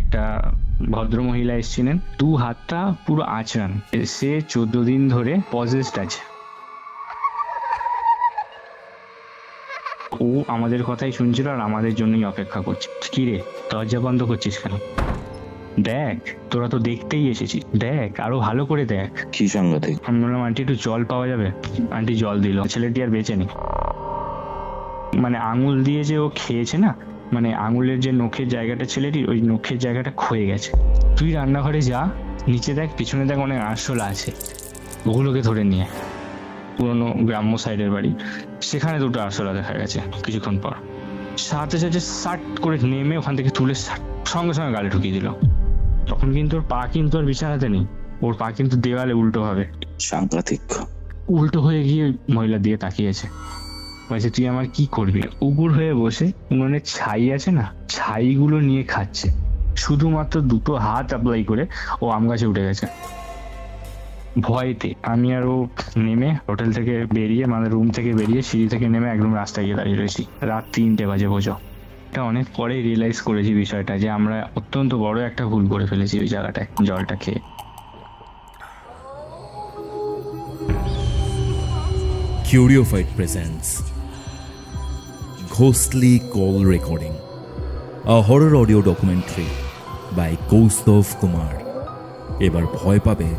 একটা ভদ্রমহিলা এসেছিলেন, 2 হাতটা পুরো আঁচড়ান। সে 14 দিন ধরে পজেসড আছে। ও আমাদের কথাই শুনছিল আর আমাদের জন্যই অপেক্ষা করছে। কি রে, দরজা বন্ধ করছিস কেন? দেখ, তোরা তো দেখতেই এসেছিস, দেখ, আরো ভালো করে দেখ। কি সাংঘাতিক! আমি বললাম, আন্টি একটু জল পাওয়া যাবে? আন্টি জল দিল। ছেলেটি আর বেঁচে নেই। মানে আঙুল দিয়ে যে ও খেয়েছে না, মানে আঙুলের যে নখের জায়গাটা ছেলেটির, ওই নখের জায়গাটা ক্ষয়ে গেছে। তুই রান্নাঘরে যা, নিচে দেখ, পিছনে দেখ, অনেক আরশোলা আছে, ওগুলোকে ধরে নিয়ে। পুরোনো গ্রাম্য সাইডের বাড়ি, সেখানে 2টো আরশোলা দেখা গেছে। কিছুক্ষণ পর সাথে সাথে সাট করে নেমে ওখান থেকে তুলে সঙ্গে সঙ্গে গালে ঢুকিয়ে দিল। তখন কিন্তু ওর পা কিন্তু আর বিছানাতে নেই, ওর পা কিন্তু দেওয়ালে উল্টো হবে। সাংঘাতিক! উল্টো হয়ে গিয়ে মহিলা দিয়ে তাকিয়েছে, বলছে তুই আমার কি করবি? উগুর হয়ে বসে উনুনের ছাই আছে না, ছাইগুলো নিয়ে খাচ্ছে। শুধুমাত্র 2টো হাত অ্যাপ্লাই করে ও আম গাছে উঠে গেছে ভয়েতে। আমি আর ও নেমে হোটেল থেকে বেরিয়ে, মানে রুম থেকে বেরিয়ে, সিঁড়ি থেকে নেমে একদম রাস্তায় গিয়ে দাঁড়িয়ে রয়েছি। রাত 3টে বাজে বোঝো। এটা অনেক পরে রিয়েলাইজ করেছি বিষয়টা, যে আমরা অত্যন্ত বড় একটা ভুল করে ফেলেছি ওই জায়গাটায় জলটা খেয়ে। Curiophyte presents Ghostly Call Recording, a horror audio documentary by Kaustav Kumar. এবার ভয় পাবে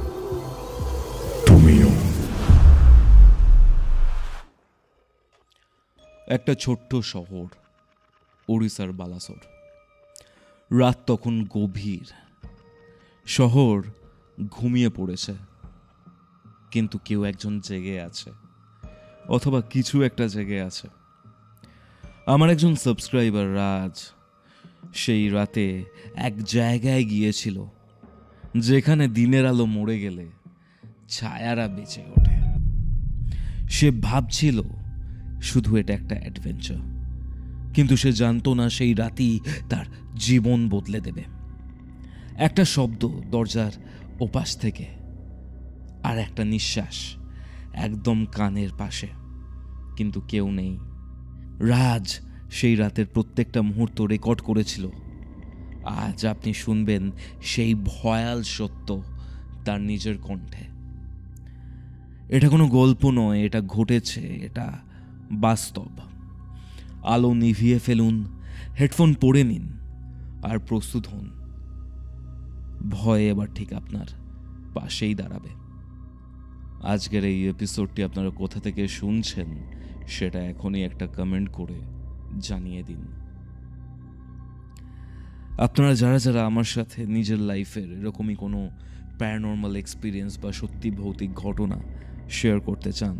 তুমিও। একটা ছোট্ট শহর, ওড়িশার বালাসোর। রাত তখন গভীর, শহর ঘুমিয়ে পড়েছে, কিন্তু কেউ একজন জেগে আছে, অথবা কিছু একটা জেগে আছে। আমার একজন সাবস্ক্রাইবার রাজ সেই রাতে এক জায়গায় গিয়েছিল যেখানে দিনের আলো মরে গেলে ছায়ারা বেঁচে ওঠে। সে ভাবছিল শুধু এটা একটা অ্যাডভেঞ্চার, কিন্তু সে জানতো না সেই রাতই তার জীবন বদলে দেবে। একটা শব্দ দরজার ওপাশ থেকে, আর একটা নিঃশ্বাস একদম কানের পাশে, কিন্তু কেউ নেই। রাজ সেই রাতের প্রত্যেকটা মুহূর্ত রেকর্ড করেছিল। আজ আপনি শুনবেন সেই ভয়াল সত্য তার নিজের কণ্ঠে। এটা কোনো গল্প নয়, এটা ঘটেছে, এটা বাস্তব। আলো নিভিয়ে ফেলুন, হেডফোন পরে নিন আর প্রস্তুত হন। ভয় এবার ঠিক আপনার পাশেই দাঁড়াবে। আজকের এই এপিসোডটি আপনারা কোথা থেকে শুনছেন সেটা এখনই একটা কমেন্ট করে জানিয়ে দিন। আপনারা যারা যারা আমার সাথে নিজের লাইফের এরকমই কোনো প্যারানর্মাল এক্সপিরিয়েন্স বা সত্যি ভৌতিক ঘটনা শেয়ার করতে চান,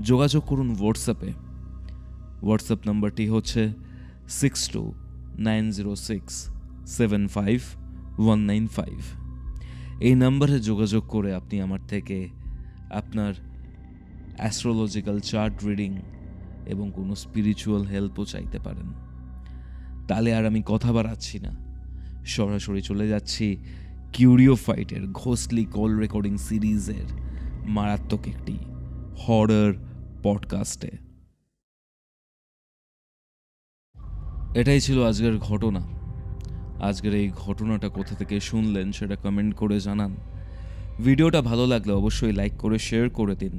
যোগাযোগ করুন হোয়াটসঅ্যাপে। হোয়াটসঅ্যাপ নাম্বারটি হচ্ছে 6290675195। এই নাম্বারে যোগাযোগ করে আপনি আমার থেকে আপনার অ্যাস্ট্রোলজিক্যাল চার্ট রিডিং এবং কোনো স্পিরিচুয়াল হেল্পও চাইতে পারেন। তাহলে আর আমি কথা বাড়াচ্ছি না, সরাসরি চলে যাচ্ছি কিউরিওফাইটের ঘোস্টলি কল রেকর্ডিং সিরিজের মারাত্মক একটি হরর পডকাস্টে। এটাই ছিল আজকের ঘটনা। আজকের এই ঘটনাটা কোথা থেকে শুনলেন সেটা কমেন্ট করে জানান। ভিডিওটা ভালো লাগলে অবশ্যই লাইক করে শেয়ার করে দিন।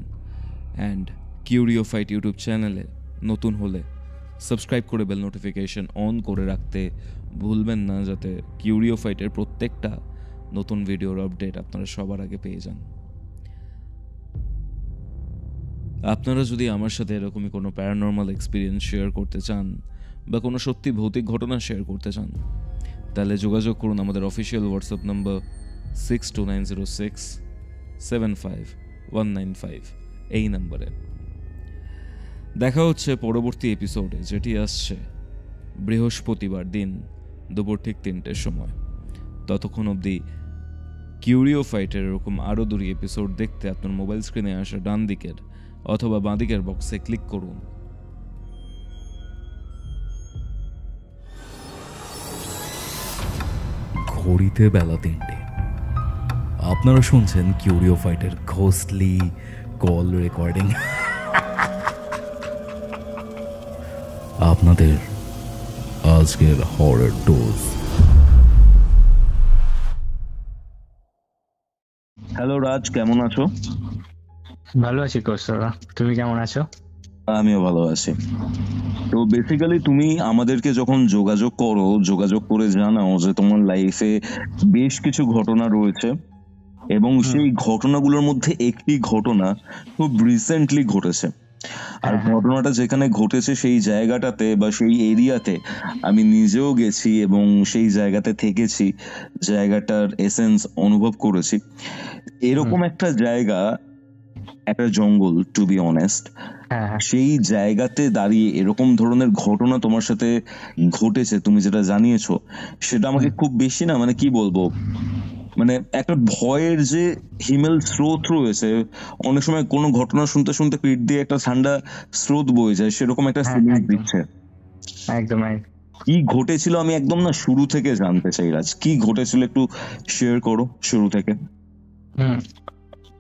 অ্যান্ড কিউরিওফাইট ইউটিউব চ্যানেলে নতুন হলে সাবস্ক্রাইব করে বেল নোটিফিকেশন অন করে রাখতে ভুলবেন না, যাতে কিউরিওফাইটের প্রত্যেকটা নতুন ভিডিওর আপডেট আপনারা সবার আগে পেয়ে যান। আপনারা যদি আমার সাথে এরকমই কোনো প্যারানর্মাল এক্সপিরিয়েন্স শেয়ার করতে চান বা কোনো সত্যি ভৌতিক ঘটনা শেয়ার করতে চান, তাহলে যোগাযোগ করুন আমাদের অফিসিয়াল হোয়াটসঅ্যাপ নাম্বার 6290675195 এই নাম্বারে। দেখা হচ্ছে পরবর্তী এপিসোডে, যেটি আসছে বৃহস্পতিবার দিন দুপুর ঠিক 3টের সময়। ততক্ষণ অবধি কিউরিওফাইটের এরকম আরও 2 এপিসোড দেখতে আপনার মোবাইল স্ক্রিনে আসা ডান দিকের অথবা বাঁ দিকের বক্সে ক্লিক করুন। ঘড়িতে বেলা 3টে। আপনারা শুনছেন কিউরিওফাইটের ঘোস্টলি কল রেকর্ডিং। আপনাদের আজকের হরর ডোজ। হ্যালো রাজ, কেমন আছো? ভালো আছি কৌস্তবা, তুমি কেমন আছো? আমিও ভালো আছি। তো বেসিক্যালি তুমি আমাদেরকে যখন যোগাযোগ করে জানাও যে তোমার লাইফে বেশ কিছু ঘটনা রয়েছে এবং হুম। সেই ঘটনাগুলোর মধ্যে একটি ঘটনা খুব রিসেন্টলি ঘটেছে। আর হ্যাঁ, হ্যাঁ। ঘটনাটা যেখানে ঘটেছে সেই জায়গাটাতে বা সেই এরিয়াতে আমি নিজেও গেছি এবং সেই জায়গাতে থেকেছি, জায়গাটার এসেন্স অনুভব করেছি। হুম। এরকম একটা জায়গা, একটা জঙ্গল, টু বি অনেস্ট। হ্যাঁ, হ্যাঁ। সেই জায়গাতে দাঁড়িয়ে এরকম ধরনের ঘটনা তোমার সাথে ঘটেছে, তুমি যেটা জানিয়েছো, সেটা আমাকে হুম। খুব বেশি না, মানে কি বলবো, মানে একটা ভয়ের যে হিমেল স্রোত রয়েছে, অনেক সময় কোনো ঘটনা শুনতে শুনতে পিঠ দিয়ে একটা ঠান্ডা স্রোত বয়ে যায়, সেরকম একটা হ্যাঁ, ফিলিং একদম দিচ্ছে। একদম কি ঘটেছিল আমি একদম না শুরু থেকে জানতে চাই রাজ, কি ঘটেছিল একটু শেয়ার করো শুরু থেকে। হুম।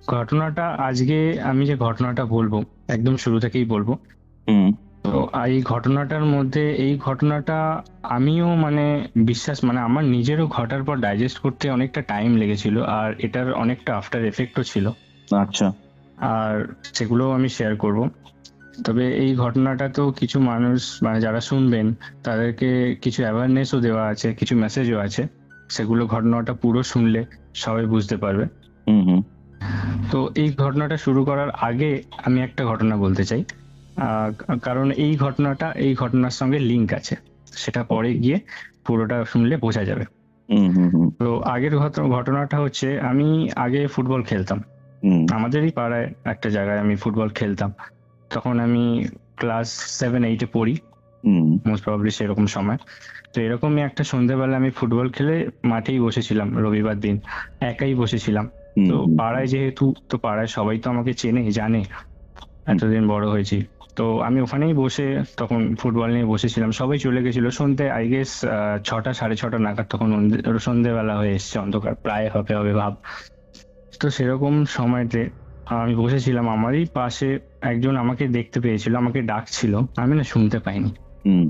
ঘটনাটা আজকে আমি যে ঘটনাটা বলবো একদম শুরু থেকেই বলবো। হুম। তো এই ঘটনাটার মধ্যে এই ঘটনাটা আমিও মানে বিশ্বাস মানে আমার নিজেরও ঘটার পর ডাইজেস্ট করতে অনেকটা টাইম লেগেছিল, আর এটার অনেকটা আফটার এফেক্টও ছিল। আচ্ছা। আর সেগুলো আমি শেয়ার করব। তবে এই ঘটনাটা তো কিছু মানুষ মানে যারা শুনবেন তাদেরকে কিছু অ্যাওয়ারনেসও দেওয়া আছে, কিছু মেসেজও আছে। সেগুলো ঘটনাটা পুরো শুনলে সবাই বুঝতে পারবে। হুম হুম। তো এই ঘটনাটা শুরু করার আগে আমি একটা ঘটনা বলতে চাই, কারণ এই ঘটনার সঙ্গে লিংক আছে। সেটা পরে গিয়ে পুরোটা শুনলে বোঝা যাবে। হুম হুম হুম। তো আগের ঘটনাটা হচ্ছে, আমি আগে ফুটবল খেলতাম। হুম আমাদেরই পাড়ায় একটা জায়গায় আমি ফুটবল খেলতাম। তখন আমি ক্লাস 7-8-এ পড়ি, হুম মোস্ট প্রবাবলি সেরকম সময়। তো এরকমই একটা সন্ধ্যেবেলা আমি ফুটবল খেলে মাঠেই বসেছিলাম, রবিবার দিন একাই বসেছিলাম। হুম তো হুম পাড়ায় যেহেতু, তো পাড়ায় সবাই তো আমাকে চেনে জানে, এতদিন বড় হয়েছি। তো আমি ওখানেই বসে তখন ফুটবল নিয়ে বসেছিলাম, সবাই চলে গেছিল সন্ধ্যে, আই গেস 6টা 6:30 নাগাদ, তখন সন্ধ্যেবেলা হয়ে এসছে, অন্ধকার প্রায় হবে হবে ভাব। তো সেরকম সময়তে আমি বসেছিলাম, আমারই পাশে একজন আমাকে দেখতে পেয়েছিল, আমাকে ডাকছিল, আমি না শুনতে পাইনি। হুম।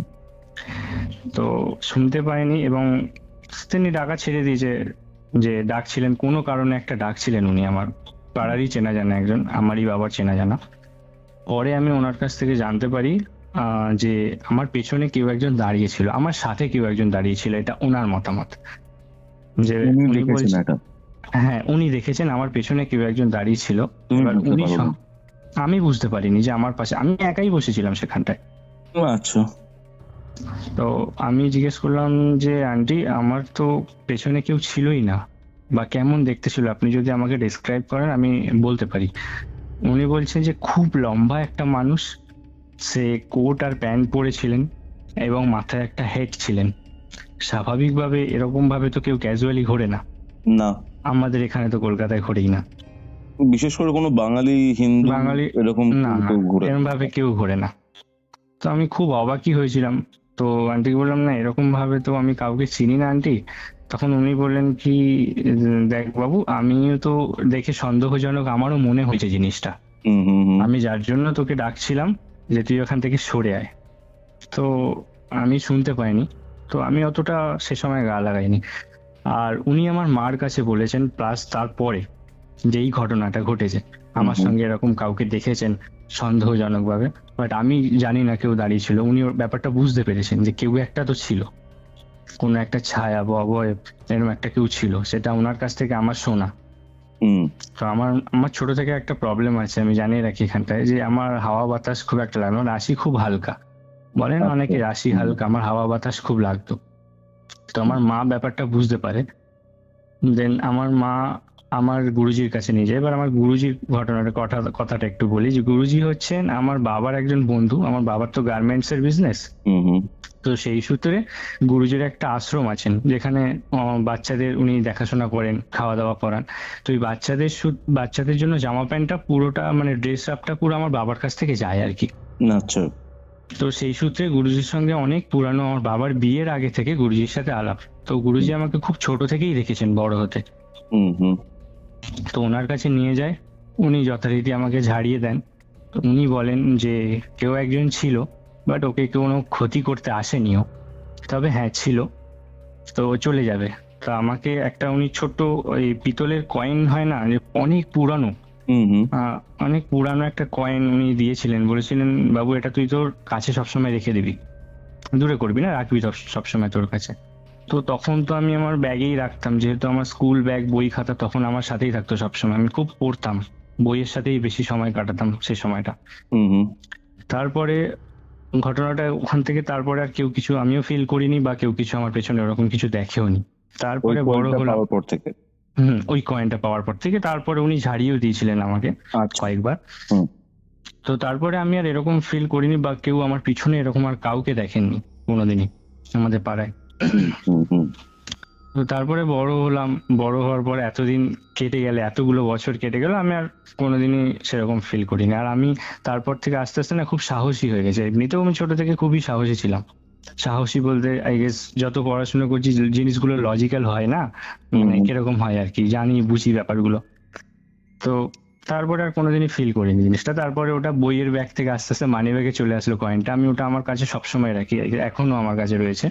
তো শুনতে পাইনি এবং তিনি ডাকা ছেড়ে দিয়েছে। যে ডাকছিলেন, কোনো কারণে একটা ডাকছিলেন উনি, আমার পাড়ারই চেনা জানা একজন, আমারই বাবার চেনা জানা। পরে আমি ওনার কাছ থেকে জানতে পারি যে আমার পেছনে কেউ একজন দাঁড়িয়ে ছিল, আমার সাথে কেউ একজন দাঁড়িয়ে ছিল, এটা ওনার মতামত। যে উনি উনি দেখেছেন বলছেন, এটা? হ্যাঁ উনি দেখেছেন আমার পেছনে কেউ একজন দাঁড়িয়ে ছিল। তুমি এবার বুঝতে পারো না? আমি বুঝতে পারিনি যে আমার পাশে, আমি একাই বসেছিলাম সেখানটায়। আচ্ছা। তো আমি জিজ্ঞেস করলাম যে আন্টি, আমার তো পেছনে কেউ ছিলই না, বা কেমন দেখতে ছিল আপনি যদি আমাকে ডিসক্রাইব করেন আমি বলতে পারি। উনি বলছেন যে খুব লম্বা একটা মানুষ, সে কোট আর প্যান্ট পরেছিলেন এবং মাথায় একটা হেড ছিলেন। স্বাভাবিকভাবে এরকম ভাবে তো কেউ ক্যাজুয়ালি ঘোরে না, না, আমাদের এখানে তো কলকাতায় ঘোরেই না। বিশেষ করে কোনো বাঙালি হিন্দু বাঙালি, এরকম না না, কেউ ঘুরে। এরকম ভাবে কেউ ঘোরে না। তো আমি খুব অবাকই হয়েছিলাম। তো আন্টিকে বললাম, না এরকম ভাবে তো আমি কাউকে চিনি না আন্টি। তখন উনি বললেন কি, দেখ বাবু, আমিও তো দেখে সন্দেহজনক, আমারও মনে হয়েছে জিনিসটা, হুম হুম হুম। আমি যার জন্য তোকে ডাকছিলাম যে তুই ওখান থেকে সরে আয়। তো আমি শুনতে পাইনি, তো আমি অতটা সে সময় গা লাগাইনি। আর উনি আমার মার কাছে বলেছেন, প্লাস তারপরে যেই ঘটনাটা ঘটেছে, আমার হুম, সঙ্গে এরকম কাউকে দেখেছেন সন্দেহজনক ভাবে, বাট আমি জানি না কেউ দাঁড়িয়ে ছিল। উনি ওর ব্যাপারটা বুঝতে পেরেছেন যে কেউ একটা তো ছিল, কোনো একটা ছায়া বা অবয়ব, এরকম একটা কেউ ছিল, সেটা ওনার কাছ থেকে আমার শোনা। হুম। তো আমার আমার ছোট থেকে একটা প্রবলেম আছে, আমি জানিয়ে রাখি এখানটায়, যে আমার হাওয়া বাতাস খুব একটা লাগে না, আমার রাশি খুব হালকা। বলে না আচ্ছা। অনেকে রাশি হুম, হালকা, আমার হাওয়া বাতাস খুব লাগতো। তো আমার মা ব্যাপারটা বুঝতে পারে। দেন আমার মা আমার গুরুজির কাছে নিয়ে যায়। এবার আমার গুরুজির কথাটা একটু বলি, যে গুরুজি হচ্ছেন আমার বাবার একজন বন্ধু। আমার বাবার তো গার্মেন্টস এর বিজনেস। হুম, হুম, তো সেই সূত্রে গুরুজির একটা আশ্রম আছেন, যেখানে বাচ্চাদের উনি দেখাশোনা করেন, খাওয়া দাওয়া করান। তো এই বাচ্চাদের জন্য জামা প্যান্টটা পুরোটা, মানে ড্রেস আপটা পুরো আমার বাবার কাছ থেকে যায় আর কি। আচ্ছা। তো সেই সূত্রে গুরুজির সঙ্গে অনেক পুরানো, আমার বাবার বিয়ের আগে থেকে গুরুজির সাথে আলাপ। তো গুরুজি আমাকে খুব ছোট থেকেই দেখেছেন বড় হতে। হুম হুম। তো ওনার কাছে নিয়ে যায়, উনি যথারীতি আমাকে ঝাড়িয়ে দেন। তো উনি বলেন যে কেউ একজন ছিল, বাট ওকে কোনো ক্ষতি করতে আসেনিও, তবে হ্যাঁ ছিল, তো ও চলে যাবে। তা আমাকে একটা উনি ছোট্ট ওই পিতলের কয়েন হয় না, যে অনেক পুরানো, অনেক পুরানো একটা কয়েন উনি দিয়েছিলেন, বলেছিলেন বাবু এটা তুই তোর কাছে সবসময় রেখে দিবি, দূরে করবি না, রাখবি সবসময় তোর কাছে। তো তখন তো আমি আমার ব্যাগেই রাখতাম, যেহেতু আমার স্কুল ব্যাগ বই খাতা তখন আমার সাথেই থাকতো সবসময়, আমি খুব পড়তাম, বইয়ের সাথেই বেশি সময় কাটাতাম সেই সময়টা। তারপরে ঘটনাটা ওখান থেকে তারপরে আর কেউ কিছু আমিও ফিল করিনি, বা কেউ কিছু আমার পেছনে ওরকম কিছু দেখেও নি। তারপরে বড় হলাম, পর থেকে ওই কয়েনটা পাওয়ার পর থেকে তারপরে উনি ঝাড়িয়েও দিয়েছিলেন আমাকে কয়েকবার। তো তারপরে আমি আর এরকম ফিল করিনি, বা কেউ আমার পিছনে এরকম আর কাউকে দেখেননি কোনোদিনই আমাদের পাড়ায়। তো তারপরে বড় হলাম, বড় হওয়ার পর এতদিন কেটে গেলে, এতগুলো বছর কেটে গেল, আমি আর কোনোদিনই সেরকম ফিল করিনি। আর আমি তারপর থেকে আস্তে আস্তে না খুব সাহসী হয়ে গেছে। এমনিতেও আমি ছোট থেকে খুবই সাহসী ছিলাম। সাহসী বলতে আই গেস যত পড়াশোনা করছি জিনিসগুলো লজিক্যাল হয় না, মানে কিরকম হয় আর কি, জানি বুঝি ব্যাপারগুলো। তো তারপরে আর কোনোদিনই ফিল করিনি জিনিসটা। তারপরে ওটা বইয়ের ব্যাগ থেকে আস্তে আস্তে মানি ব্যাগে চলে আসলো কয়েনটা। আমি ওটা আমার কাছে সবসময় রাখি, এখনো আমার কাছে রয়েছে।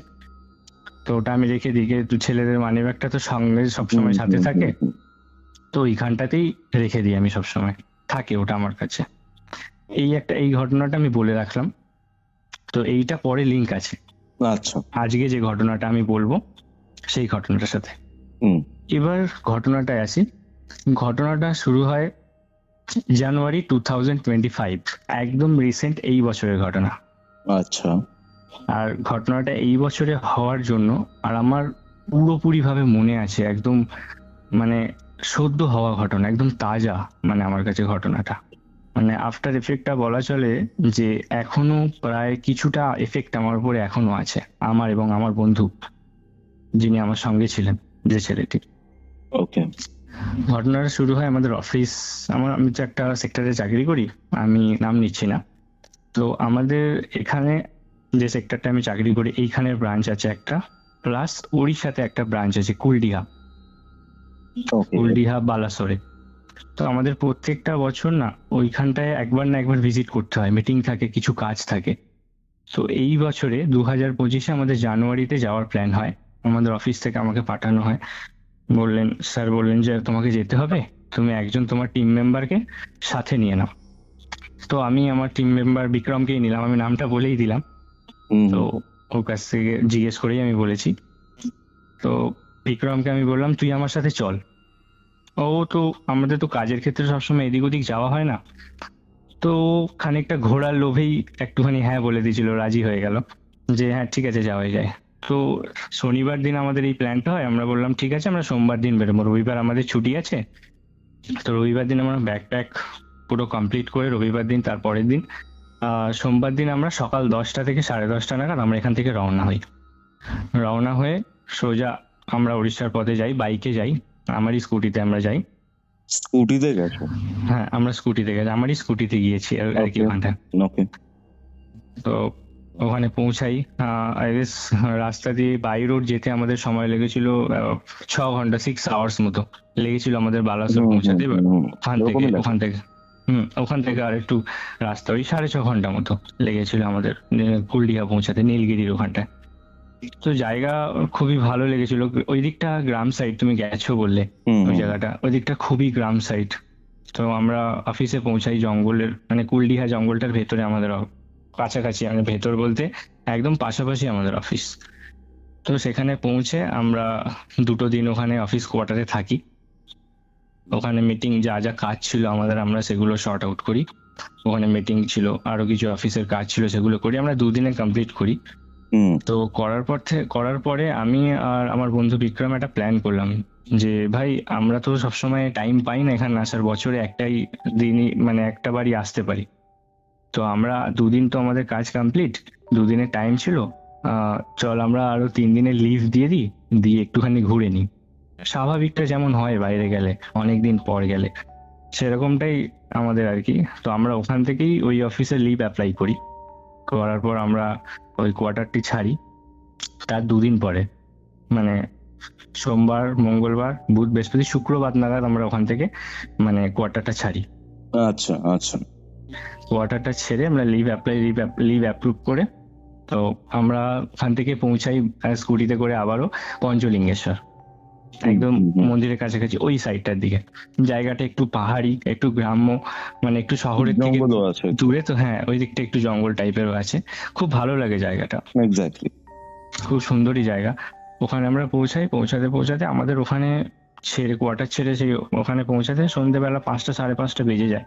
তো ওটা আমি রেখে দিই, তো ছেলেদের মানি ব্যাগটা তো সঙ্গে সবসময় সাথে থাকে, তো ওইখানটাতেই রেখে দিই আমি সবসময়, থাকে ওটা আমার কাছে। এই ঘটনাটা আমি বলে রাখলাম। তো এইটা পরে লিঙ্ক আছে আচ্ছা আজকে যে ঘটনাটা আমি বলবো সেই ঘটনাটার সাথে। এবার ঘটনাটায় আসি। ঘটনাটা শুরু হয় জানুয়ারি 2025, একদম রিসেন্ট, এই বছরের ঘটনা। আচ্ছা। আর ঘটনাটা এই বছরে হওয়ার জন্য আর আমার পুরোপুরি ভাবে মনে আছে, একদম মানে সদ্য হওয়া ঘটনা, একদম তাজা মানে আমার কাছে ঘটনাটা। মানে আফটার এফেক্টটা বলা চলে যে এখনো প্রায় কিছুটা এফেক্ট আমার উপরে এখনো আছে, আমার এবং আমার বন্ধু যিনি আমার সঙ্গে ছিলেন, যে ছেলেটি। ওকে। ঘটনাটা শুরু হয় আমাদের অফিস, আমি তো একটা সেক্টরে চাকরি করি, আমি নাম নিচ্ছি না। তো আমাদের এখানে যে সেক্টরটা আমি চাকরি করি, এইখানে ব্রাঞ্চ আছে একটা, প্লাস ওড়িশাতে একটা ব্রাঞ্চ আছে কুলডিহা বালাসোরে। তো আমাদের প্রত্যেকটা বছর না ওইখানটায় একবার না একবার ভিজিট করতে হয়, মিটিং থাকে, কিছু কাজ থাকে। তো এই বছরে 2025-এ আমাদের জানুয়ারিতে যাওয়ার প্ল্যান হয়, আমাদের অফিস থেকে আমাকে পাঠানো হয়। স্যার বললেন যে তোমাকে যেতে হবে, তুমি একজন তোমার টিম মেম্বারকে সাথে নিয়ে নাও। তো আমি আমার টিম মেম্বার বিক্রমকেই নিলাম, আমি নামটা বলেই দিলাম। তো ওর কাছ থেকে জিজ্ঞেস করেই আমি বলেছি। তো বিক্রমকে আমি বললাম তুই আমার সাথে চল। ও তো আমাদের তো কাজের ক্ষেত্রে সবসময় এদিক ওদিক যাওয়া হয় না, তো খানিকটা ঘোরার লোভেই একটুখানি হ্যাঁ বলে দিয়েছিল, রাজি হয়ে গেল যে হ্যাঁ ঠিক আছে যাওয়াই যায়। তো শনিবার দিন আমাদের এই প্ল্যানটা হয়, আমরা বললাম ঠিক আছে আমরা সোমবার দিন বেরোবো, রবিবার আমাদের ছুটি আছে। তো রবিবার দিন আমরা ব্যাগ প্যাক পুরো কমপ্লিট করে রবিবার দিন, তারপরের দিন সোমবার দিন আমরা সকাল 10টা থেকে 10:30 নাগাদ আমরা এখান থেকে রওনা হয়ে সোজা আমরা উড়িষ্যার পথে যাই, বাইকে যাই, আমারই স্কুটিতে আমরা যাই। স্কুটিতে গেছো? হ্যাঁ আমরা স্কুটিতে গেছি, আমারই স্কুটিতে গিয়েছি আর কি ওখানটা। তো ওখানে পৌঁছাই, রাস্তা দিয়ে বাই রোড যেতে আমাদের সময় লেগেছিল 6 ঘন্টা, 6 আওয়ার্স মতো লেগেছিল আমাদের বালাসোর পৌঁছাতে। ওখান থেকে আর একটু রাস্তা, ওই 6.5 ঘন্টা মতো লেগেছিল আমাদের কুলডিহা পৌঁছাতে, নীলগিরির ওখানটায়। তো জায়গা খুবই ভালো লেগেছিল, ওই দিকটা গ্রাম সাইড, তুমি গেছো বললে ওই জায়গাটা, ওই দিকটা খুবই গ্রাম সাইড। তো আমরা অফিসে পৌঁছাই জঙ্গলের, মানে কুলডিহা জঙ্গলটার ভেতরে আমাদের কাছাকাছি, মানে ভেতর বলতে একদম পাশাপাশি আমাদের অফিস। তো সেখানে পৌঁছে আমরা 2 দিন ওখানে অফিস কোয়ার্টারে থাকি। ওখানে মিটিং যা যা কাজ ছিল আমাদের, আমরা সেগুলো শর্ট আউট করি। ওখানে মিটিং ছিল, আরো কিছু অফিসের কাজ ছিল, সেগুলো করি, আমরা 2 দিনে কমপ্লিট করি। তো করার পরে আমি আর আমার বন্ধু বিক্রম একটা প্ল্যান করলাম যে ভাই আমরা তো সবসময় টাইম পাই না এখানে আসার, বছরে একটাই দিনই, মানে একটা বারই আসতে পারি। তো আমরা 2 দিন তো আমাদের কাজ কমপ্লিট, 2 দিনের টাইম ছিল, চল আমরা আরো 3 দিনের লিভ দিয়ে একটুখানি ঘুরে নিই। স্বাভাবিকটা যেমন হয় বাইরে গেলে, অনেকদিন পর গেলে, সেরকমটাই আমাদের আর কি। তো আমরা ওখান থেকেই ওই অফিসে লিভ অ্যাপ্লাই করার পর আমরা ওই কোয়ার্টারটি ছাড়ি। তার 2 দিন পরে, মানে সোমবার, মঙ্গলবার, বুধ, বৃহস্পতি, শুক্রবার নাগাদ আমরা ওখান থেকে মানে কোয়ার্টারটা ছাড়ি। আচ্ছা আচ্ছা। কোয়ার্টারটা ছেড়ে আমরা লিভ অ্যাপ্রুভ করে, তো আমরা ওখান থেকে পৌঁছাই স্কুটিতে করে আবারও পঞ্চলিঙ্গেশ্বর। একদম হুম, হুম। মন্দিরের কাছাকাছি ওই সাইডটার দিকে। জায়গাটা একটু পাহাড়ি, একটু গ্রাম্য, মানে একটু শহরের থেকে জঙ্গলও আছে। দূরে, তো হ্যাঁ ওই দিকটা একটু জঙ্গল টাইপেরও আছে। খুব ভালো লাগে জায়গাটা, এক্স্যাক্টলি। খুব সুন্দরই জায়গা। ওখানে আমরা পৌঁছাতে পৌঁছাতে আমাদের ওখানে কোয়ার্টার ছেড়ে সেই ওখানে পৌঁছাতে সন্ধ্যেবেলা 5টা 5:30 বেজে যায়।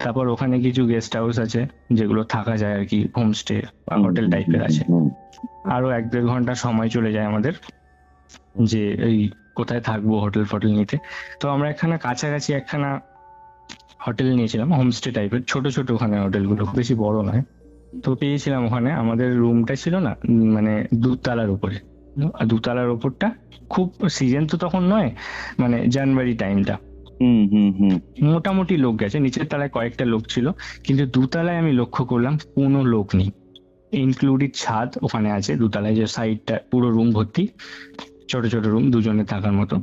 তারপর ওখানে কিছু গেস্ট হাউস আছে যেগুলো থাকা যায় আর কি, হোমস্টে বা হোটেল টাইপের আছে। আরো 1-1.5 ঘন্টা সময় চলে যায় আমাদের যে এই কোথায় থাকবো, হোটেল ফোটেল নিতে। তো আমরা এখানে কাছাকাছি একখানা হোটেল নিয়েছিলাম, হোমস্টে টাইপের, ছোট ছোট ওখানে হোটেলগুলো, খুব বেশি বড় নয়। তো পেয়েছিলাম ওখানে, আমাদের রুমটা ছিল না মানে 2 তলার উপরে। আর 2 তলার ওপরটা খুব সিজন তো তখন নয়, মানে জানুয়ারি টাইমটা, হুম, হুম, হুম। মোটামুটি লোক গেছে। নিচের তলায় কয়েকটা লোক ছিল, কিন্তু 2 তলায় আমি লক্ষ্য করলাম কোনো লোক নেই, ইনক্লুডিং ছাদ ওখানে আছে। 2 তলায় যে সাইডটা পুরো রুম ভর্তি, ছোট ছোট রুম, দুজনে থাকার মতো।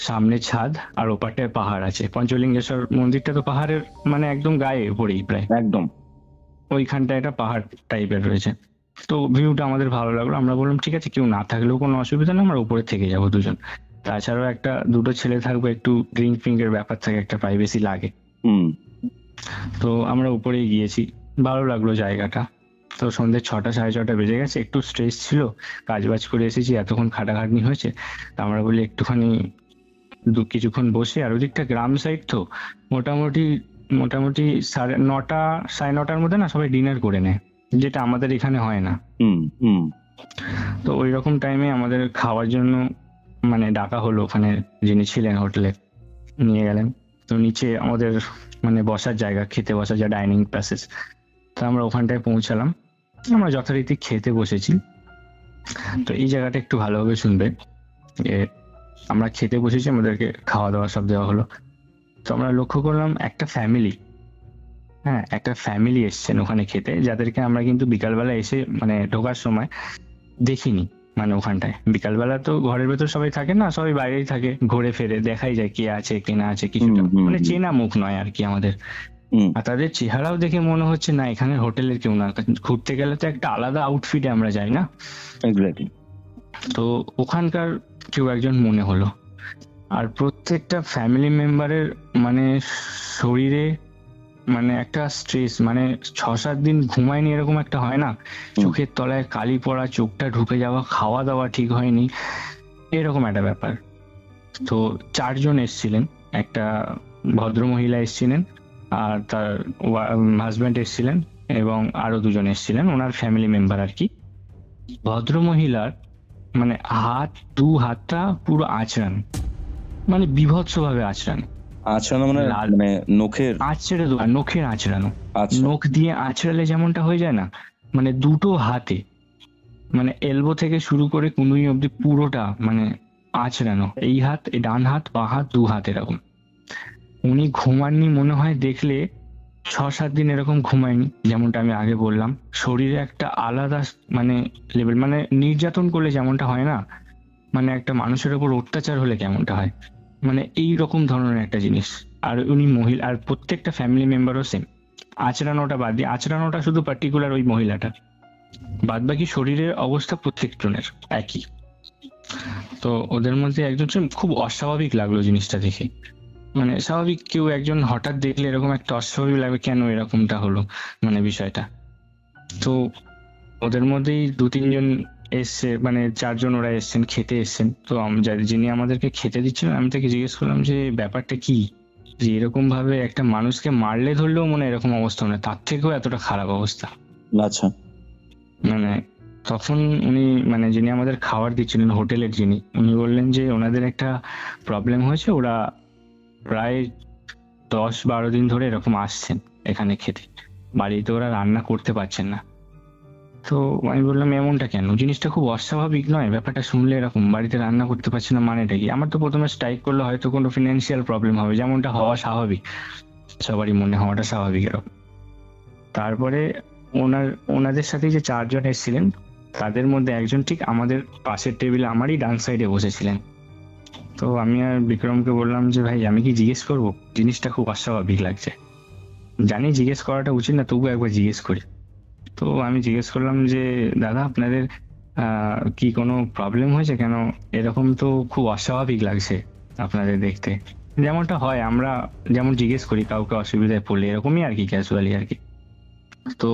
সামনে ছাদ আর ওপারটায় পাহাড় আছে। পঞ্চলিঙ্গেশ্বর মন্দিরটা তো পাহাড়ের মানে একদম গায়ে পড়েই প্রায়, একদম। ওইখানটা একটা পাহাড় টাইপের রয়েছে। তো ভিউটা আমাদের ভালো লাগলো, আমরা বললাম ঠিক আছে, কেউ না থাকলেও কোনো অসুবিধা নেই, আমরা উপরে থেকে যাবো দুজন। তাছাড়াও দুটো ছেলে থাকবে, একটু ড্রিঙ্ক ফিঙ্কের ব্যাপার থাকে, একটা প্রাইভেসি লাগে। হুম। তো আমরা উপরেই গিয়েছি, ভালো লাগলো জায়গাটা। তো সন্ধ্যে 6টা 6:30 বেজে গেছে, একটু স্ট্রেস ছিল, কাজ বাজ করে এসেছি, এতক্ষণ খাটাখাটনি হয়েছে। তা আমরা বলি একটুখানি কিছুক্ষণ বসে, আর ওদিকটা গ্রাম সাইড তো মোটামুটি মোটামুটি 9:30 9:30 মধ্যে না সবাই ডিনার করে নেয়, যেটা আমাদের এখানে হয় না। হুম, হুম। তো ওই রকম টাইমে আমাদের খাওয়ার জন্য মানে ডাকা হলো, ওখানে যিনি ছিলেন হোটেলে নিয়ে গেলেন। তো নিচে আমাদের মানে বসার জায়গা, খেতে বসার যা ডাইনিং প্যাসেজ, তো আমরা ওখানটায় পৌঁছালাম। আমরা যথারীতি খেতে বসেছি। তো এই জায়গাটা একটু ভালোভাবে শুনবে, যে আমরা খেতে বসেছি, আমাদেরকে খাওয়া দাওয়া সব দেওয়া হলো। তো আমরা লক্ষ্য করলাম একটা ফ্যামিলি এসছেন ওখানে খেতে, যাদেরকে আমরা কিন্তু বিকালবেলা এসে মানে ঢোকার সময় দেখিনি। মানে ওখানটায় বিকালবেলা তো ঘরের ভেতর সবাই থাকে না, সবাই বাইরেই থাকে, ঘুরে ফেরে দেখাই যায় কে আছে কে না আছে, কিছুটা হুম, হুম, মানে হুম। চেনা মুখ নয় আর কি আমাদের। হুম। আর তাদের চেহারাও দেখে মনে হচ্ছে না এখানে হোটেলের কেউ না। ঘুরতে গেলে তো একটা আলাদা আউটফিটে আমরা যাই না, এক্স্যাক্টলি। তো ওখানকার কেউ একজন মনে হলো। আর প্রত্যেকটা ফ্যামিলি মেম্বারের মানে শরীরে মানে একটা স্ট্রেস, মানে 6-7 দিন ঘুমায়নি এরকম একটা হয় না, চোখের তলায় কালি পড়া, চোখটা ঢুকে যাওয়া, খাওয়া দাওয়া ঠিক হয়নি, এরকম একটা ব্যাপার। তো 4 জন এসছিলেন, একটা ভদ্র মহিলা এসছিলেন, আর তার হাজব্যান্ড এসছিলেন, এবং আরো 2জন এসছিলেন ওনার ফ্যামিলি মেম্বার আর কি। ভদ্র মহিলার মানে হাতটা পুরো আঁচড়ানো, মানে বীভৎস ভাবে আঁচড়ানো। আচ্ছা, না মানে লাল- মানে নখের। আঁচড়ে দেওয়া, নখের আঁচড়ানো। আচ্ছা। নখ দিয়ে আঁচড়ালে যেমনটা হয়ে যায় না, মানে দুটো হাতে, মানে এলবো থেকে শুরু করে কুনুই অব্দি পুরোটা মানে আঁচড়ানো। এই হাত, এই ডান হাত, বাঁ হাত, 2 হাত এরকম। উনি ঘুমাননি মনে হয়, দেখলে 6-7 দিন এরকম ঘুমায়নি, যেমনটা আমি আগে বললাম। শরীরে একটা আলাদা মানে লেভেল, মানে নির্যাতন করলে যেমনটা হয় না, মানে একটা মানুষের উপর অত্যাচার হলে কেমনটা হয়, মানে এই রকম ধরনের একটা জিনিস। আর উনি মহিলা, আর প্রত্যেকটা ফ্যামিলি মেম্বারও সেম। আচড়ানোটা বাদ দিয়ে, আচড়ানোটা শুধু পার্টিকুলার ওই মহিলাটার, বাদ বাকি শরীরের অবস্থা প্রত্যেকজনের একই। তো ওদের মধ্যে একজন ছিল, খুব অস্বাভাবিক লাগলো জিনিসটা দেখে। মানে স্বাভাবিক কেউ একজন হঠাৎ দেখলে এরকম একটা অস্বাভাবিক লাগবে, কেন এরকমটা হলো মানে বিষয়টা। তো ওদের মধ্যেই 2-3 জন এসছে, মানে 4 জন ওরা এসছেন, খেতে এসছেন। তো যিনি আমাদেরকে খেতে দিচ্ছিলেন, আমি তাকে জিজ্ঞেস করলাম যে ব্যাপারটা কি, যে এরকম ভাবে একটা মানুষকে মারলে ধরলেও মনে হয় এরকম অবস্থা, না তার থেকেও এতটা খারাপ অবস্থা। আচ্ছা। মানে তখন উনি মানে যিনি আমাদের খাবার দিচ্ছিলেন, হোটেলের যিনি, উনি বললেন যে ওনাদের একটা প্রবলেম হয়েছে, ওরা প্রায় 10-12 দিন ধরে এরকম আসছেন এখানে খেতে, বাড়িতে ওরা রান্না করতে পারছেন না। তো আমি বললাম এমনটা কেন, জিনিসটা খুব অস্বাভাবিক নয়? ব্যাপারটা শুনলে এরকম বাড়িতে রান্না করতে পারছে না মানেটা কি? আমার তো প্রথমে স্ট্রাইক করলে হয়তো কোনো ফিনান্সিয়াল প্রবলেম হবে, যেমনটা হওয়া স্বাভাবিক, সবারই মনে হওয়াটা স্বাভাবিক এরকম। তারপরে ওনাদের সাথে যে 4 জন এসেছিলেন, তাদের মধ্যে একজন ঠিক আমাদের পাশের টেবিলে, আমারই ডান সাইডে বসেছিলেন। তো আমি আর বিক্রমকে বললাম যে ভাই, আমি কি জিজ্ঞেস করব? জিনিসটা খুব অস্বাভাবিক লাগছে, জানি জিজ্ঞেস করাটা উচিত না, তবু একবার জিজ্ঞেস করি। তো আমি জিজ্ঞেস করলাম যে দাদা, আপনাদের কি কোনো প্রবলেম হয়েছে? কেন এরকম তো খুব অস্বাভাবিক লাগছে আপনাদের দেখতে। যেমনটা হয় আমরা যেমন জিজ্ঞেস করি কাউকে অসুবিধায় পড়লে, এরকমই আর কি, ক্যাজুয়ালি আর কি। তো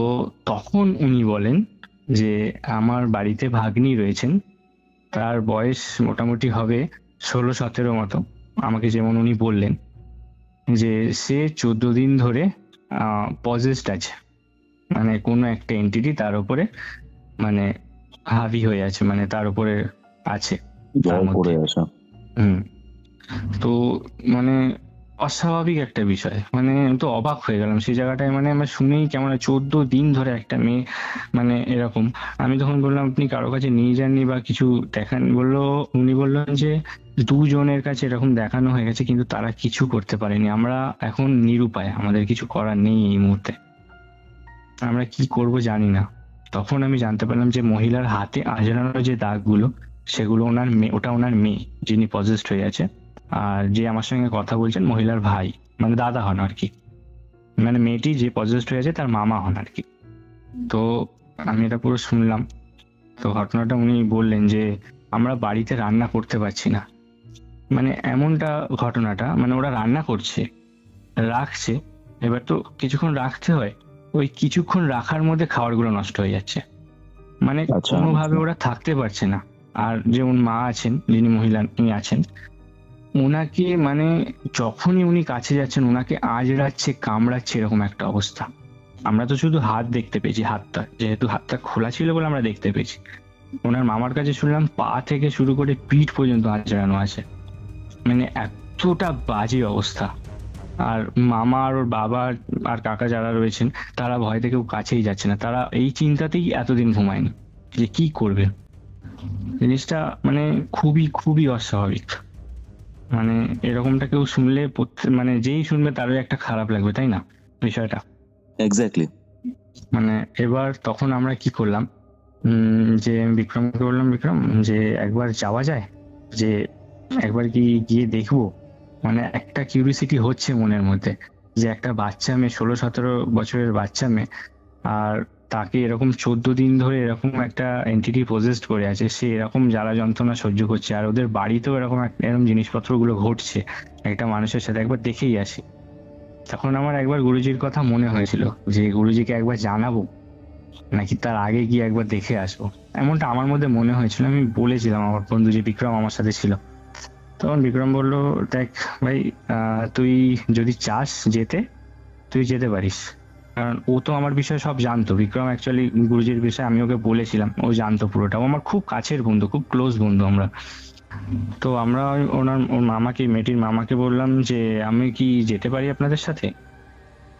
তখন উনি বলেন যে আমার বাড়িতে ভাগ্নি রয়েছেন, তার বয়স মোটামুটি হবে 16-17 মতো। আমাকে যেমন উনি বললেন যে সে 14 দিন ধরে পজেসড আছে, মানে কোনো একটা এন্টিটি তার উপরে মানে হাবি হয়ে আছে, মানে তার উপরে আছে তার জল করে মধ্যে। আসা। হুম। তো মানে অস্বাভাবিক একটা বিষয়, মানে আমি তো অবাক হয়ে গেলাম সেই জায়গাটায়। মানে আমার শুনেই কেমন 14 দিন ধরে একটা মেয়ে মানে এরকম। আমি তখন বললাম আপনি কারো কাছে নিয়ে যাননি বা কিছু দেখান? উনি বললেন যে 2 জনের কাছে এরকম দেখানো হয়ে গেছে, কিন্তু তারা কিছু করতে পারেনি। আমরা এখন নিরুপায়, আমাদের কিছু করার নেই এই মুহূর্তে, আমরা কি করব জানি না। তখন আমি জানতে পারলাম যে মহিলার হাতে আঁচড়ানো যে দাগগুলো, সেগুলো ওনার মেয়ে, ওটা ওনার মেয়ে যিনি পজেসড হয়ে আছে। আর যে আমার সঙ্গে কথা বলছেন মহিলার ভাই, মানে দাদা হন আর কি, মানে মেয়েটি যে পজেসড হয়ে আছে তার মামা হন আর কি। তো আমি এটা পুরো শুনলাম। তো ঘটনাটা উনি বললেন যে আমরা বাড়িতে রান্না করতে পারছি না, মানে এমনটা ঘটনাটা, মানে ওরা রান্না করছে, রাখছে, এবার তো কিছুক্ষণ রাখতে হয়, ওই কিছুক্ষণ রাখার মধ্যে খাবারগুলো নষ্ট হয়ে যাচ্ছে, মানে আচ্ছা, কোনোভাবে ওরা থাকতে পারছে না। আর যেমন মা আছেন, যিনি মহিলা উনি আছেন, ওনাকে মানে যখনই উনি কাছে যাচ্ছেন ওনাকে আঁচড়াচ্ছে, কামড়াচ্ছে, এরকম একটা অবস্থা। আমরা তো শুধু হাত দেখতে পেয়েছি, হাতটা যেহেতু হাতটা খোলা ছিল বলে আমরা দেখতে পেয়েছি। ওনার মামার কাছে শুনলাম পা থেকে শুরু করে পিঠ পর্যন্ত আঁচড়ানো আছে, মানে এতটা বাজে অবস্থা। আর মামা আর ওর বাবা আর কাকা যারা রয়েছেন তারা ভয় থেকে কাছেই যাচ্ছে না, তারা এই চিন্তাতেই এতদিন ঘুমায়নি যে কি করবে। জিনিসটা মানে খুবই খুবই অস্বাভাবিক। মানে এরকমটা কেউ শুনলে মানে যেই শুনবে তারই একটা খারাপ লাগবে, তাই না বিষয়টা? এক্স্যাক্টলি। মানে এবার তখন আমরা কি করলাম, যে আমি বিক্রমকে বললাম, বিক্রম যে একবার যাওয়া যায়, যে একবার কি গিয়ে দেখবো। মানে একটা কিউরিসিটি হচ্ছে মনের মধ্যে যে একটা বাচ্চা মেয়ে, 16-17 বছরের বাচ্চা মেয়ে, আর তাকে এরকম 14 দিন ধরে এরকম একটা এন্টিটি পজেসড করে আছে, সে এরকম জ্বালা যন্ত্রণা সহ্য করছে, আর ওদের বাড়িতেও এরকম এরকম জিনিসপত্রগুলো ঘটছে একটা মানুষের সাথে, একবার দেখেই আসি। তখন আমার একবার গুরুজির কথা মনে হয়েছিল যে গুরুজিকে একবার জানাবো নাকি তার আগে গিয়ে একবার দেখে আসবো, এমনটা আমার মধ্যে মনে হয়েছিল। আমি বলেছিলাম আমার বন্ধু যে বিক্রম আমার সাথে ছিল, তখন বিক্রম বললো দেখ ভাই, তুই যদি চাস যেতে তুই যেতে পারিস। কারণ ও তো আমার বিষয়ে সব জানতো, বিক্রম অ্যাকচুয়ালি গুরুজির বিষয়ে আমি ওকে বলেছিলাম, ও জানতো পুরোটা, ও আমার খুব কাছের বন্ধু, খুব ক্লোজ বন্ধু আমরা। তো আমরা ওর মামাকে, মেয়েটির মামাকে বললাম যে আমি কি যেতে পারি আপনাদের সাথে।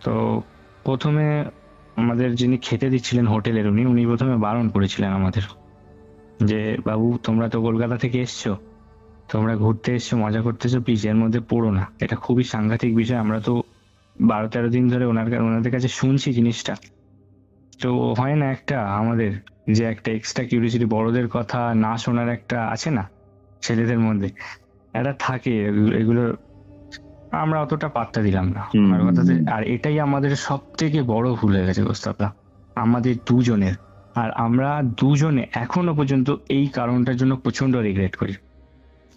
তো প্রথমে আমাদের যিনি খেতে দিচ্ছিলেন হোটেলের, উনি উনি প্রথমে বারণ করেছিলেন আমাদের যে বাবু তোমরা তো কলকাতা থেকে এসছো, তোমরা ঘুরতে এসছো, মজা করতে এসছো, প্লিজ এর মধ্যে পড়ো না, এটা খুবই সাংঘাতিক বিষয়। আমরা তো 12-13 দিন ধরে ওনাদের কাছে শুনছি জিনিসটা। তো হয় না একটা আমাদের যে একটা এক্সট্রা কিউরিসিটি, বড়দের কথা না শোনার একটা আছে না ছেলেদের মধ্যে, এটা থাকে, এগুলো আমরা অতটা পাত্তা দিলাম না আমার কথাতে। আর এটাই আমাদের সব থেকে বড় ভুল হয়ে গেছে গোস্তাপা, আমাদের দুজনের। আর আমরা দুজনে এখনো পর্যন্ত এই কারণটার জন্য প্রচন্ড রিগ্রেট করি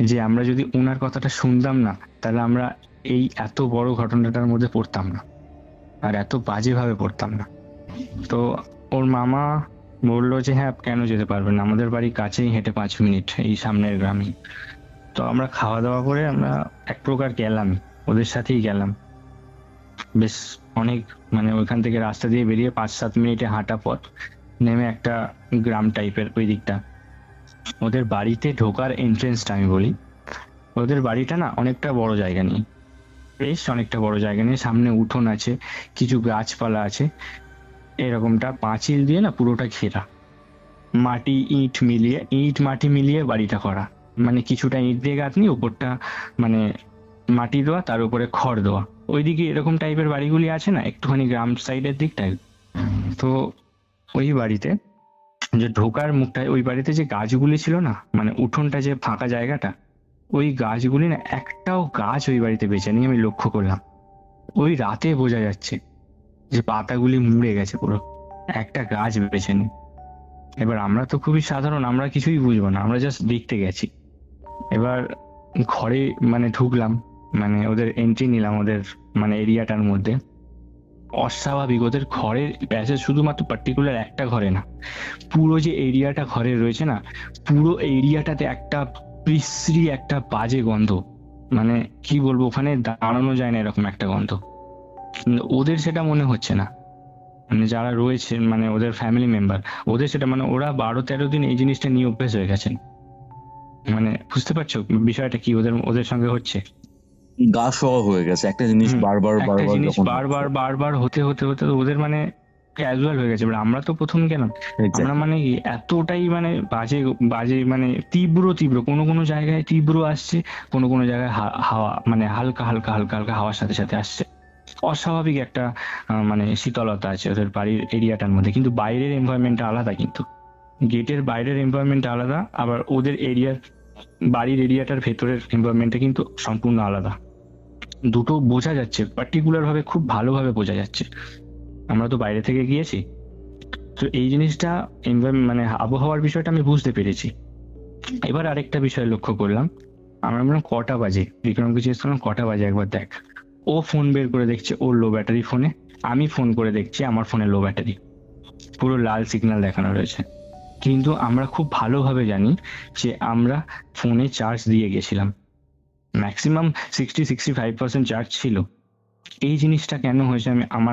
যে আমরা যদি ওনার কথাটা শুনতাম না, তাহলে আমরা এই এত বড় ঘটনাটার মধ্যে পড়তাম না, আর এত বাজেভাবে পড়তাম না। তো ওর মামা বললো যে হ্যাঁ কেন যেতে পারবেন না, আমাদের বাড়ি কাছেই, হেঁটে 5 মিনিট এই সামনের গ্রামে। তো আমরা খাওয়া দাওয়া করে আমরা এক প্রকার গেলাম, ওদের সাথেই গেলাম। বেশ অনেক, মানে ওইখান থেকে রাস্তা দিয়ে বেরিয়ে 5-7 মিনিটে হাঁটা পথ, নেমে একটা গ্রাম টাইপের ওই দিকটা। ওদের বাড়িতে ঢোকার এন্ট্রেন্সটা আমি বলি, ওদের বাড়িটা না অনেকটা বড় জায়গা নিয়ে, বেশ অনেকটা বড় জায়গা নিয়ে, সামনে উঠোন আছে, কিছু গাছপালা আছে, এরকমটা পাঁচিল দিয়ে না পুরোটা ঘেরা, মাটি ইট মাটি মিলিয়ে বাড়িটা করা, মানে কিছুটা ইট দিয়ে গাঁথনি, উপরটা মানে মাটি দেওয়া, তার উপরে খড় দেওয়া। ওইদিকে এরকম টাইপের বাড়িগুলি আছে না একটুখানি গ্রাম সাইডের দিকটায়। তো ওই বাড়িতে যে ঢোকার মুখটায়, ওই বাড়িতে যে গাছগুলি ছিল না, মানে উঠোনটা যে ফাঁকা জায়গাটা, ওই গাছগুলি না একটাও গাছ ওই বাড়িতে বেঁচে নেই, আমি লক্ষ্য করলাম। ওই রাতে বোঝা যাচ্ছে যে পাতাগুলি মুড়ে গেছে পুরো, একটা গাছ বেঁচে নেই। এবার আমরা তো খুবই সাধারণ, আমরা কিছুই বুঝবো না, আমরা জাস্ট দেখতে গেছি। এবার ঘরে মানে ঢুকলাম, মানে ওদের এন্ট্রি নিলাম ওদের মানে এরিয়াটার মধ্যে। অস্বাভাবিক, ওদের ঘরের প্যাসেজ শুধুমাত্র পার্টিকুলার একটা ঘরে না, পুরো যে এরিয়াটা ঘরে রয়েছে না, পুরো এরিয়াটাতে একটা বিশ্রী একটা বাজে গন্ধ। মানে কি বলবো, ওখানে দাঁড়ানো যায় না এরকম একটা গন্ধ। কিন্তু ওদের সেটা মনে হচ্ছে না, মানে যারা রয়েছে মানে ওদের ফ্যামিলি মেম্বার, ওদের সেটা মানে ওরা 12-13 দিন এই জিনিসটা নিয়ে অভ্যেস হয়ে গেছেন। মানে বুঝতে পারছো বিষয়টা কি ওদের ওদের সঙ্গে হচ্ছে? গা সহ হয়ে গেছে একটা জিনিস বারবার একটা বারবার জিনিস যখন বারবার বারবার হতে হতে হতে ওদের মানে ক্যাজুয়াল হয়ে গেছে। এবার আমরা তো প্রথম গেলাম, আমরা মানে কি এতটাই মানে বাজে বাজে মানে তীব্র তীব্র, কোনো কোনো জায়গায় তীব্র আসছে, কোনো কোনো জায়গায় হাওয়া মানে হালকা হালকা হালকা হালকা হাওয়ার সাথে সাথে আসছে। অস্বাভাবিক একটা মানে শীতলতা আছে ওদের বাড়ির এরিয়াটার মধ্যে, কিন্তু বাইরের এনভায়রনমেন্টটা আলাদা। কিন্তু গেটের বাইরের এনভায়রনমেন্টটা আলাদা, আবার ওদের এরিয়ার বাড়ির এরিয়াটার ভেতরের এনভায়রনমেন্টটা কিন্তু সম্পূর্ণ আলাদা। দুটো বোঝা যাচ্ছে, পার্টিকুলার ভাবে খুব ভালোভাবে বোঝা যাচ্ছে। আমরা তো বাইরে থেকে গিয়েছি, তো এই জিনিসটা মানে আবহাওয়ার বিষয়টা আমি বুঝতে পেরেছি। এবার আরেকটা বিষয় লক্ষ্য করলাম, আমরা বললাম কটা বাজে, বিক্রমকে জিজ্ঞেস করলাম কটা বাজে একবার দেখ। ও ফোন বের করে দেখছে ওর লো ব্যাটারি ফোনে, আমি ফোন করে দেখছি আমার ফোনে লো ব্যাটারি, পুরো লাল সিগন্যাল দেখানো রয়েছে। কিন্তু আমরা খুব ভালোভাবে জানি যে আমরা ফোনে চার্জ দিয়ে গেছিলাম, ম্যাক্সিমাম 60-65% চার্জ ছিল। এই জিনিসটা কেন হয়েছে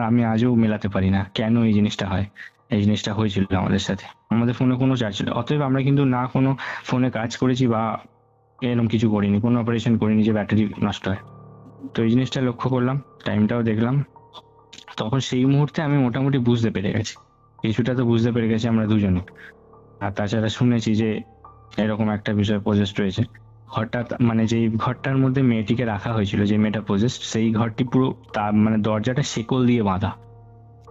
আমি আজও মেলাতে পারি না, কেন এই জিনিসটা হয়। এই জিনিসটা হয়েছিল আমাদের সাথে, আমাদের ফোনে কোনো চার্জ ছিল, অতএব আমরা কিন্তু না কোনো ফোনে কাজ করেছি বা এরকম কিছু করিনি, কোনো অপারেশন করিনি যে ব্যাটারি নষ্ট হয়। তো এই জিনিসটা লক্ষ্য করলাম, টাইমটাও দেখলাম, তখন সেই মুহূর্তে আমি মোটামুটি বুঝতে পেরে গেছি, কিছুটা তো বুঝতে পেরে গেছি আমরা দুজনে। আর তাছাড়া শুনেছি যে এরকম একটা বিষয় পজেস্ট রয়েছে। ঘরটা মানে যেই ঘরটার মধ্যে মেয়েটিকে রাখা হয়েছিল, যে মেয়েটা পজেস্ট, সেই ঘরটি পুরো তার মানে দরজাটা শেকল দিয়ে বাঁধা,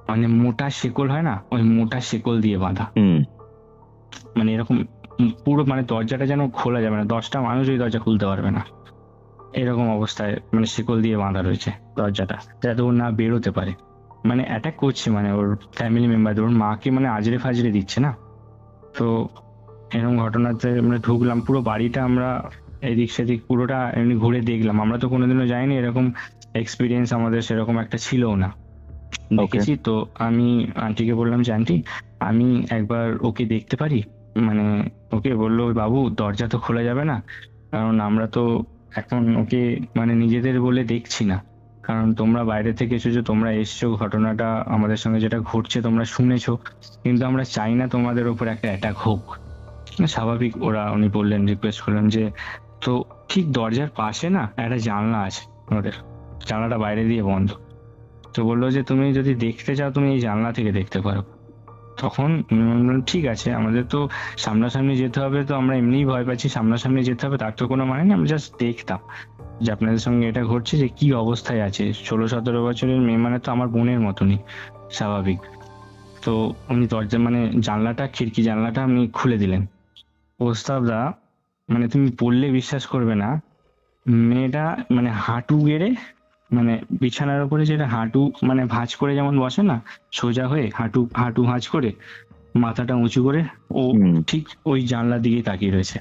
মানে মোটা শেকল হয় না, ওই মোটা শেকল দিয়ে বাঁধা। মানে এরকম পুরো মানে দরজাটা যেন খোলা যাবে না, 10টা মানুষ ওই দরজা খুলতে পারবে না, এরকম অবস্থায় মানে শিকল দিয়ে বাঁধা রয়েছে দরজাটা, যাতে ও না বেরোতে পারে। মানে অ্যাটাক করছে, মানে ওর ফ্যামিলি মেম্বার ওর মাকে মানে আজরে ফাজরে দিচ্ছে না। তো এরকম ঘটনাতে আমরা ঢুকলাম, পুরো বাড়িটা আমরা এদিক সেদিক পুরোটা এমনি ঘুরে দেখলাম। আমরা তো কোনোদিনও যাইনি, এরকম এক্সপিরিয়েন্স আমাদের সেরকম একটা ছিলও না। দেখেছি তো আমি আন্টিকে বললাম যে আন্টি আমি একবার ওকে দেখতে পারি, মানে ওকে বললো বাবু দরজা তো খোলা যাবে না, কারণ আমরা তো এখন ওকে মানে নিজেদের বলে দেখছি না, কারণ তোমরা বাইরে থেকে এসেছো, তোমরা এসছো, ঘটনাটা আমাদের সঙ্গে যেটা ঘটছে তোমরা শুনেছো, কিন্তু আমরা চাই না তোমাদের উপর একটা অ্যাটাক হোক। স্বাভাবিক উনি বললেন, রিকোয়েস্ট করলেন যে তো ঠিক দরজার পাশে না একটা জানলা আছে, ওদের জানলাটা বাইরে দিয়ে বন্ধ, তো বললো যে তুমি যদি দেখতে চাও তুমি এই জানলা থেকে দেখতে পারো। তখন বললাম ঠিক আছে, আমাদের তো সামনাসামনি যেতে হবে, তো আমরা এমনিই ভয় পাচ্ছি, সামনাসামনি যেতে হবে তার তো কোনো মানে নেই, আমরা জাস্ট দেখতাম যে আপনাদের সঙ্গে এটা ঘটছে, যে কি অবস্থায় আছে। 16-17 বছরের মেয়ে মানে তো আমার বোনের মতনই স্বাভাবিক। তো উনি দরজা মানে জানলাটা, খিড়কি জানলাটা আপনি খুলে দিলেন। প্রস্তাবদা মানে তুমি বললে বিশ্বাস করবে না, মেয়েটা মানে হাঁটু গেড়ে, মানে বিছানার উপরে যেটা হাঁটু মানে ভাঁজ করে যেমন বসে না, সোজা হয়ে হাঁটু হাঁটু ভাঁজ করে মাথাটা উঁচু করে, ও ঠিক ওই জানলার দিকে তাকিয়ে রয়েছে।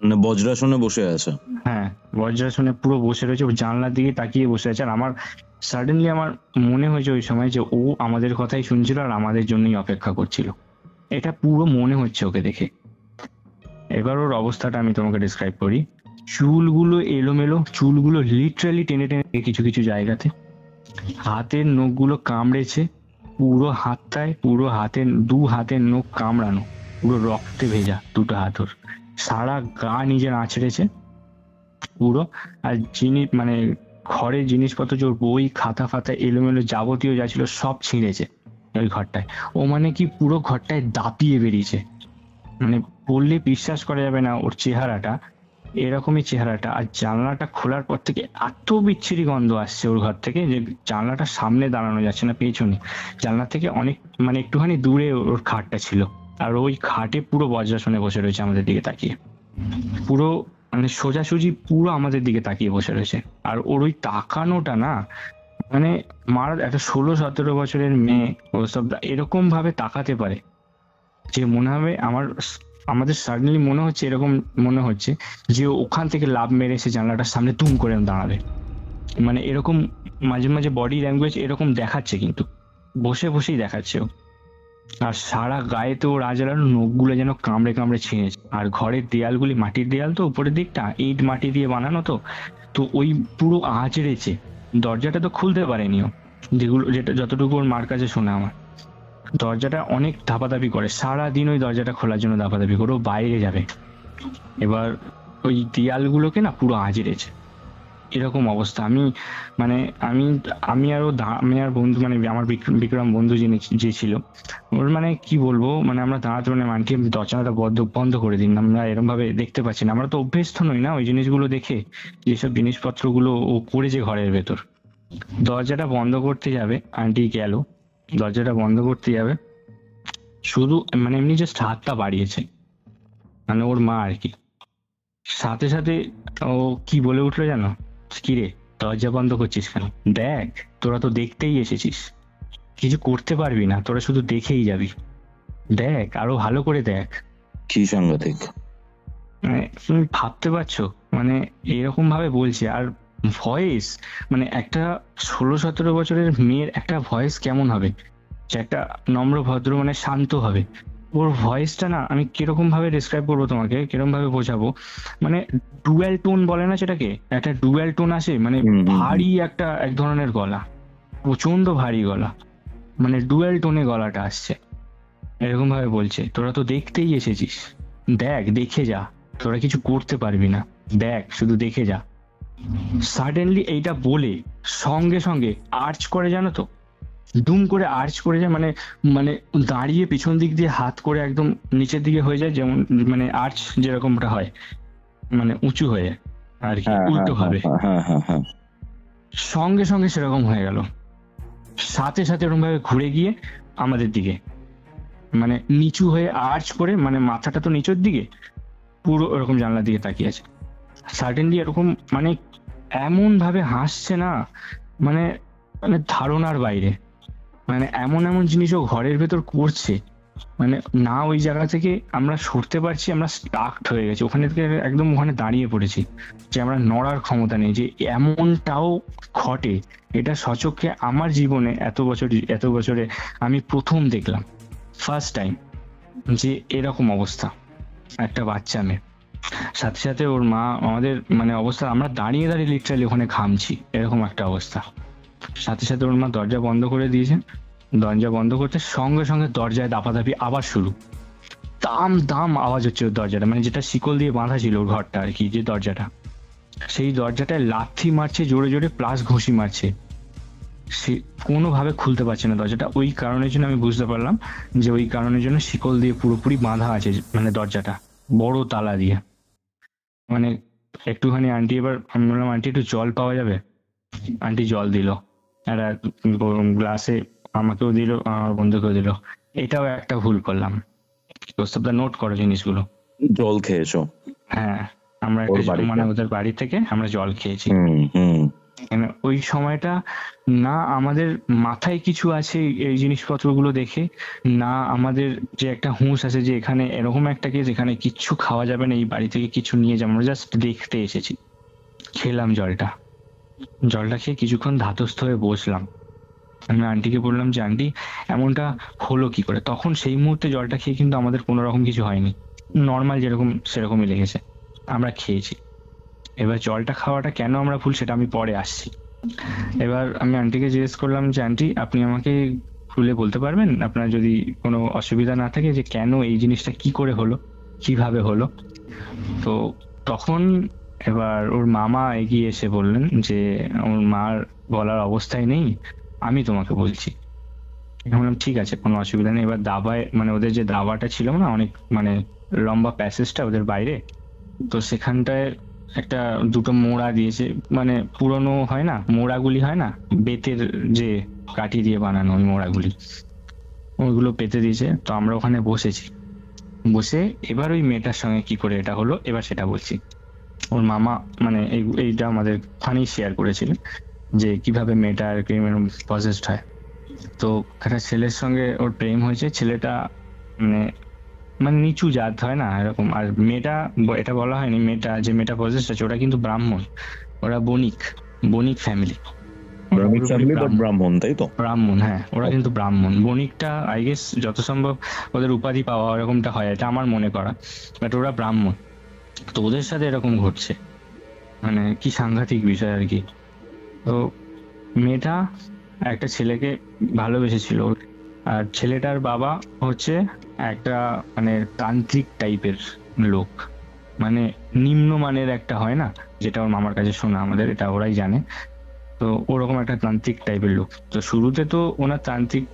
মানে বজ্রাসনে বসে আছে। হ্যাঁ, বজ্রাসনে পুরো বসে রয়েছে, ও জানলার দিকে তাকিয়ে বসে আছে। আর আমার সাডেনলি আমার মনে হয়েছে ওই সময় যে ও আমাদের কথাই শুনছিল আর আমাদের জন্যই অপেক্ষা করছিল, এটা পুরো মনে হচ্ছে ওকে দেখে। এবার ওর অবস্থাটা আমি তোমাকে ডিসক্রাইব করি। চুলগুলো এলোমেলো, চুলগুলো লিটারালি টেনে টেনে কিছু কিছু জায়গাতে, হাতের নখগুলো কামড়েছে, পুরো হাতটায়, পুরো দু হাতের নখ কামড়ানো, পুরো রক্তে ভেজা দুটো হাতর, সারা গা নিজের আঁচড়েছে পুরো। আর মানে ঘরের জিনিসপত্র, যে বই খাতা ফাতা এলোমেলো যাবতীয় যা ছিল সব ছিঁড়েছে ওই ঘরটায়। ও মানে কি পুরো ঘরটায় দাপিয়ে বেরিয়েছে, মানে বললে বিশ্বাস করা যাবে না ওর চেহারাটা, এরকমই চেহারাটা। আর জানলাটা খোলার পর থেকে এত বিচ্ছিরি গন্ধ আসছে ওর ঘর থেকে, যে জানলাটা সামনে দাঁড়ানো যাচ্ছে না, পেছনে জানলা থেকে অনেক মানে একটুখানি দূরে ওর খাটটা ছিল, আর ওই খাটে পুরো বজ্রাসনে বসে রয়েছে আমাদের দিকে তাকিয়ে, পুরো মানে সোজাসুজি পুরো আমাদের দিকে তাকিয়ে বসে রয়েছে। আর ওর ওই তাকানোটা না, মানে একটা 16-17 বছরের মেয়ে ও সব এরকম ভাবে তাকাতে পারে, যে মনে হবে আমাদের সাডেনলি মনে হচ্ছে, এরকম মনে হচ্ছে যে ও ওখান থেকে লাফ মেরে এসে জানলাটার সামনে তুম করে দাঁড়াবে। মানে এরকম মাঝে মাঝে বডি ল্যাঙ্গুয়েজ এরকম দেখাচ্ছে, কিন্তু বসে বসেই দেখাচ্ছে ও। আর সারা গায়ে তো রাজার নখগুলো যেন কামড়ে কামড়ে ছিঁড়েছে। আর ঘরের দেয়ালগুলি মাটির দেয়াল, তো উপরের দিকটা ইট মাটি দিয়ে বানানো, তো তো ওই পুরো আঁচড়েছে। দরজাটা তো খুলতে পারেনি ও, যেটা যতটুকু ওর মার কাছে শোনা আমার। দরজাটা অনেক ধাপাধাপি করে, সারাদিন ওই দরজাটা খোলার জন্য ধাপাধাপি করে। ও বাইরে যাবে, এবার ওই দেয়ালগুলোকে না পুরো আঁচড়েছে। এরকম অবস্থা। মানে আমি আমি আরো আমি আর বন্ধু, মানে আমার বিক্রম বন্ধু যে ছিল, ওর মানে কি বলবো, মানে আমরা দাঁড়াতে, মানে আন্টি দরজাটা বন্ধ করে দিন, আমরা এরকম ভাবে দেখতে পাচ্ছি না, আমরা তো অভ্যস্ত নই না ওই জিনিসগুলো দেখে, যেসব জিনিসপত্রগুলো ও করেছে ঘরের ভেতর। দরজাটা বন্ধ করতে যাবে, আন্টি গেল, দরজাটা বন্ধ করতে যাবে, শুধু মানে এমনি জাস্ট হাতটা বাড়িয়েছে, মানে ওর মা আর কি। সাথে সাথে ও কি বলে উঠলো জানো? কি রে, দরজা বন্ধ করছিস কেন? দেখ, তোরা তো দেখতেই এসেছিস, কিছু করতে পারবি না, তোরা শুধু দেখেই যাবি, দেখ আরো ভালো করে দেখ। কি সাংঘাতিক! মানে তুমি ভাবতে পারছো, মানে এরকম ভাবে বলছে। আর ভয়েস, মানে একটা 16-17 বছরের মেয়ের একটা ভয়েস কেমন হবে, যে একটা নম্র ভদ্র মানে শান্ত হবে, ওর ভয়েসটা না আমি কিরকম ভাবে ডিসক্রাইব করবো তোমাকে, কিরকম ভাবে বোঝাবো, মানে ডুয়াল টোন বলে না সেটাকে, একটা ডুয়াল টোন আসে, মানে ভারী একটা এক ধরনের গলা, প্রচন্ড ভারী গলা, মানে ডুয়াল টোনে গলাটা আসছে। এরকম ভাবে বলছে, তোরা তো দেখতেই এসেছিস, দেখ, দেখে যা, তোরা কিছু করতে পারবি না, দেখ শুধু দেখে যা। সাডেনলি এইটা বলে সঙ্গে সঙ্গে আর্চ করে, জানো তো, দুম করে আর্চ করে যায়, মানে মানে দাঁড়িয়ে পিছন দিক দিয়ে হাত করে একদম নিচের দিকে হয়ে যায়, যেমন মানে আর্চ যেরকমটা হয়, মানে উঁচু হয়ে আর কি, উল্টো ভাবে। সঙ্গে সঙ্গে সেরকম হয়ে গেল, সাথে সাথে এরকম ভাবে ঘুরে গিয়ে আমাদের দিকে, মানে নিচু হয়ে আর্চ করে, মানে মাথাটা তো নিচের দিকে, পুরো এরকম জানলার দিকে তাকিয়ে আছে। সাডেনলি এরকম মানে এমন ভাবে হাসছে না, মানে মানে ধারণার বাইরে, মানে এমন এমন জিনিসও ঘরের ভেতর করছে, মানে না ওই জায়গা থেকে আমরা সরতে পারছি, আমরা স্টাকড হয়ে গেছি ওখানে থেকে, একদম ওখানে দাঁড়িয়ে পড়েছি, যে আমরা নড়ার ক্ষমতা নেই, যে এমনটাও ঘটে। এটা সচক্ষে আমার জীবনে এত বছরে আমি প্রথম দেখলাম, ফার্স্ট টাইম, যে এরকম অবস্থা একটা বাচ্চা মেয়ে। সাথে সাথে ওর মা, আমাদের মানে অবস্থা, আমরা দাঁড়িয়ে দাঁড়িয়ে লিটারালি ওখানে ঘামছি, এরকম একটা অবস্থা। সাথে সাথে ওর মা দরজা বন্ধ করে দিয়েছে, দরজা বন্ধ করতে সঙ্গে সঙ্গে দরজায় দাপাদাপি আবার শুরু, দাম দাম আওয়াজ হচ্ছে ওর দরজাটা, মানে যেটা শিকল দিয়ে বাঁধা ছিল ওর ঘরটা আর কি, যে দরজাটা, সেই দরজাটায় লাথি মারছে জোরে জোরে, প্লাস ঘুষি মারছে, সে কোনোভাবে খুলতে পারছে না দরজাটা। ওই কারণের জন্য আমি বুঝতে পারলাম যে ওই কারণের জন্য শিকল দিয়ে পুরোপুরি বাঁধা আছে, মানে দরজাটা বড় তালা দিয়ে। মানে একটুখানি আন্টি, এবার আমি বললাম আন্টি একটু জল পাওয়া যাবে? আন্টি জল দিল, একটা গ্লাসে, আমাকেও দিল, আমার বন্ধুকেও দিল। এটাও একটা ভুল করলাম, প্রস্তাবটা নোট করো জিনিসগুলো। জল খেয়েছো? হ্যাঁ, আমরা মানে ওদের বাড়ি থেকে আমরা জল খেয়েছি। মানে ওই সময়টা না আমাদের মাথায় কিছু আছে এই জিনিসপত্রগুলো দেখে, না আমাদের যে একটা হুঁশ আছে যে এখানে এরকম একটা কেস, এখানে কিচ্ছু খাওয়া যাবে না, এই বাড়ি থেকে কিছু নিয়ে যাবো, আমরা জাস্ট দেখতে এসেছি। খেলাম জলটা খেয়ে কিছুক্ষণ ধাতস্থ হয়ে বসলাম। আমি আন্টিকে বললাম যে আন্টি এমনটা হলো কি করে? তখন সেই মুহূর্তে জলটা খেয়ে কিন্তু আমাদের কোনো রকম কিছু হয়নি, নর্মাল যেরকম সেরকমই লেগেছে, আমরা খেয়েছি। এবার জলটা খাওয়াটা কেন আমরা ভুল, সেটা আমি পরে আসছি। এবার আমি আন্টিকে জিজ্ঞেস করলাম যে আন্টি আপনি আমাকে খুলে বলতে পারবেন, আপনার যদি কোনো অসুবিধা না থাকে, যে কেন এই জিনিসটা কি করে হলো, কিভাবে হলো? তো তখন এবার ওর মামা এগিয়ে এসে বললেন যে ওর মার বলার অবস্থায় নেই, আমি তোমাকে বলছি। আমি বললাম ঠিক আছে, কোনো অসুবিধা নেই। এবার দাবায়, মানে ওদের যে দাবাটা ছিল না, অনেক মানে লম্বা প্যাসেজটা ওদের বাইরে, তো সেখানটায় একটা দুটো মোড়া দিয়েছে, মানে পুরনো হয় না মোড়াগুলি, হয় না বেতের যে কাঠি দিয়ে বানানো ওই মোড়াগুলি, ওইগুলো পেতে দিয়েছে। তো আমরা ওখানে বসেছি, বসে এবার ওই মেয়েটার সঙ্গে কি করে এটা হলো এবার সেটা বলছি। ওর মামা মানে এইটা আমাদের ওখানেই শেয়ার করেছিলেন, যে কিভাবে মেয়েটা আর কি পজেসড হয়। তো একটা ছেলের সঙ্গে ওর প্রেম হয়েছে, ছেলেটা মানে মানে নিচু জাত হয় না এরকম। আর মেয়েটা, এটা বলা হয়নি, মেয়েটা যে মেয়েটা পজেসড আছে ওরা কিন্তু ব্রাহ্মণ, ওরা বণিক, বণিক ফ্যামিলি, ব্রাহ্মণ ফ্যামিলি বা ব্রাহ্মণ, তাই তো? ব্রাহ্মণ, হ্যাঁ ওরা কিন্তু ব্রাহ্মণ। বণিকটা আই গেস যত সম্ভব ওদের উপাধি পাওয়া এরকমটা হয়, এটা আমার মনে করা, বাট ওরা ব্রাহ্মণ। তো ওদের সাথে এরকম ঘটছে, মানে কি সাংঘাতিক বিষয় আর কি। তো মেয়েটা একটা ছেলেকে ভালোবেসেছিল, আর ছেলেটার বাবা হচ্ছে একটা মানে তান্ত্রিক টাইপের লোক, মানে নিম্নমানের একটা হয় না, যেটা ওর মামার কাছে শোনা, আমাদের এটা ওরাই জানে। তো ওরকম একটা তান্ত্রিক টাইপের লোক। তো শুরুতে তো ওনার তান্ত্রিক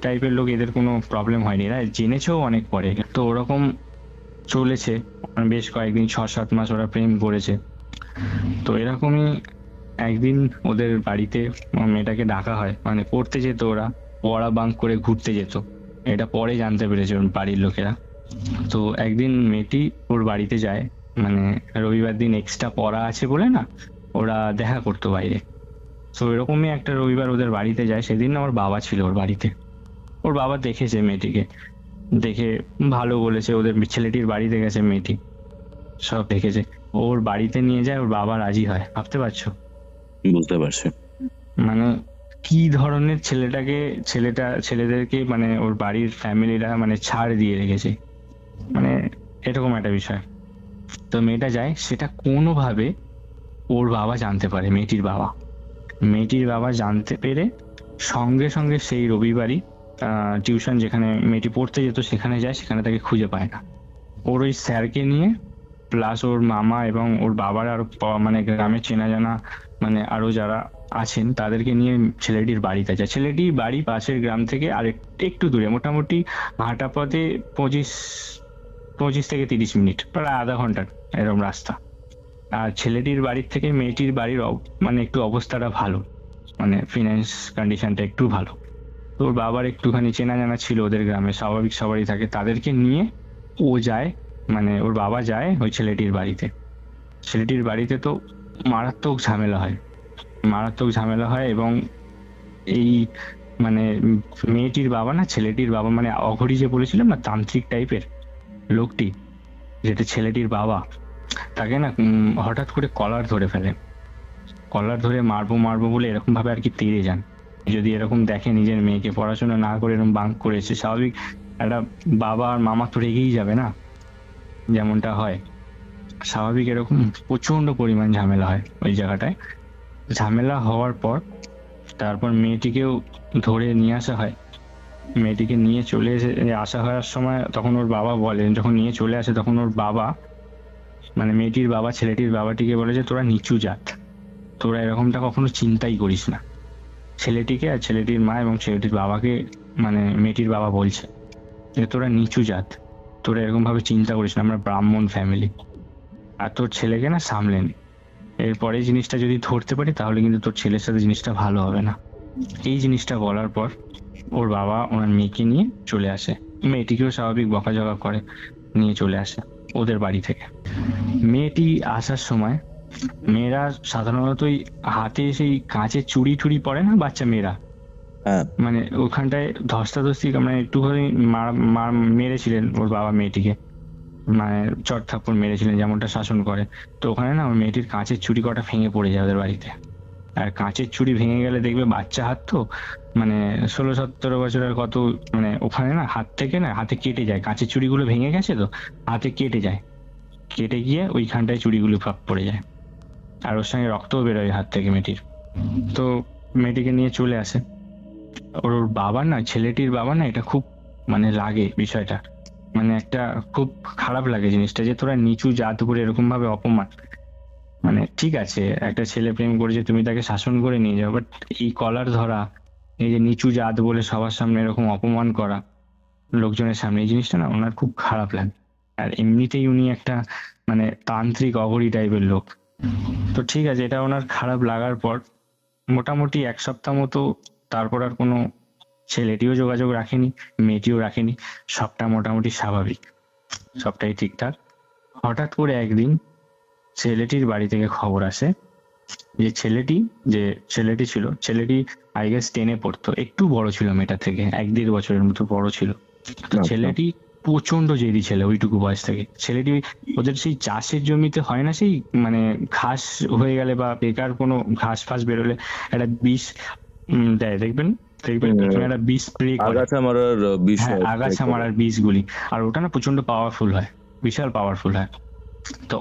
টাইপের লোক, এদের কোনো প্রবলেম হয়নি, এরা জেনেছেও অনেক পরে। তো ওরকম চলেছে বেশ কয়েকদিন, 6-7 মাস ওরা প্রেম করেছে। তো এরকমই একদিন ওদের বাড়িতে মেয়েটাকে ডাকা হয়, মানে পড়তে যেত ওরা, পড়া বাঙ্ক করে ঘুরতে যেত, এটা পরে জানতে পেরেছে ওর বাড়ির লোকেরা। তো একদিন মেয়েটি ওর বাড়িতে যায়, মানে রবিবার দিন এক্সট্রা পড়া আছে বলে না, ওরা দেখা করতো বাইরে। তো এরকমই একটা রবিবার ওদের বাড়িতে যায়, সেদিন আমার বাবা ছিল ওর বাড়িতে। ওর বাবা দেখেছে মেয়েটিকে, দেখে ভালো বলেছে, ওদের ছেলেটির বাড়িতে গেছে মেয়েটি, সব দেখেছে। ওর বাড়িতে নিয়ে যায়, ওর বাবা রাজি হয়, ভাবতে পারছো বুঝতে পারছি। মানে কি ধরনের ছেলেদেরকে মানে ওর বাড়ির ফ্যামিলিরা মানে ছাড় দিয়ে রেখেছে, মানে এরকম একটা বিষয়। তো মেয়েটা যায়, সেটা কোনোভাবে ওর বাবা জানতে পারে, মেয়েটির বাবা জানতে পেরে সঙ্গে সঙ্গে সেই রবিবারই টিউশন যেখানে মেয়েটি পড়তে যেত সেখানে যায়, সেখানে তাকে খুঁজে পায় না। ওর ওই স্যারকে নিয়ে প্লাস ওর মামা এবং ওর বাবার আরো মানে গ্রামে চেনা জানা মানে আরো যারা আছেন তাদেরকে নিয়ে ছেলেটির বাড়িতে যায়। ছেলেটির বাড়ি পাশের গ্রাম থেকে আর একটু দূরে, মোটামুটি হাঁটা পথে 25 থেকে 30 মিনিট, প্রায় আধা ঘন্টার এরকম রাস্তা। আর ছেলেটির বাড়ির থেকে মেয়েটির বাড়ির মানে একটু অবস্থাটা ভালো, মানে ফিনান্স কন্ডিশনটা একটু ভালো। তো ওর বাবার একটুখানি চেনা জানা ছিল ওদের গ্রামে, স্বাভাবিক সবারই থাকে, তাদেরকে নিয়ে ও যায়, মানে ওর বাবা যায় ওই ছেলেটির বাড়িতে। ছেলেটির বাড়িতে তো মারাত্মক ঝামেলা হয় এবং এই মানে মেয়েটির বাবা না, ছেলেটির বাবা মানে অঘরি যে বলেছিলাম না, তান্ত্রিক টাইপের লোকটি, যেটা ছেলেটির বাবা, তাকে না হঠাৎ করে কলার ধরে ফেলে, কলার ধরে মারবো বলে এরকম ভাবে আর কি তেড়ে যান। যদি এরকম দেখে নিজের মেয়েকে পড়াশোনা না করে এরকম বাঙ্ক করেছে, স্বাভাবিক একটা বাবা আর মামা তো রেগেই যাবে না, যেমনটা হয় স্বাভাবিক। এরকম প্রচন্ড পরিমাণ ঝামেলা হয় ওই জায়গাটায়। ঝামেলা হওয়ার পর তারপর মেয়েটিকেও ধরে নিয়ে আসা হয়। মেয়েটিকে নিয়ে চলে আসা হওয়ার সময় তখন ওর বাবা বলেন, যখন নিয়ে চলে আসে তখন ওর বাবা মানে মেয়েটির বাবা ছেলেটির বাবাটিকে বলে যে তোরা নিচু জাত, তোরা এরকমটা কখনো চিন্তাই করিস না। ছেলেটিকে আর ছেলেটির মা এবং ছেলেটির বাবাকে মানে মেয়েটির বাবা বলছে যে তোরা নিচু জাত, তোরা এরকম ভাবে চিন্তা করিস না, আমরা ব্রাহ্মণ ফ্যামিলি, আর তোর ছেলেকে না সামলে নে, এরপরে জিনিসটা যদি ধরতে পারি তাহলে কিন্তু তোর ছেলের সাথে জিনিসটা ভালো হবে না। এই জিনিসটা বলার পর ওর বাবা ওনার মেয়েকে নিয়ে চলে আসে, মেয়েটিকেও স্বাভাবিক বকাঝকা করে নিয়ে চলে আসে ওদের বাড়ি থেকে। মেয়েটি আসার সময়, মেয়েরা সাধারণতই হাতে সেই কাঁচের চুড়ি টুড়ি পরে না বাচ্চা মেয়েরা, হ্যাঁ, মানে ওখানটায় ধস্তাধস্তি মানে একটুখানি মেরেছিলেন ওর বাবা মেয়েটিকে, মানে চট থাপ্পড় মেরেছিলেন যেমনটা শাসন করে। তো ওখানে না ওর মেয়েটির কাঁচের চুড়ি কটা ভেঙে পড়ে যায় ওদের বাড়িতে। আর কাঁচের চুড়ি ভেঙে গেলে দেখবে বাচ্চা হাত তো, মানে 16-17 বছরের কত, মানে ওখানে না হাত থেকে না হাতে কেটে যায়, কাঁচের চুড়িগুলো ভেঙে গেছে তো হাতে কেটে যায়, কেটে গিয়ে ওইখানটায় চুড়িগুলো ফাঁক পড়ে যায়, আর ওর সঙ্গে রক্তও বেরোয় হাত থেকে মেয়েটির। তো মেয়েটিকে নিয়ে চলে আসে ওর বাবা না, ছেলেটির বাবা না, এটা খুব মানে লাগে বিষয়টা, মানে একটা খুব খারাপ লাগে জিনিসটা, যে তোরা নিচু জাত করে এরকম ভাবে অপমান, মানে ঠিক আছে একটা ছেলে প্রেম করেছে তুমি তাকে শাসন করে নিয়ে যাও, বাট এই কলার ধরা, এই যে নিচু জাত বলে সবার সামনে এরকম অপমান করা লোকজনের সামনে, এই জিনিসটা না ওনার খুব খারাপ লাগে। আর এমনিতেই উনি একটা মানে তান্ত্রিক অঘরি টাইপের লোক। তো ঠিক আছে, এটা ওনার খারাপ লাগার পর মোটামুটি 1 সপ্তাহ মতো, তারপর আর কোনো ছেলেটিও যোগাযোগ রাখেনি, মেয়েটিও রাখেনি, সবটা মোটামুটি স্বাভাবিক, সবটাই ঠিকঠাক। হঠাৎ করে একদিন ছেলেটির বাড়ি থেকে খবর আসে যে ছেলেটি ছিল, ছেলেটি আই গেস 10-এ পড়তো, একটু বড় ছিল মেয়েটা থেকে, 1-1.5 বছরের মতো বড় ছিল। তো আচ্ছা। ছেলেটি প্রচন্ড জেদি ছেলে ওইটুকু বয়স থেকে। ছেলেটি ওদের সেই চাষের জমিতে হয় না সেই মানে ঘাস হয়ে গেলে বা বেকার কোনো ঘাস ফাস বেরোলে একটা বিষ দেয়, দেখবেন দেখবেন একটা বিষ স্প্রে করে। আগাছা মারার বিষ হ্যাঁ, আগাছা মারার বীজগুলি। আর ওটা না প্রচন্ড পাওয়ারফুল হয়, বিশাল পাওয়ারফুল হয়। তো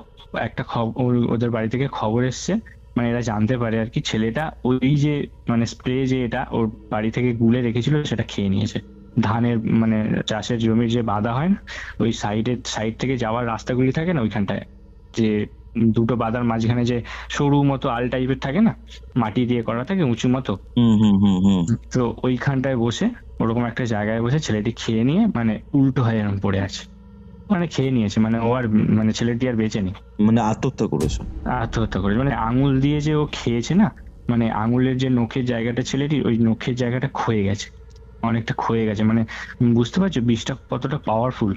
একটা খবর ওদের বাড়ি থেকে খবর এসছে, মানে এরা জানতে পারে আর কি ছেলেটা ওই যে মানে স্প্রে যে এটা ওর বাড়ি থেকে গুলে রেখেছিল সেটা খেয়ে নিয়েছে। ধানের মানে চাষের জমির যে বাঁধা হয় না, ওই সাইড থেকে যাওয়ার রাস্তাগুলি থাকে না ওইখানটায়, যে দুটো বাঁধার মাঝখানে যে সরু মতো আল টাইপের থাকে না, মাটি দিয়ে করা থাকে উঁচু মতো, তো ওইখানটায় বসে ওরকম একটা জায়গায় বসে ছেলেটি খেয়ে নিয়ে মানে উল্টো হয়ে এরকম পড়ে আছে, মানে খেয়ে নিয়েছে, মানে ও আর মানে ছেলেটি আর বেঁচে নেই, মানে আত্মহত্যা করেছে। আত্মহত্যা করেছে। মানে আঙুল দিয়ে যে ও খেয়েছে না, মানে আঙুলের যে নখের জায়গাটা ছেলেটির, ওই নখের জায়গাটা ক্ষয়ে গেছে, অনেকটা ক্ষয়ে গেছে। মানে বুঝতে পারছো বিষটা কতটা পাওয়ারফুল।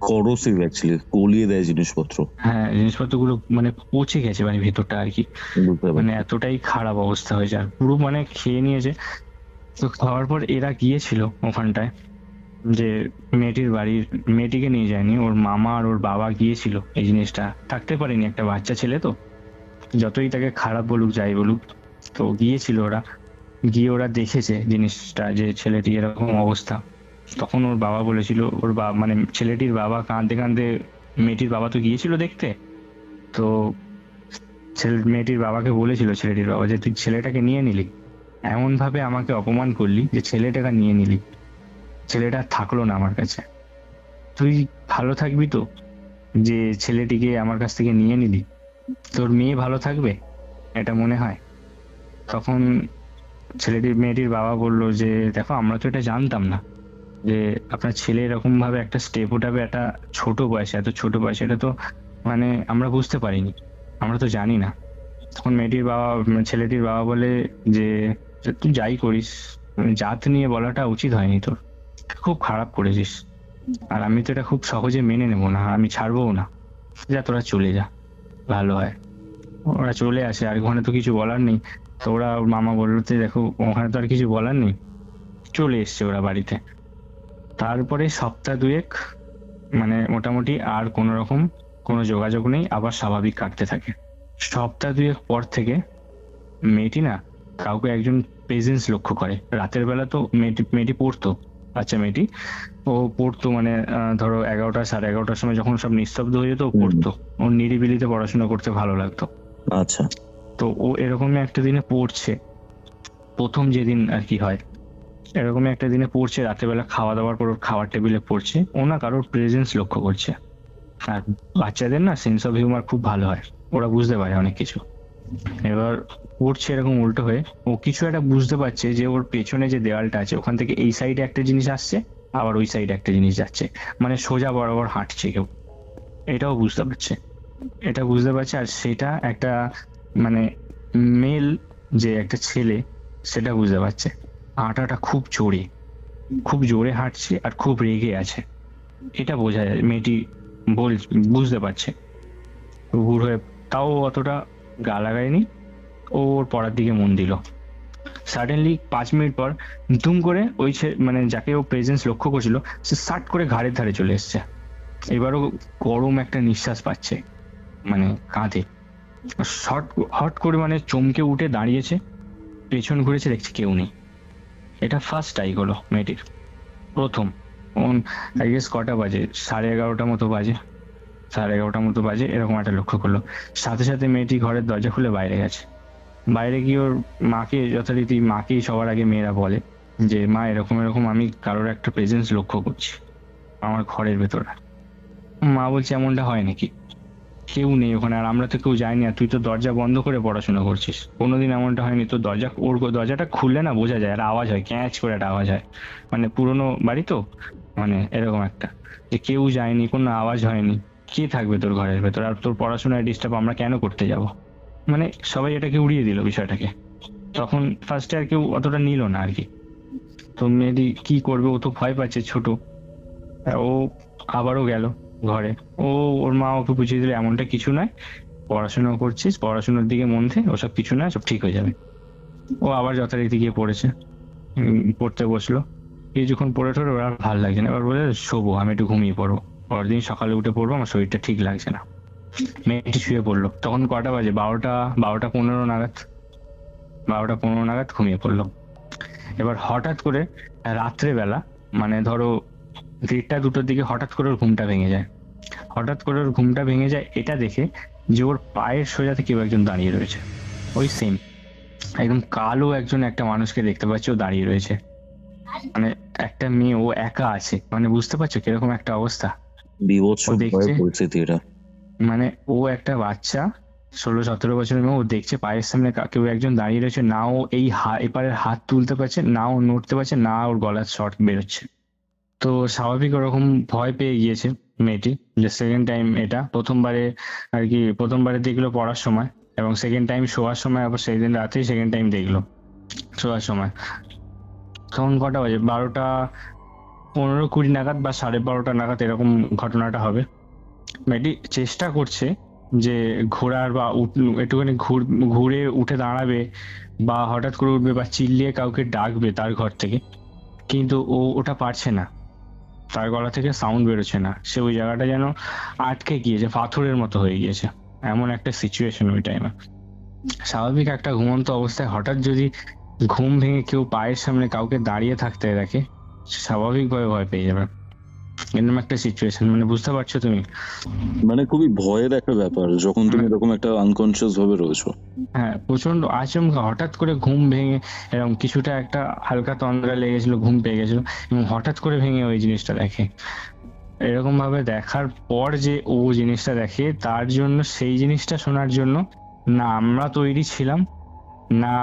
করোসিভ অ্যাকচুয়ালি, গলিয়ে দেয় জিনিসপত্র। হ্যাঁ, জিনিসপত্রগুলো মানে পচে গেছে মানে ভেতরটা আর কি, বুঝতে মানে পারছি। এতটাই খারাপ অবস্থা হয়েছে। আর পুরো মানে খেয়ে নিয়েছে। তো খাওয়ার পর এরা গিয়েছিল ওখানটায়, যে মেয়েটিকে নিয়ে যায়নি, ওর মামা আর ওর বাবা গিয়েছিল। এই জিনিসটা থাকতে পারেনি, একটা বাচ্চা ছেলে তো, যতই তাকে খারাপ বলুক যাই বলুক, তো গিয়েছিল ওরা, গিয়ে ওরা দেখেছে জিনিসটা যে ছেলেটি এরকম অবস্থা। তখন ওর বাবা বলেছিল, ওর বাবা মানে ছেলেটির বাবা কাঁদতে কাঁদতে, মেয়েটির বাবা তো গিয়েছিল দেখতে, তো মেয়েটির বাবাকে বলেছিল ছেলেটির বাবা যে তুই ছেলেটাকে নিয়ে নিলি, এমন ভাবে আমাকে অপমান করলি যে ছেলেটাকে নিয়ে নিলি, ছেলেটা আর থাকলো না আমার কাছে, তুই ভালো থাকবি তো যে ছেলেটিকে আমার কাছ থেকে নিয়ে নিলি, তোর মেয়ে ভালো থাকবে এটা মনে হয়? তখন মেয়েটির বাবা বললো যে দেখো আমরা তো এটা জানতাম না যে আপনার ছেলে এরকম ভাবে একটা স্টেপ ওঠাবে, একটা ছোট বয়সে, এত ছোট বয়সে, এটা তো মানে আমরা বুঝতে পারিনি, আমরা তো জানি না। তখন ছেলেটির বাবা বলে যে তুই যাই করিস, জাত নিয়ে বলাটা উচিত হয়নি তোর, খুব খারাপ করেছিস, আর আমি তো এটা খুব সহজে মেনে নেবো না, আমি ছাড়বো না, যা তোরা চলে যা, ভালো হয়। ওরা চলে আসে, আর ওখানে তো কিছু বলার নেই। তো ওর মামা বললো যে দেখো ওখানে তো আর কিছু বলার নেই, চলে এসছে ওরা বাড়িতে। তারপরে সপ্তাহ দুয়েক মানে মোটামুটি আর কোনো রকম কোনো যোগাযোগ নেই, আবার স্বাভাবিক কাটতে থাকে। সপ্তাহ দুয়েক পর থেকে মেয়েটি না কাউকে একজন প্রেজেন্স লক্ষ্য করে। রাতের বেলা তো মেয়েটি পড়তো, বাচ্চা মেয়েটি, ও পড়তো মানে ধরো 11টা 11:30টার সময় যখন সব নিস্তব্ধ হয়ে যেত ও পড়তো, ওর নিরিবিলিতে পড়াশোনা করতে ভালো লাগতো। আচ্ছা। তো ও এরকমই একটা দিনে পড়ছে, প্রথম যেদিন আর কি হয়, এরকমই একটা দিনে পড়ছে, রাতেরবেলা খাওয়া দাওয়ার পর ওর খাওয়ার টেবিলে পড়ছে, ও না কারোর প্রেজেন্স লক্ষ্য করছে। আর বাচ্চাদের না সেন্স অফ হিউমার খুব ভালো হয়, ওরা বুঝতে পারে অনেক কিছু। এবার পড়ছে এরকম উল্টো হয়ে, ও কিছু একটা বুঝতে পারছে যে ওর পেছনে যে দেওয়ালটা আছে ওখান থেকে এই সাইডে একটা জিনিস আসছে, আবার ওই সাইডে একটা জিনিস যাচ্ছে, মানে সোজা বরাবর হাঁটছে কেউ, এটাও বুঝতে পারছে, এটা বুঝতে পারছে। আর সেটা একটা মানে মেল যে একটা ছেলে, সেটা বুঝতে পারছে। হাঁটাটা খুব জোরে হাঁটছে আর খুব রেগে আছে, এটা বোঝা যায়, মেয়েটি বুঝতে পারছে। ঘুর হয়ে তাও অতটা গা লাগায়নি, ও ওর পড়ার দিকে মন দিল। সাডেনলি 5 মিনিট পর দুম করে ওই মানে যাকে ও প্রেজেন্স লক্ষ্য করছিল সে সাট করে ঘাড়ের ধারে চলে এসছে। এবারও গরম একটা নিঃশ্বাস পাচ্ছে মানে কাঁধে, হট করে মানে চমকে উঠে দাঁড়িয়েছে, পেছন ঘুরেছে, দেখছে কেউ নেই। এটা ফার্স্ট স্ট্রাইক হলো মেয়েটির, প্রথম। আই গেস কটা বাজে, 11:30 মতো বাজে, 11:30 মতো বাজে, এরকম একটা লক্ষ্য করলো। সাথে সাথে মেয়েটি ঘরের দরজা খুলে বাইরে গেছে। বাইরে গিয়ে ওর মাকে যথারীতি, মাকেই সবার আগে মেয়েরা বলে যে মা এরকম এরকম আমি কারোর একটা প্রেজেন্স লক্ষ্য করছি আমার ঘরের ভেতরে। মা বলছে এমনটা হয় নাকি, কেউ নেই ওখানে, আর আমরা তো কেউ যাইনি, আর তুই তো দরজা বন্ধ করে পড়াশোনা করছিস, কোনোদিন এমনটা হয়নি। তো ওর দরজাটা খুললে না বোঝা যায়, আর আওয়াজ হয়, ক্যাঁচ করে একটা আওয়াজ হয়, মানে পুরোনো বাড়ি তো, মানে এরকম একটা, যে কেউ যায়নি, কোনো আওয়াজ হয়নি, কে থাকবে তোর ঘরের ভেতর, আর তোর পড়াশোনায় ডিস্টার্ব আমরা কেন করতে যাব, মানে সবাই এটাকে উড়িয়ে দিল বিষয়টাকে। তখন ফার্স্টে আর কেউ অতটা নিল না আর কি। তো মেয়েটি কি করবে, ও তো ভয় পাচ্ছে, ছোট। ও আবারও গেল ঘরে, ওর মা ওকে বুঝিয়ে দিল এমনটা কিছু নয়, পড়াশোনা করছিস, পড়াশোনার দিকে মন দে, ওসব কিছু নয়, সব ঠিক হয়ে যাবে। ও আবার যথারীতি গিয়ে পড়েছে, পড়তে বসলো। কিছুক্ষণ পরে ঠরে ওর আর ভালো লাগছে না, এবার বলে শোবো, আমি একটু ঘুমিয়ে পড়বো, পরের দিন সকালে উঠে পড়বো, আমার শরীরটা ঠিক লাগছে না। মেয়েটি শুয়ে পড়লো। তখন কটা বাজে? 12টা 15 নাগাদ, 12টা 15 নাগাদ ঘুমিয়ে পড়লো। এবার হঠাৎ করে রাত্রেবেলা, মানে ধরো 1:30-2টোর দিকে হঠাৎ করে ওর ঘুমটা ভেঙে যায়। হঠাৎ করে ওর ঘুমটা ভেঙে যায় এটা দেখে যে ওর পায়ের সোজাতে কেউ একজন দাঁড়িয়ে রয়েছে। ওই সেম একদম কালো একটা মানুষকে দেখতে পাচ্ছে, ও দাঁড়িয়ে রয়েছে। মানে একটা মেয়ে, ও একা আছে, মানে বুঝতে পারছো কিরকম একটা অবস্থা। বিভৎস ও দেখছে, ভয়ের পরিস্থিতি এটা। মানে ও একটা বাচ্চা, 16-17 বছরের মেয়ে, ও দেখছে পায়ের সামনে কেউ একজন দাঁড়িয়ে রয়েছে, না ও এই এপারের হাত তুলতে পারছে, না ও নড়তে পারছে, না ওর গলার শর্ট বেরোচ্ছে। তো স্বাভাবিক ওরকম ভয় পেয়ে গিয়েছে মেয়েটি, যে সেকেন্ড টাইম এটা প্রথমবারে আর কি, প্রথমবারে দেখলো পড়ার সময়, এবং সেকেন্ড টাইম শোয়ার সময়, আবার সেই দিন রাতেই সেকেন্ড টাইম দেখলো শোয়ার সময়। তখন কটা বাজে? 12টা 15-20 নাগাদ বা 12:30 নাগাদ এরকম ঘটনাটা হবে। মেয়েটি চেষ্টা করছে যে ঘোরার বা একটুখানি ঘুরে উঠে দাঁড়াবে, বা হঠাৎ করে উঠবে, বা চিল্লিয়ে কাউকে ডাকবে তার ঘর থেকে, কিন্তু ও ওটা পারছে না। তার গলা থেকে সাউন্ড বেরোচ্ছে না, সে ওই জায়গাটা যেন আটকে গিয়েছে, পাথরের মতো হয়ে গিয়েছে। এমন একটা সিচুয়েশন ওই টাইমে। স্বাভাবিক একটা ঘুমন্ত অবস্থায় হঠাৎ যদি ঘুম ভেঙে কেউ পায়ের সামনে কাউকে দাঁড়িয়ে থাকতে দেখে, স্বাভাবিকভাবে ভয় পেয়ে যাবে। এরকম একটা সিচুয়েশন, মানে বুঝতে পারছো তুমি? মানে খুবই ভয়ের একটা ব্যাপার যখন তুমি এরকম একটা আনকনসিয়াস ভাবে রয়েছো। হ্যাঁ, প্রচন্ড আচমকা হঠাৎ করে ঘুম ভেঙে, এরকম কিছুটা একটা হালকা তন্দ্রা লেগেছিল, ঘুম পেয়ে গেছিল, এবং হঠাৎ করে ভেঙে ওই জিনিসটা দেখে। এরকম ভাবে দেখার পর যে ও জিনিসটা দেখে, তার জন্য সেই জিনিসটা শোনার জন্য না আমরা তৈরি ছিলাম, না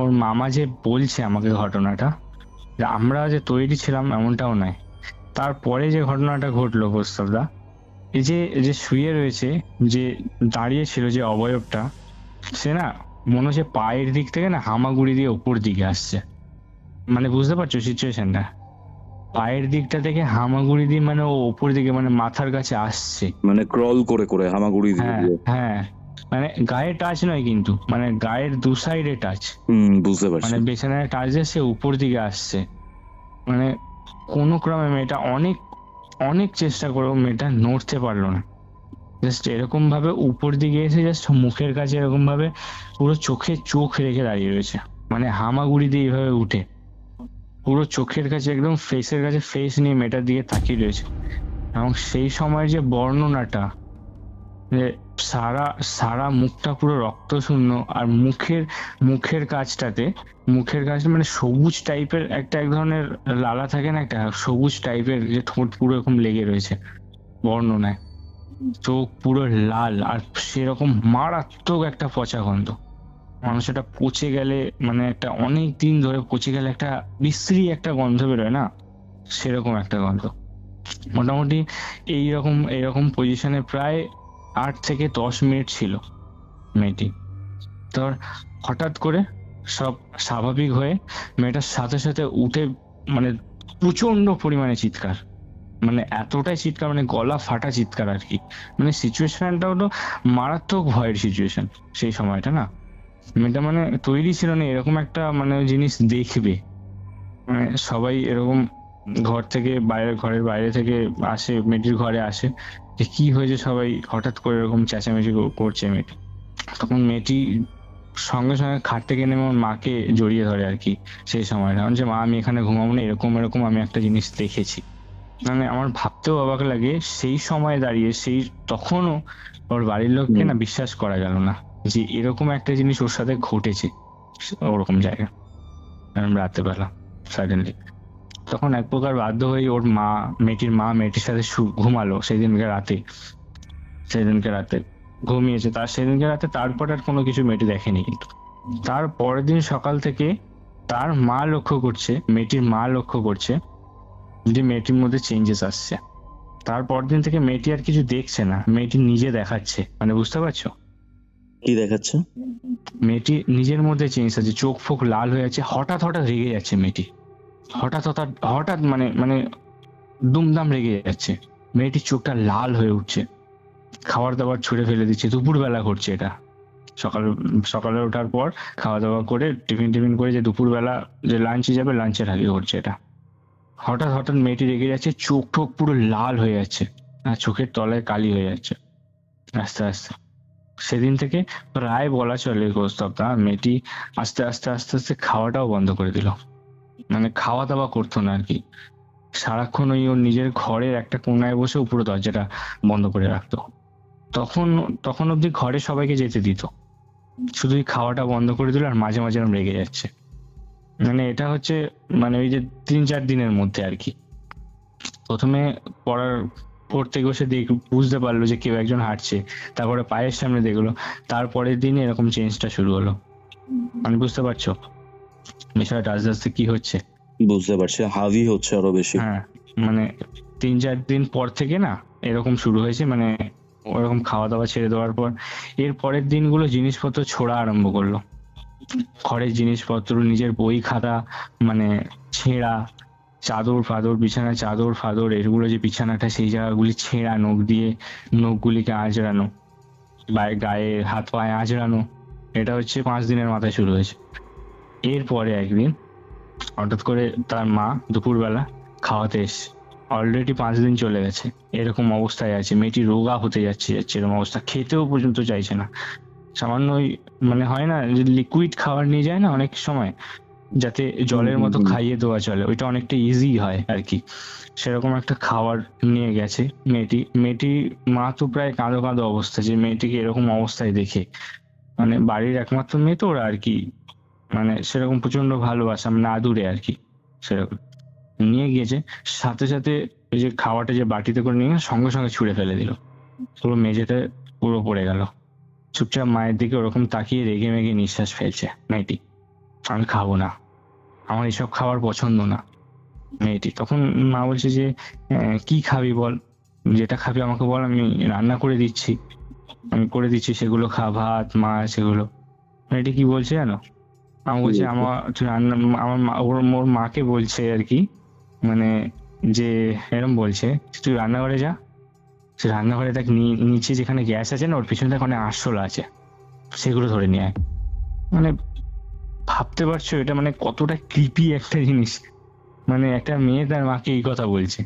ওর মামা যে বলছে আমাকে ঘটনাটা, যে আমরা যে তৈরি ছিলাম এমনটাও নয়। তারপরে যে ঘটনাটা ঘটলো প্রস্তাবদা, এই যে যে শুয়ে রয়েছে, যে দাঁড়িয়ে ছিল যে অবয়বটা, সে না মনে হচ্ছে পায়ের দিক থেকে না হামাগুড়ি দিয়ে ওপর দিকে আসছে। মানে বুঝতে পারছো সিচুয়েশনটা? পায়ের দিকটা থেকে হামাগুড়ি দিয়ে, মানে ও ওপর দিকে, মানে মাথার কাছে আসছে। মানে ক্রল করে করে হামাগুড়ি দিয়ে হ্যাঁ দিয়ে। হ্যাঁ, মানে গায়ে টাচ নয় কিন্তু, মানে গায়ের দু সাইডে টাচ, বুঝতে পারছি। মানে বিছানায় টাচ দিয়ে সে উপর দিকে আসছে। মানে কোনো ক্রমে মেয়েটা অনেক অনেক চেষ্টা করেও মেয়েটা নড়তে পারলো না। জাস্ট এরকম ভাবে উপর দিকে এসে জাস্ট মুখের কাছে এরকম ভাবে পুরো চোখে চোখ রেখে দাঁড়িয়ে রয়েছে, মানে হামাগুড়ি দিয়ে এইভাবে উঠে পুরো চোখের কাছে, একদম ফেসের কাছে ফেস নিয়ে মেয়েটার দিকে তাকিয়ে রয়েছে। এবং সেই সময় যে বর্ণনাটা, যে সারা সারা মুখটা পুরো রক্তশূন্য, আর মুখের কাছটাতে, মানে সবুজ টাইপের একটা, এক ধরনের লালা থাকে না, একটা সবুজ টাইপের, যে ঠোঁট পুরো এরকম লেগে রয়েছে বর্ণনায়, চোখ পুরো লাল, আর সেরকম মারাত্মক একটা পচা গন্ধ। মানুষ এটা পচে গেলে, মানে একটা অনেক দিন ধরে পচে গেলে একটা বিশ্রী একটা গন্ধ বেরোয় না, সেরকম একটা গন্ধ। মোটামুটি এইরকম পজিশনে প্রায় 8 থেকে 10 মিনিট ছিল মেয়েটি। তো হঠাৎ করে সব স্বাভাবিক হয়ে মেয়েটার সাথে সাথে উঠে, মানে প্রচন্ড পরিমাণে চিৎকার, মানে এতটাই চিৎকার, মানে গলা ফাটা চিৎকার আর কি। মানে সিচুয়েশনটা হলো মারাত্মক ভয়ের সিচুয়েশন সেই সময়টা না। মেয়েটা মানে তৈরি ছিল না এরকম একটা মানে জিনিস দেখবে। মানে সবাই এরকম ঘরের বাইরে থেকে আসে, মেয়েটির ঘরে আসে, যে কি হয়েছে, সবাই হঠাৎ করে এরকম চেঁচামেচি করছে মেয়েটি। তখন মেয়েটি সঙ্গে সঙ্গে খাট থেকে নেমে ওর মাকে জড়িয়ে ধরে আর কি সেই সময়টা, যে মা আমি এখানে ঘুমাবো না, এরকম এরকম আমি একটা জিনিস দেখেছি। মানে আমার ভাবতেও অবাক লাগে, সেই সময় দাঁড়িয়ে তখনও ওর বাড়ির লোককে না বিশ্বাস করা গেল না যে এরকম একটা জিনিস ওর সাথে ঘটেছে ওরকম জায়গা রাতের বেলা সাডেনলি। তখন এক প্রকার বাধ্য হয়ে ওর মেয়েটির সাথে ঘুমালো সেদিনকে রাতে ঘুমিয়েছে। সেদিনকে রাতে তারপর আর কোনো কিছু মেয়েটি দেখেনি। কিন্তু তার পরের দিন সকাল থেকে মেয়েটির মা লক্ষ্য করছে যে মেয়েটির মধ্যে চেঞ্জেস আসছে। তারপর দিন থেকে মেয়েটি আর কিছু দেখছে না, মেয়েটি নিজে দেখাচ্ছে। মানে বুঝতে পারছো কি দেখাচ্ছে? মেয়েটি নিজের মধ্যে চেঞ্জ আছে, চোখ ফোক লাল হয়ে যাচ্ছে, হঠাৎ রেগে যাচ্ছে মেয়েটি, হঠাৎ মানে দুমদাম রেগে যাচ্ছে। মেয়েটির চোখটা লাল হয়ে উঠছে, খাবার দাবার ছুঁড়ে ফেলে দিচ্ছে। দুপুরবেলা ঘটছে এটা, সকালে ওঠার পর খাওয়া দাওয়া করে টিফিন করে যে দুপুরবেলা যে লাঞ্চে যাবে, লাঞ্চের আগে ঘটছে এটা। হঠাৎ হঠাৎ মেয়েটি রেগে যাচ্ছে, চোখ টোক পুরো লাল হয়ে যাচ্ছে, আর চোখের তলায় কালি হয়ে যাচ্ছে আস্তে আস্তে। সেদিন থেকে প্রায় বলা চলে কৌস্তবদা, মেয়েটি আস্তে আস্তে আস্তে আস্তে খাওয়াটাও বন্ধ করে দিল। মানে খাওয়া দাওয়া করতো না আর কি, সারাক্ষণ ওই ওর নিজের ঘরের একটা কোনায় বসে উপরে দরজাটা বন্ধ করে রাখতো। তখন তখন অব্দি ঘরে সবাইকে যেতে দিত, শুধু এই খাওয়াটা বন্ধ করে দিল, আর মাঝে মাঝে এরম রেগে যাচ্ছে। মানে এটা হচ্ছে মানে ওই যে 3-4 দিনের মধ্যে আর কি। প্রথমে পড়তে বসে বুঝতে পারলো যে কেউ একজন হাঁটছে, তারপরে পায়ের সামনে দেখলো, তারপরের দিনে এরকম চেঞ্জটা শুরু হলো। মানে বুঝতে পারছো বিষয়টা আস্তে আস্তে কি হচ্ছে? বুঝতে পারছি, হাভি হচ্ছে আরো বেশি। হ্যাঁ, মানে 3-4 দিন পর থেকে না এরকম শুরু হয়েছে। মানে ওরকম খাওয়া দাওয়া ছেড়ে দেওয়ার পর এর পরের দিনগুলো জিনিসপত্র ছোড়া আরম্ভ করলো। ঘরের জিনিসপত্র, নিজের বই খাতা মানে ছেঁড়া, চাদর ফাদর, বিছানায় চাদর ফাদর, এগুলো যে বিছানাটা সেই জায়গাগুলি ছেঁড়া, নখ দিয়ে নখগুলিকে আঁচড়ানো, গায়ে হাত পায়ে আঁচড়ানো। এটা হচ্ছে 5 দিনের মাথায় শুরু হয়েছে। এরপরে একদিন হঠাৎ করে তার মা দুপুরবেলা খাওয়াতে এসছে। অলরেডি 5 দিন চলে গেছে, এরকম অবস্থায় আছে মেয়েটি, রোগা হতে যাচ্ছে এরকম অবস্থা, খেতেও পর্যন্ত চাইছে না। সামান্য ওই মানে হয় না যে লিকুইড খাবার নিয়ে যায় না অনেক সময়, যাতে জলের মতো খাইয়ে দেওয়া চলে, ওইটা অনেকটা ইজি হয় আর কি, সেরকম একটা খাবার নিয়ে গেছে মেয়েটি মা তো প্রায় কাঁদো কাঁদো অবস্থা, যে মেয়েটিকে এরকম অবস্থায় দেখে। মানে বাড়ির একমাত্র মেয়ে তো ওরা আর কি, মানে সেরকম প্রচন্ড ভালোবাসা, মানে আদুরে আর কি সেরকম। নিয়ে গিয়েছে, সাথে সাথে ওই যে খাওয়াটা যে বাটিতে করে নিয়ে সঙ্গে সঙ্গে ছুঁড়ে ফেলে দিল, পুরো মেঝেতে পুরো পড়ে গেল। চুপচাপ মায়ের দিকে ওরকম তাকিয়ে রেগে মেগে নিঃশ্বাস ফেলছে মেয়েটি। আমি খাবো না, আমার এসব খাবার পছন্দ না। মেয়েটি তখন মা বলছে যে কি খাবি বল, যেটা খাবি আমাকে বল, আমি রান্না করে দিচ্ছি, সেগুলো খা, ভাত মাছ এগুলো। মেয়েটি কি বলছে জানো? আমার বলছে আমার তুই রান্না, আমার ওর মাকে বলছে আর কি, মানে যে এরম বলছে, তুই রান্নাঘরে যা, সে রান্নাঘরে দেখ নিচে যেখানে গ্যাস আছে না, ওর পিছনে দেখ অনেক আরশোলা আছে, সেগুলো ধরে নিয়ে আয়। মানে ভাবতে পারছো এটা মানে কতটা ক্রিপি একটা জিনিস? মানে একটা মেয়ে তার মাকে এই কথা বলছে,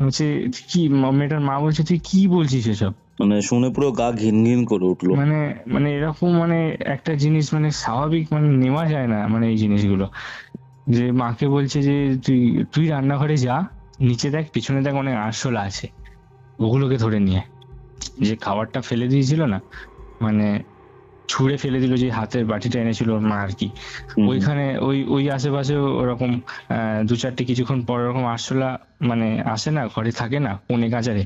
বলছে কি, মেয়েটার মা বলছে তুই কি বলছিস এসব? মানে শুনে পুরো গা ঘিন ঘিন করে উঠলো। মানে মানে এরকম মানে একটা জিনিস মানে স্বাভাবিক মানে নেওয়া যায় না, মানে এই জিনিসগুলো। যে মাকে বলছে যে তুই তুই রান্নাঘরে যা, নিচে দেখ পিছনে দেখ অনেক আরশোলা আছে, ওগুলোকে ধরে নিয়ে আয়। যে খাবারটা ফেলে দিয়েছিল না, মানে ছুঁড়ে ফেলে দিল, যে হাতের বাটিটা এনেছিল ওর মা আর কি, ওইখানে ওই ওই আশেপাশে ওরকম 2-4টে কিছুক্ষণ পর ওরকম আরশোলা মানে আসে না, ঘরে থাকে না কোণে কাচারে,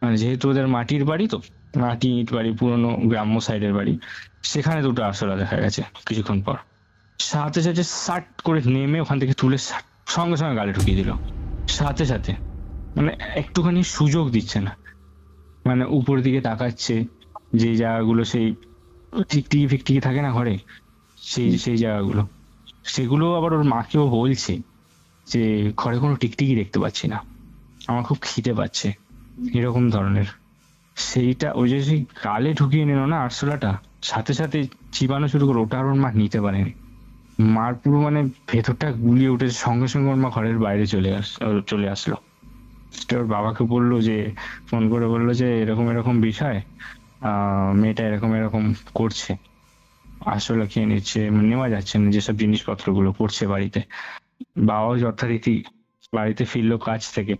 মানে যেহেতু ওদের মাটির বাড়ি, তো মাটি ইট বাড়ি, পুরোনো গ্রাম্য সাইডের বাড়ি, সেখানে 2টো আরশোলা দেখা গেছে কিছুক্ষণ পর। সাথে সাথে সাট করে নেমে ওখান থেকে তুলে সঙ্গে সঙ্গে গালে ঢুকিয়ে দিল, সাথে সাথে। মানে একটুখানি সুযোগ দিচ্ছে না, মানে উপর দিকে তাকাচ্ছে, যে জায়গাগুলো সেই টিকটিকি ফিকটিকি থাকে না ঘরে, সেই জায়গাগুলো, সেগুলো আবার ওর মাকেও বলছে যে ঘরে কোনো টিকটিকি দেখতে পাচ্ছি না, আমার খুব খিদে পাচ্ছে, এরকম ধরনের। সেইটা ওই যে সেই গালে ঢুকিয়ে নিল না আরশোলাটা, সাথে সাথে চিবানো শুরু করলো, ওটা আর ওর মা নিতে পারেনি। মার পুরো মানে ভেতরটা গুলিয়ে উঠেছে, সঙ্গে সঙ্গে ওর মা ঘরের বাইরে চলে আসলো। তো ওর বাবাকে বললো, যে ফোন করে বললো যে এরকম এরকম বিষয়, মেয়েটা এরকম এরকম করছে, আসলে খেয়ে নিচ্ছে, নেওয়া যাচ্ছে না যেসব জিনিসপত্রগুলো করছে বাড়িতে। বাবাও যথারীতি বাড়িতে ফিরলো কাজ থেকে,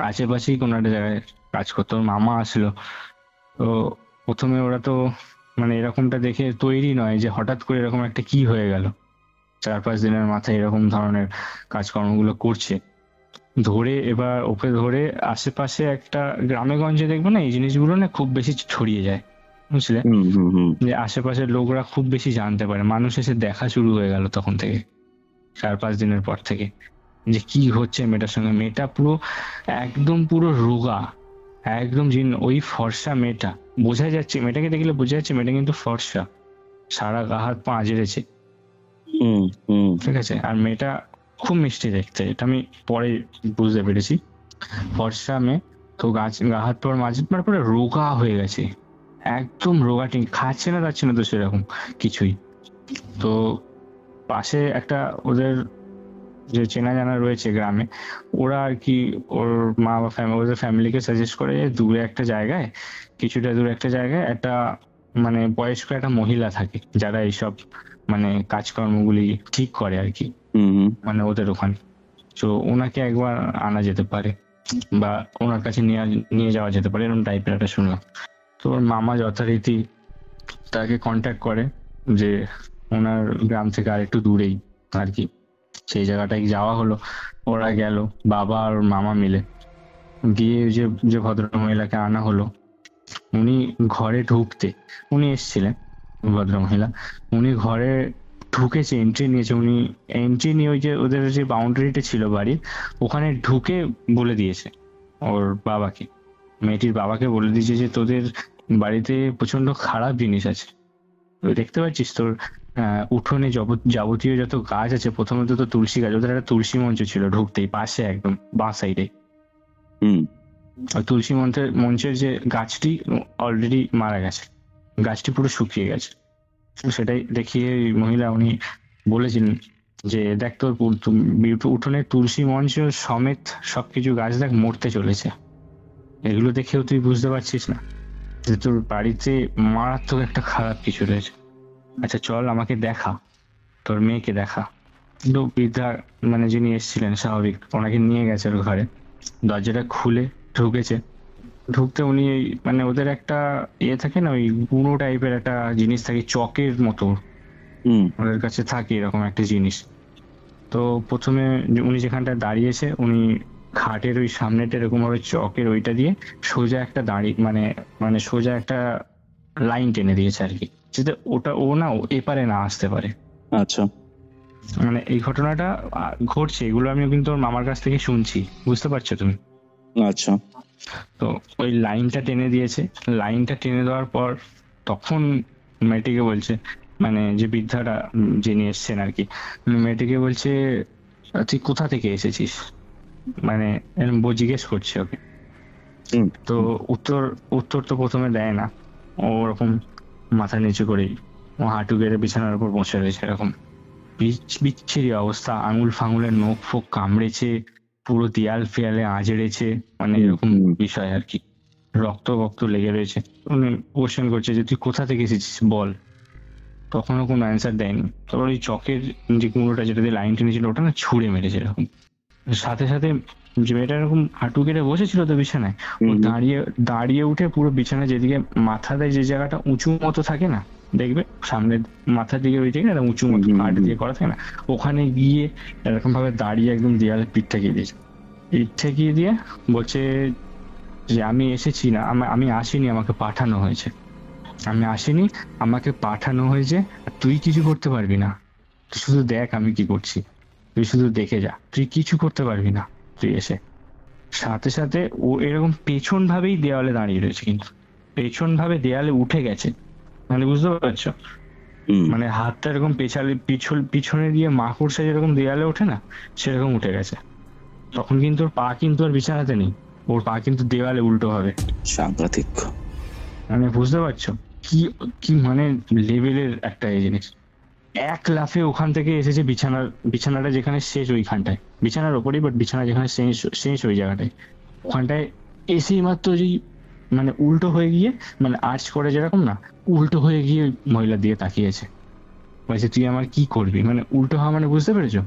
আশেপাশেই কোনো একটা জায়গায় কাজ করতো, ওর মামা আসলো। তো প্রথমে ওরা তো মানে এরকমটা দেখে তৈরি নয়, যে হঠাৎ করে এরকম একটা কি হয়ে গেল, 4-5 দিনের মাথায় এরকম ধরনের কাজকর্মগুলো করছে। এবার ওকে ধরে আশেপাশে একটা গ্রামে গঞ্জে দেখবে না এই জিনিসগুলো না খুব বেশি ছড়িয়ে যায়, বুঝলে, যে আশেপাশের লোকরা খুব বেশি জানতে পারে, মানুষ এসে দেখা শুরু হয়ে গেল তখন থেকে, 4-5 দিনের পর থেকে, যে কি হচ্ছে মেয়েটার সঙ্গে। মেয়েটা পুরো একদম পুরো রোগা, একদম ওই ফর্সা মেয়েটা, বোঝা যাচ্ছে, মেয়েটাকে দেখলে বোঝা যাচ্ছে মেয়েটা কিন্তু ফর্সা, সারা গা হাত পা আজড়েছে, ঠিক আছে। আর মেয়েটা খুব মিষ্টি দেখতে, এটা আমি পরে বুঝতে পেরেছি, ফর্সা মেয়ে। তো গা হাত পাওয়ার মাঝে পুরো রোগা হয়ে গেছে, একদম রোগা, ঠিক খাচ্ছে না যাচ্ছে না তো সেরকম কিছুই। তো পাশে একটা ওদের যে চেনা জানা রয়েছে গ্রামে, ওরা আর কি ওর মা বা ওদের ফ্যামিলিকে সাজেস্ট করে যে দূরে একটা জায়গায়, কিছুটা দূরে একটা জায়গায় একটা মানে বয়স্ক একটা মহিলা থাকে যারা এইসব মানে কাজকর্মগুলি ঠিক করে আর কি, মানে ওদের ওখানে। তো ওনাকে একবার আনা যেতে পারে বা ওনার কাছে নিয়ে যাওয়া যেতে পারে, এরকম টাইপের একটা শুনলাম। তো ওর মামা যথারীতি তাকে কন্ট্যাক্ট করে যে ওনার গ্রাম থেকে আর একটু দূরেই আর কি সেই জায়গাটায় যাওয়া হলো। ওরা গেল, বাবা আর ওর মামা মিলে গিয়ে যে যে ভদ্র মহিলাকে আনা হলো, উনি ঘরে ঢুকতে, উনি এসেছিলেন ভদ্র মহিলা, উনি ঘরে ঢুকেছে, এন্ট্রি নিয়েছে, উনি এন্ট্রি নিয়ে ওই যে ওদের যে বাউন্ডারিটা ছিল বাড়ির ওখানে ঢুকে বলে দিয়েছে ওর বাবাকে, মেয়েটির বাবাকে বলে দিয়েছে যে তোদের বাড়িতে প্রচন্ড খারাপ জিনিস আছে, তুই দেখতে পাচ্ছিস তোর উঠোনে যাবতীয় যত গাছ আছে, প্রথমত তো তুলসী গাছ, ওদের একটা তুলসী মঞ্চ ছিল ঢুকতেই পাশে একদম বাঁ সাইডে। ওই তুলসী মঞ্চের যে গাছটি অলরেডি মারা গেছে, গাছটি পুরো শুকিয়ে গেছে। তো সেটাই দেখিয়ে ওই মহিলা উনি বলেছিলেন যে দেখ তোর উঠোনের তুলসী মঞ্চ সমেত সবকিছু গাছ দেখ মরতে চলেছে, এগুলো দেখেও তুই বুঝতে পারছিস না যে তোর বাড়িতে মারাত্মক একটা খারাপ কিছু রয়েছে। আচ্ছা চল আমাকে দেখা, তোর মেয়েকে দেখা। কিন্তু বৃদ্ধা মানে যিনি এসেছিলেন স্বাভাবিক, ওনাকে নিয়ে গেছে ওর ঘরে, দরজাটা খুলে ঢুকেছে। ঢুকতে উনি মানে ওদের একটা ইয়ে থাকে না, ওই গুঁড়ো টাইপের একটা জিনিস থাকে চকের মতো, ওদের কাছে থাকে এরকম একটা জিনিস। তো প্রথমে উনি যেখানটা দাঁড়িয়েছে, উনি খাটের ওই সামনেটা এরকম ভাবে চকের ওইটা দিয়ে সোজা একটা মানে সোজা একটা লাইন টেনে দিয়েছে আর কি, যাতে ওটা ও না এপারে না আসতে পারে। আচ্ছা, মানে এই ঘটনাটা ঘটছে, এগুলো আমি কিন্তু ওর মামার কাছ থেকে শুনছি, বুঝতে পারছো তুমি? আচ্ছা। তো ওই লাইনটা টেনে দিয়েছে, লাইনটা টেনে দেওয়ার পর তখন মেয়েটিকে বলছে, মানে যে বৃদ্ধাটা যিনি এসছেন আর কি, মেয়েটিকে বলছে তুই কোথা থেকে এসেছিস, মানে এরকম জিজ্ঞেস করছে ওকে। তো উত্তর তো প্রথমে দেয় না, ও ওরকম মাথা নিচু করেই ও হাঁটু গেড়ে বিছানার উপর বসে রয়েছে, এরকম বিচ্ছিরি অবস্থা, আঙুল ফাঙুলের নখ ফোক কামড়েছে, পুরো দেয়াল ফেয়ালে আঁচড়েছে, মানে এরকম বিষয় আর কি, রক্ত লেগে রয়েছে। উনি কোশ্চেন করছে যে তুই কোথা থেকে এসেছিস বল, তখনও কোনো অ্যান্সার দেয়নি। তারপর ওই চকের যে কুমড়োটা যেটা দিয়ে লাইন টেনেছিল ওটা না ছুঁড়ে মেরেছে এরকম, সাথে সাথে যে মেয়েটা এরকম হাঁটু কেটে বসেছিল তো বিছানায়, ও দাঁড়িয়ে উঠে পুরো বিছানা যেদিকে মাথা দেয়, যে জায়গাটা উঁচু মতো থাকে না, দেখবে সামনে মাথার দিকে ওই জায়গাটা উঁচু মতো কাঠ দিয়ে করা থাকে না, ওখানে গিয়ে এরকম ভাবে দাঁড়িয়ে একদম দেয়ালে পিঠ ঠেকিয়ে দিয়েছে। পিঠ ঠেকিয়ে দিয়ে বলছে যে আমি এসেছি না, আমি আসিনি, আমাকে পাঠানো হয়েছে, আমি আসিনি, আমাকে পাঠানো হয়েছে, তুই কিছু করতে পারবি না, তুই শুধু দেখ আমি কি করছি, তুই শুধু দেখে যা, তুই কিছু করতে পারবি না তুই এসে। সাথে সাথে ও এরকম পেছন ভাবেই দেওয়ালে দাঁড়িয়ে রয়েছে, কিন্তু পেছন ভাবে দেয়ালে উঠে গেছে, মানে বুঝতে পারছো, মানে হাতটা এরকম পিছনে দিয়ে মাকড়সা যেরকম দেয়ালে ওঠে না, সেরকম উঠে গেছে। তখন কিন্তু ওর পা কিন্তু আর বিছানাতে নেই, ওর পা কিন্তু দেওয়ালে উল্টো হবে। সাংঘাতিক, মানে বুঝতে পারছো কি কি মানে লেভেলের একটা এই জিনিস। এক লাফে ওখান থেকে এসেছে বিছানাটা যেখানে শেষ ওইখানটায়, বিছানার ওপরেই, বাট বিছানা যেখানে শেষ ওই জায়গাটায়, ওখানটায় এসেই মাত্র যেই মানে উল্টো হয়ে গিয়ে, মানে আর্চ করে যেরকম না, উল্টো হয়ে গিয়ে ওই মহিলার দিকে তাকিয়েছে, বলছে তুই আমার কি করবি, মানে উল্টো হওয়া মানে বুঝতে পেরেছো,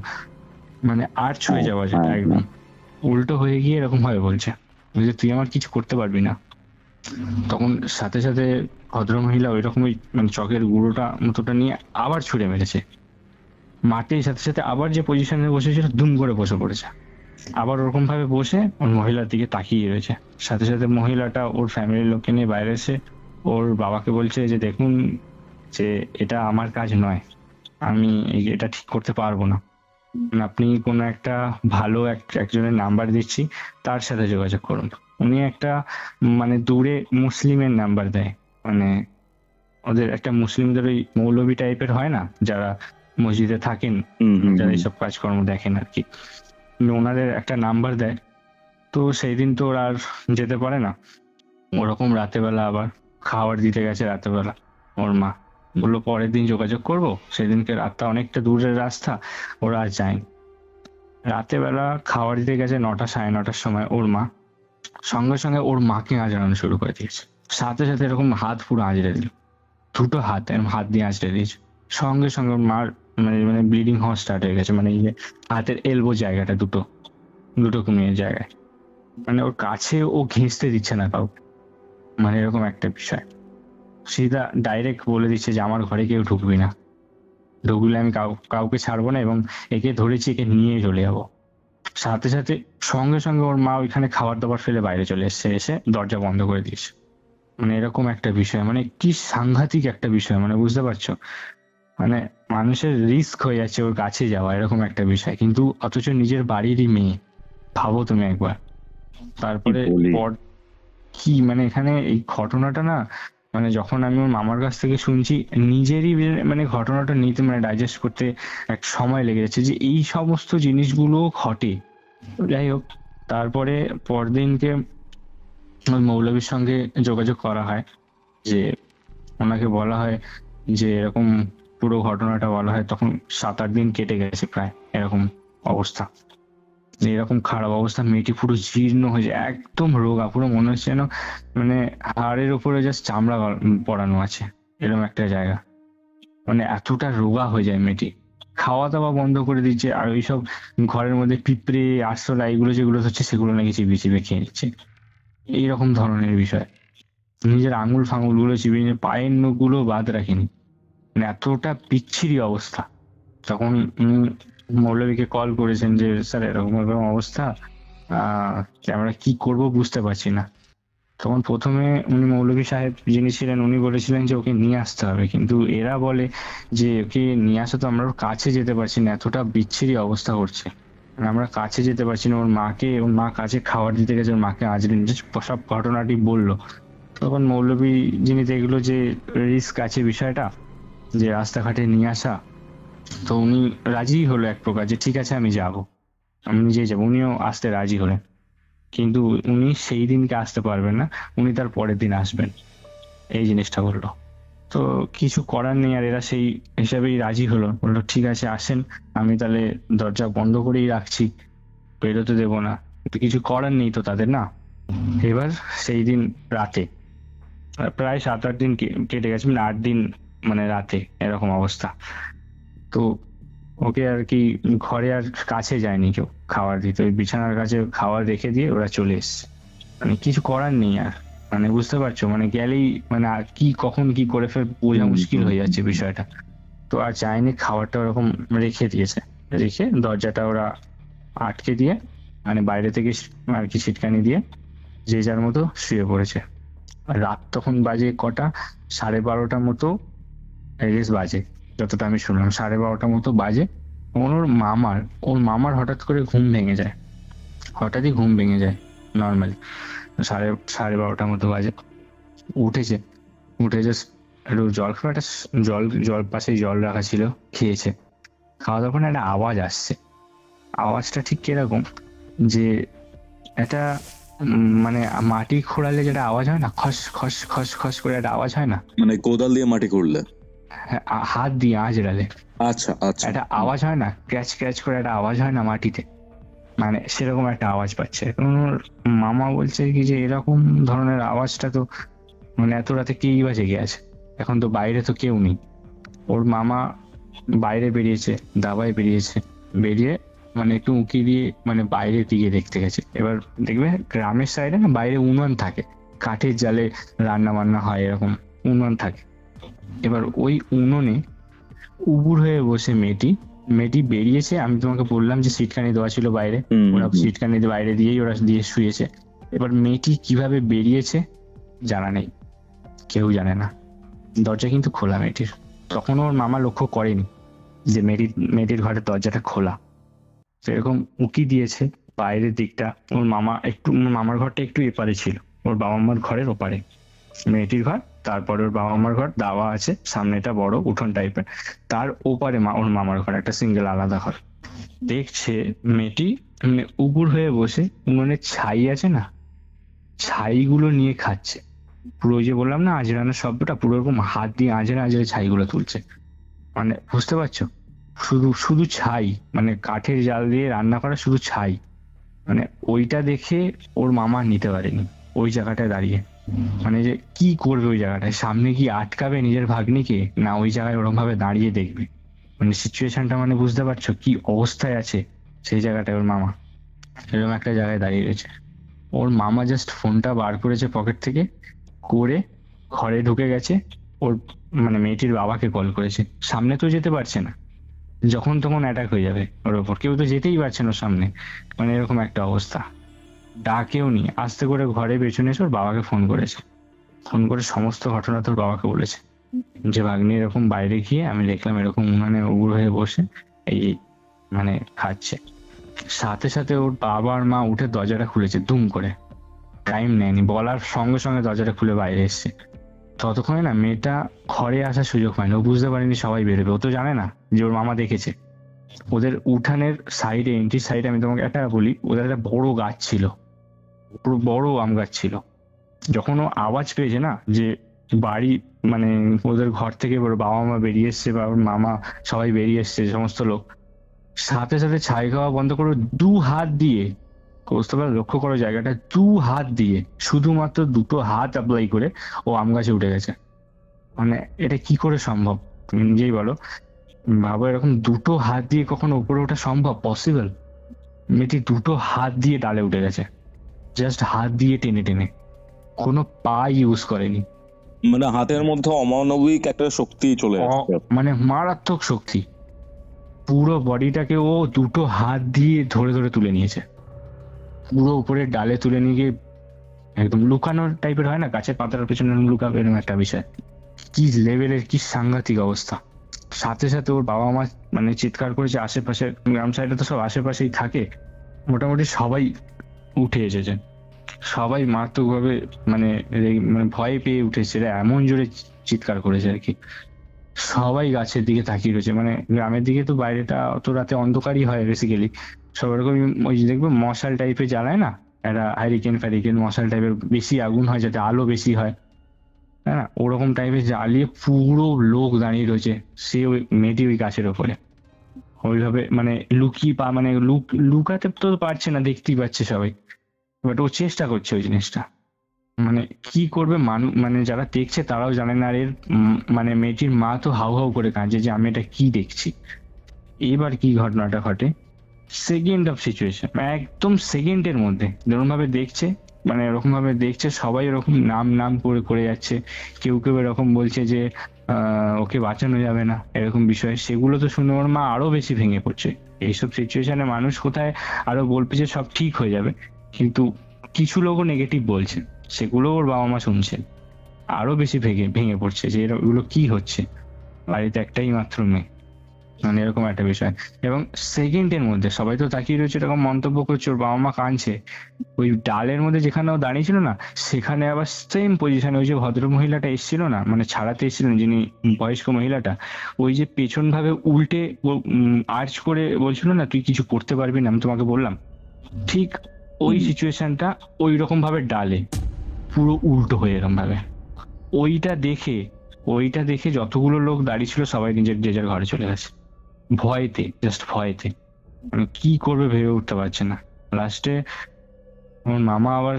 মানে আর্চ হয়ে যাওয়া, যেটা একদম উল্টো হয়ে গিয়ে এরকম ভাবে বলছে যে তুই আমার কিছু করতে পারবি না। তখন সাথে সাথে ভদ্রমহিলা ওই রকম মানে চকের গুঁড়োটা মতোটা নিয়ে আবার ছুঁড়ে মেরেছে মাটির সাথে সাথে, আবার যে পজিশনে বসেছিল দুম করে বসে পড়েছে, আবার ওরকম ভাবে বসে ওর মহিলার দিকে তাকিয়ে রয়েছে। সাথে সাথে মহিলাটা ওর ফ্যামিলির লোককে নিয়ে বাইরে এসে ওর বাবাকে বলছে যে দেখুন, যে এটা আমার কাজ নয়, আমি এটা ঠিক করতে পারবো না, আপনি কোনো একটা ভালো একজনের নাম্বার দিচ্ছি, তার সাথে যোগাযোগ করুন। উনি একটা মানে দূরে মুসলিমের নাম্বার দেয়, মানে ওদের একটা মুসলিমদের ওই মৌলবি টাইপের হয় না, যারা মসজিদে থাকেন, যারা এইসব কাজকর্ম দেখেন আর কি, ওনাদের একটা নাম্বার দেয়। তো সেই দিন তো ওরা আর যেতে পারে না, ওরকম রাতে বেলা আবার খাবার দিতে গেছে, রাতে বেলা ওর মা বললো পরের দিন যোগাযোগ করবো, সেদিনকে রাতটা অনেকটা দূরের রাস্তা, ওরা আর যায়নি। রাতের বেলা খাবার দিতে গেছে 9টা 9:30টার সময় ওর মা, সঙ্গে সঙ্গে ওর মাকে আঁচড়ানো শুরু করে দিয়েছে। সাথে সাথে এরকম হাত পুরো আঁচড়ে দিল, দুটো হাত এরকম হাত দিয়ে আঁচড়ে দিয়েছে। সঙ্গে সঙ্গে ওর মার মানে মানে ব্লিডিং হওয়া স্টার্ট হয়ে গেছে, মানে এই যে হাতের এলবো জায়গাটা, দুটো দুটো কুমিরের জায়গায়, মানে ওর কাছে ও ঘেঁষতে দিচ্ছে না কাউকে, মানে এরকম একটা বিষয়। সিধা ডাইরেক্ট বলে দিচ্ছে যে আমার ঘরে কেউ ঢুকবি না, ঢুকলে আমি কাউকে ছাড়বো না, এবং একে ধরেছি, একে নিয়ে চলে যাবো। সাথে সাথে সঙ্গে সঙ্গে ওর মা ওইখানে খাবার দাবার ফেলে বাইরে চলে এসছে, এসে দরজা বন্ধ করে দিয়েছে। মানে এরকম একটা বিষয়, মানে কি সাংঘাতিক একটা বিষয়, মানে বুঝতে পারছো, মানে মানুষের রিস্ক হয়ে যাচ্ছে ওর কাছে যাওয়া, এরকম একটা বিষয়, কিন্তু অথচ নিজের বাড়িরই মেয়ে, ভাবো তুমি একবার। তারপরে কি বলি? পর কি মানে এখানে এই ঘটনাটা না, মানে যখন আমি ওর মামার কাছ থেকে শুনছি, নিজেরই মানে ঘটনাটা নিতে মানে ডাইজেস্ট করতে এক সময় লেগে যাচ্ছে যে এই সমস্ত জিনিসগুলো ঘটে। যাই হোক, তারপরে পরদিনকে ওই মৌলবীর সঙ্গে যোগাযোগ করা হয়, যে ওনাকে বলা হয় যে এরকম পুরো ঘটনাটা বলা হয়। তখন 7-8 দিন কেটে গেছে প্রায়, এরকম অবস্থা, যে এরকম খারাপ অবস্থা, মেয়েটি পুরো জীর্ণ হয়েছে, একদম রোগা, পুরো মনে হচ্ছে যেন মানে হাড়ের উপরে জাস্ট চামড়া পড়ানো আছে, এরকম একটা জায়গা, মানে এতটা রোগা হয়ে যায় মেয়েটি। খাওয়া দাওয়া বন্ধ করে দিচ্ছে, আর ওইসব ঘরের মধ্যে পিঁপড়ে আরশোলা এগুলো যেগুলো হচ্ছে সেগুলো নাকি চিবিয়ে চিবিয়ে খেয়ে নিচ্ছে, এইরকম ধরনের বিষয়। নিজের আঙুল ফাঙুল গুলো চিবিয়ে নিয়ে পায়ের নখগুলো বাদ রাখেনি, মানে এতটা বিচ্ছিরি অবস্থা। তখন মৌলভীকে কল করেছেন যে স্যার এরকম এরকম অবস্থা, আমরা কি করব বুঝতে পারছি না। তখন প্রথমে উনি মৌলভী সাহেব যিনি ছিলেন উনি বলেছিলেন যে ওকে নিয়ে আসতে হবে, কিন্তু এরা বলে যে ওকে নিয়ে আসা তো আমরা ওর কাছে যেতে পারছি না, এতটা বিচ্ছিরি অবস্থা করছে, মানে আমরা কাছে যেতে পারছি না। ওর মা কাছে খাবার দিতে গেছে, ওর মাকে আজকে সব ঘটনাটি বললো। তখন মৌলভী যিনি দেখলো যে রিস্ক আছে বিষয়টা, যে রাস্তাঘাটে নিয়ে আসা, তো উনি রাজি হলো এক প্রকার, যে ঠিক আছে আমি যাব, আমি নিজেই যাবো। উনিও আসতে রাজি হলেন, কিন্তু উনি সেই দিনকে আসতে পারবেন না, উনি তার পরের দিন আসবেন, এই জিনিসটা বললো। তো কিছু করার নেই, আর এরা সেই হিসাবেই রাজি হলো, বললো ঠিক আছে আসেন, আমি তাহলে দরজা বন্ধ করেই রাখছি, বেরোতে দেবো না, কিন্তু কিছু করার নেই তো তাদের, না। এবার সেই দিন রাতে প্রায় 7-8 দিন কেটে গেছে, মানে 8 দিন মানে রাতে এরকম অবস্থা। তো ওকে আর কি ঘরে আর কাছে যায়নি কেউ খাবার দিতে, ওই বিছানার কাছে খাবার রেখে দিয়ে ওরা চলে এসছে, মানে কিছু করার নেই আর, মানে বুঝতে পারছো, মানে গেলেই মানে আর কি কখন কি করে ফের বোঝা মুশকিল হয়ে যাচ্ছে বিষয়টা। তো আর চায়নি, খাবারটা ওরকম রেখে দিয়েছে, রেখে দরজাটা ওরা আটকে দিয়ে, মানে বাইরে থেকে আর কি ছিটকানি দিয়ে যে যার মতো শুয়ে পড়েছে। আর রাত তখন বাজে কটা, 12:30 মতো বাজে, যতটা আমি শুনলাম 12:30 মতো বাজে। ওর মামার হঠাৎ করে ঘুম ভেঙে যায়, হঠাৎই ঘুম ভেঙে যায় নর্মালি, 12:30 মতো বাজে। উঠে জাস্ট একটু জল খাওয়া, একটা জল পাশেই জল রাখা ছিল, খেয়েছে। খাওয়া দাওয়ার পর একটা আওয়াজ আসছে, আওয়াজটা ঠিক কিরকম, যে একটা মানে মাটি খোঁড়ালে যেটা আওয়াজ হয় না, খস খস খস খস করে একটা আওয়াজ হয় না, মানে কোদাল দিয়ে মাটি করলে? হ্যাঁ, হাত দিয়ে আঁচড়ালে আচ্ছা আচ্ছা। একটা আওয়াজ হয় না, ক্র্যাচ ক্র্যাচ করে একটা আওয়াজ হয় না মাটিতে, মানে সেরকম একটা আওয়াজ পাচ্ছে। এখন ওর মামা বলছে কি যে এরকম ধরনের আওয়াজটা তো মানে এত রাতে কেই বা জেগে আছে, এখন তো বাইরে তো কেউ নেই। ওর মামা বাইরে বেরিয়েছে, দাবায় বেরিয়ে মানে একটু উঁকি দিয়ে মানে বাইরের দিকে দেখতে গেছে। এবার দেখবে গ্রামের সাইডে না বাইরে উনুন থাকে, কাঠের জালে রান্না বান্না হয়, এরকম উনুন থাকে। এবার ওই উনুনে উবুর হয়ে বসে মেয়েটি বেরিয়েছে। আমি তোমাকে বললাম যে সিটকানি দেওয়া ছিল বাইরে, ওরা সিটকানি বাইরে দিয়েই ওরা দিয়ে শুয়েছে। এবার মেয়েটি কিভাবে বেরিয়েছে জানা নেই, কেউ জানে না। দরজা কিন্তু খোলা মেয়েটির, তখন ওর মামা লক্ষ্য করেনি যে মেয়েটির ঘরের দরজাটা খোলা। তো এরকম উকি দিয়েছে বাইরের দিকটা, ওর মামার ঘরটা একটু এপারে ছিল, ওর বাবা মার ঘরের ওপারে মেয়েটির ঘর, তারপরে ওর বাবা মার ঘর দাওয়া আছে, সামনেটা বড় উঠোন টাইপের, তার ওপারে ওর মামার ঘর, একটা সিঙ্গেল আলাদা ঘর। দেখছে মেয়েটি উপুর হয়ে বসে উনুনের ছাই আছে না, ছাইগুলো নিয়ে খাচ্ছে। পুরো ওই যে বললাম না আজরানোর শব্দটা, পুরো এরকম হাত দিয়ে আজরে ছাইগুলো তুলছে, মানে বুঝতে পারছো শুধু শুধু ছাই, মানে কাঠের জাল দিয়ে রান্না করা শুধু ছাই। মানে ওইটা দেখে ওর মামা নিতে পারেনি ওই জায়গাটায় দাঁড়িয়ে। মানে যে কি করবে ওই জায়গাটায়, সামনে কি আটকাবে নিজের ভাগ্নিকে, না ওই জায়গায় ওরকম ভাবে দাঁড়িয়ে দেখবে। মানে সিচুয়েশনটা মানে বুঝতে পারছো কি অবস্থায় আছে সেই জায়গাটায় ওর মামা, এরকম একটা জায়গায় দাঁড়িয়ে রয়েছে। ওর মামা জাস্ট ফোনটা বার করেছে পকেট থেকে, করে ঘরে ঢুকে গেছে। ওর মানে মেয়েটির বাবাকে কল করেছে, সামনে তো যেতে পারছে না, যখন তখন অ্যাটাক হয়ে যাবে ওর ওপর, কেউ তো যেতেই পারছে না ওর সামনে। মানে এরকম একটা অবস্থা, ডাকেও নি, আস্তে করে ঘরে পেছনে এসে ওর বাবাকে ফোন করেছে। ফোন করে সমস্ত ঘটনা তোর বাবাকে বলেছে, যে ভাগ্নি এরকম বাইরে গিয়ে আমি দেখলাম এরকম উনানে উগুর হয়ে বসে এই মানে খাচ্ছে। সাথে সাথে ওর বাবা আর মা উঠে দরজাটা খুলেছে দুম করে, টাইম নেয়নি, বলার সঙ্গে সঙ্গে দরজাটা খুলে বাইরে এসছে। ততক্ষণে না মেয়েটা ঘরে আসার সুযোগ পায়নি, ও বুঝতে পারেনি সবাই বেরোবে, ও তো জানে না যে ওর মামা দেখেছে। ওদের উঠানের সাইডে, এন্ট্রি সাইডে আমি তোমাকে একটা বলি, ওদের একটা বড় গাছ ছিল, পুরো বড় আম গাছ ছিল। যখন ও আওয়াজ পেয়েছে না যে বাড়ি মানে ওদের ঘর থেকে ওর বাবা মা বেরিয়ে এসছে বা ওর মামা সবাই বেরিয়ে এসছে সমস্ত লোক, সাথে সাথে ছাই খাওয়া বন্ধ করে দু হাত দিয়ে, বুঝতে পারো লক্ষ্য করো জায়গাটা, দু হাত দিয়ে, শুধুমাত্র দুটো হাত অ্যাপ্লাই করে ও আম গাছে উঠে গেছে। মানে এটা কি করে সম্ভব তুমি নিজেই বলো, ভাবো এরকম দুটো হাত দিয়ে কখনো উপরে ওঠা সম্ভব, পসিবল? মেয়েটি দুটো হাত দিয়ে ডালে উঠে গেছে, জাস্ট হাত দিয়ে টেনে টেনে, কোনো পা ইউজ করেনি। মানে হাতের মধ্যে অমানবিক একটা শক্তি চলে আসছে। মানে মারাত্মক শক্তি, পুরো বডিটাকে ও দুটো হাত দিয়ে ধরে ধরে তুলে নিয়েছে, পুরো উপরে ডালে তুলে নিয়ে গিয়ে একদম লুকানোর টাইপের হয় না, গাছের পাতার পেছনে লুকাবে, এরকম একটা বিষয়। কি লেভেলের, কি সাংঘাতিক অবস্থা। সাথে সাথে ওর বাবা মা মানে চিৎকার করেছে, আশেপাশে গ্রাম সাইডে তো সব আশেপাশেই থাকে, মোটামুটি সবাই উঠে এসেছে, সবাই মারাত্মকভাবে মানে মানে ভয় পেয়ে উঠেছে, এরা এমন জোরে চিৎকার করেছে আর কি। সবাই গাছের দিকে তাকিয়ে রয়েছে, মানে গ্রামের দিকে তো বাইরেটা অত রাতে অন্ধকারই হয় বেসিক্যালি, সব এরকম ওই যে দেখবে মশাল টাইপের জ্বালায় না, একটা হারিকেন ফ্যারিকেন মশাল টাইপের বেশি আগুন হয় যাতে আলো বেশি হয়, তাই না, ওরকম টাইপের জ্বালিয়ে পুরো লোক দাঁড়িয়ে রয়েছে, সে ওই মেয়েটি ওই গাছের ওপরে ওইভাবে মানে লুকিয়ে মানে লুকাতে তো পারছে না, দেখতেই পাচ্ছে সবাই, বাট ও চেষ্টা করছে ওই জিনিসটা। মানে কি করবে মানে যারা দেখছে তারাও জানে না, আর এর মানে মেয়েটির মা তো হাউ হাউ করে কাঁদছে যে আমি এটা কি দেখছি। এবার কি ঘটনাটা ঘটে, সেকেন্ড অফ সিচুয়েশন, একদম সেকেন্ডের মধ্যে যেরকম ভাবে দেখছে, মানে এরকম ভাবে দেখছে, সবাই এরকম নাম নাম করে করে যাচ্ছে, কেউ কেউ এরকম বলছে যে ওকে বাঁচানো যাবে না, এরকম বিষয়, সেগুলো তো শুনে ওর মা আরো বেশি ভেঙে পড়ছে। এইসব সিচুয়েশনে মানুষ কোথায় আরো বলবে যে সব ঠিক হয়ে যাবে, কিন্তু কিছু লোকও নেগেটিভ বলছে, সেগুলো ওর বাবা মা শুনছে, আরো বেশি ভেঙে ভেঙে পড়ছে যে এগুলো কি হচ্ছে, বাড়িতে একটাই মাত্র মেয়ে, মানে এরকম একটা বিষয়। এবং সেকেন্ডের মধ্যে সবাই তো তাকিয়ে রয়েছে, এরকম মন্তব্য করছে, ওর বাবা মা কাঁদছে, ওই ডালের মধ্যে যেখানে ও দাঁড়িয়ে ছিল না, সেখানে আবার সেম পজিশনে ওই যে ভদ্র মহিলাটা এসেছিল না, মানে ছাড়াতে এসেছিলেন যিনি বয়স্ক মহিলাটা, ওই যে পেছন ভাবে উল্টে আর্চ করে বলছিল না তুই কিছু করতে পারবি না আমি তোমাকে বললাম, ঠিক ওই সিচুয়েশনটা ওই রকম ভাবে ডালে পুরো উল্টো হয়ে এরকম ভাবে। ওইটা দেখে যতগুলো লোক দাঁড়িয়ে ছিল সবাই নিজের যে যার ঘরে চলে গেছে, ভয়তে, জাস্ট ভয়তে, মানে কি করবে ভেবে উঠতে পারছে না। লাস্টে আমার মামা আবার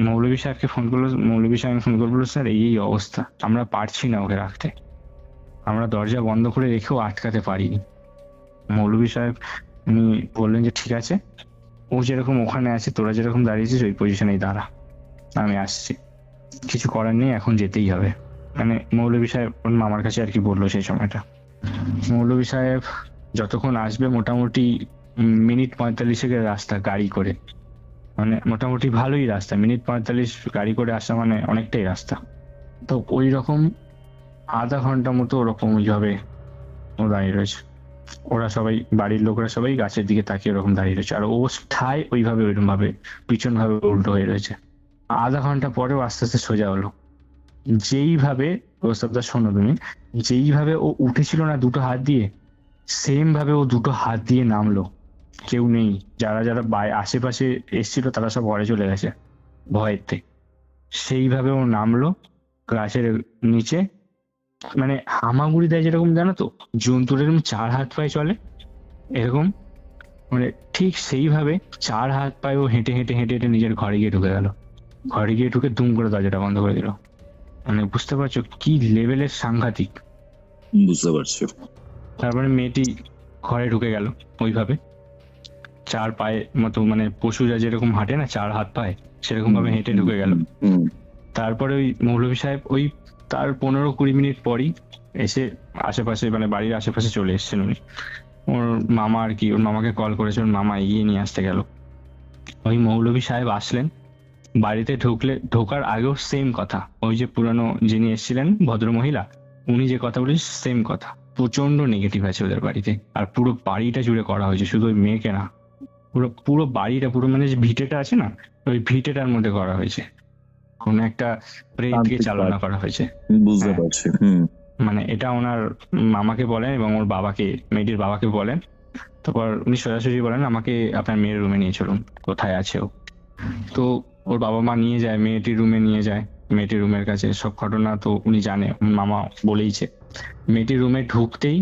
মৌলভী সাহেবকে ফোন করলো, মৌলভী সাহেব ফোন করে বললো স্যার এই অবস্থা, আমরা পারছি না ওকে রাখতে, আমরা দরজা বন্ধ করে রেখেও আটকাতে পারিনি। মৌলভী সাহেব উনি বললেন যে ঠিক আছে, ও যেরকম ওখানে আছে তোরা যেরকম দাঁড়িয়েছিস ওই পজিশনেই দাঁড়া, আমি আসছি, কিছু করার নেই, এখন যেতেই হবে। মানে মৌলভী সাহেব ওর মামার কাছে আর কি বললো সেই সময়টা। মৌলভী সাহেব যতক্ষণ আসবে মোটামুটি মিনিট 45 রাস্তা গাড়ি করে, মানে মোটামুটি ভালোই রাস্তা, মিনিট 45 গাড়ি করে আসা মানে অনেকটাই রাস্তা। তো ওই রকম আধা ঘন্টা মতো ওরকম ওইভাবে ও দাঁড়িয়ে রয়েছে, ওরা সবাই বাড়ির লোকরা সবাই গাছের দিকে তাকিয়ে ওরকম দাঁড়িয়ে রয়েছে, আর ও ঠায় ওইভাবে ওইরকম ভাবে পিছন ভাবে উল্টো হয়ে রয়েছে। আধা ঘন্টা পরেও আস্তে আস্তে সোজা হলো, যেইভাবে প্রস্তাবটা শোনো তুমি, যেইভাবে ও উঠেছিল না দুটো হাত দিয়ে, সেম ভাবে ও দুটো হাত দিয়ে নামলো, কেউ নেই, যারা যারা আশেপাশে এসেছিল তারা সব ঘরে চলে গেছে ভয়েতে। সেইভাবে ও নামলো গাছের নিচে, মানে হামাগুড়ি দেয় যেরকম, জানো তো জন্তুর এরকম 4 হাত পায়ে চলে এরকম, মানে ঠিক সেইভাবে 4 হাত পায়ে ও হেঁটে হেঁটে হেঁটে হেঁটে নিজের ঘরে গিয়ে ঢুকে গেল। ঘরে গিয়ে ঢুকে দুম করে দরজাটা বন্ধ করে দিল। মানে বুঝতে পারছো কি লেভেলের সাংঘাতিক। বুঝতে পারছি। তারপরে মেয়েটি ঘরে ঢুকে গেল ওইভাবে 4 পায়ে মতো, মানে পশুরা যেরকম হাঁটে না 4 হাত পায়ে, সেরকম ভাবে হেঁটে ঢুকে গেল। হুম, তারপরে ওই মৌলভী সাহেব ওই তার 15-20 মিনিট পরই এসে আশেপাশে, মানে বাড়ির আশেপাশে চলে এসেছেন উনি। ওর মামা আর কি, ওর মামাকে কল করেছে, ওর মামা এগিয়ে নিয়ে আসতে গেল। ওই মৌলভী সাহেব আসলেন, বাড়িতে ঢোকার আগেও সেম কথা, ওই যে পুরানো যিনি এসেছিলেন ভদ্র মহিলা, উনি যে কথা বলেছেন সেম কথা। প্রচন্ড নেগেটিভ আছে ওদের বাড়িতে, আর পুরো বাড়িটা জুড়ে করা হয়েছে, শুধু ওই মেয়েকে না, পুরো পুরো বাড়িটা, পুরো মানে যে ভিটেটা আছে না, ওই ভিটেটার মধ্যে করা হয়েছে, কোন একটা প্রেতকে চালনা করা হয়েছে। বুঝতে হ্যাঁ। পারছি। হুম, মানে এটা ওনার মামাকে বলেন এবং ওর বাবাকে, মেয়েটির বাবাকে বলেন। তারপর উনি সোজাসুজি বলেন আমাকে আপনার মেয়ের রুমে নিয়ে চলুন, কোথায় আছে ও। তো ওর বাবা মা নিয়ে যায়, মেয়েটির রুমে নিয়ে যায়। মেয়েটির রুমের কাছে সব ঘটনা তো উনি জানে, মামা বলেইছে। মেয়েটির রুমে ঢুকতেই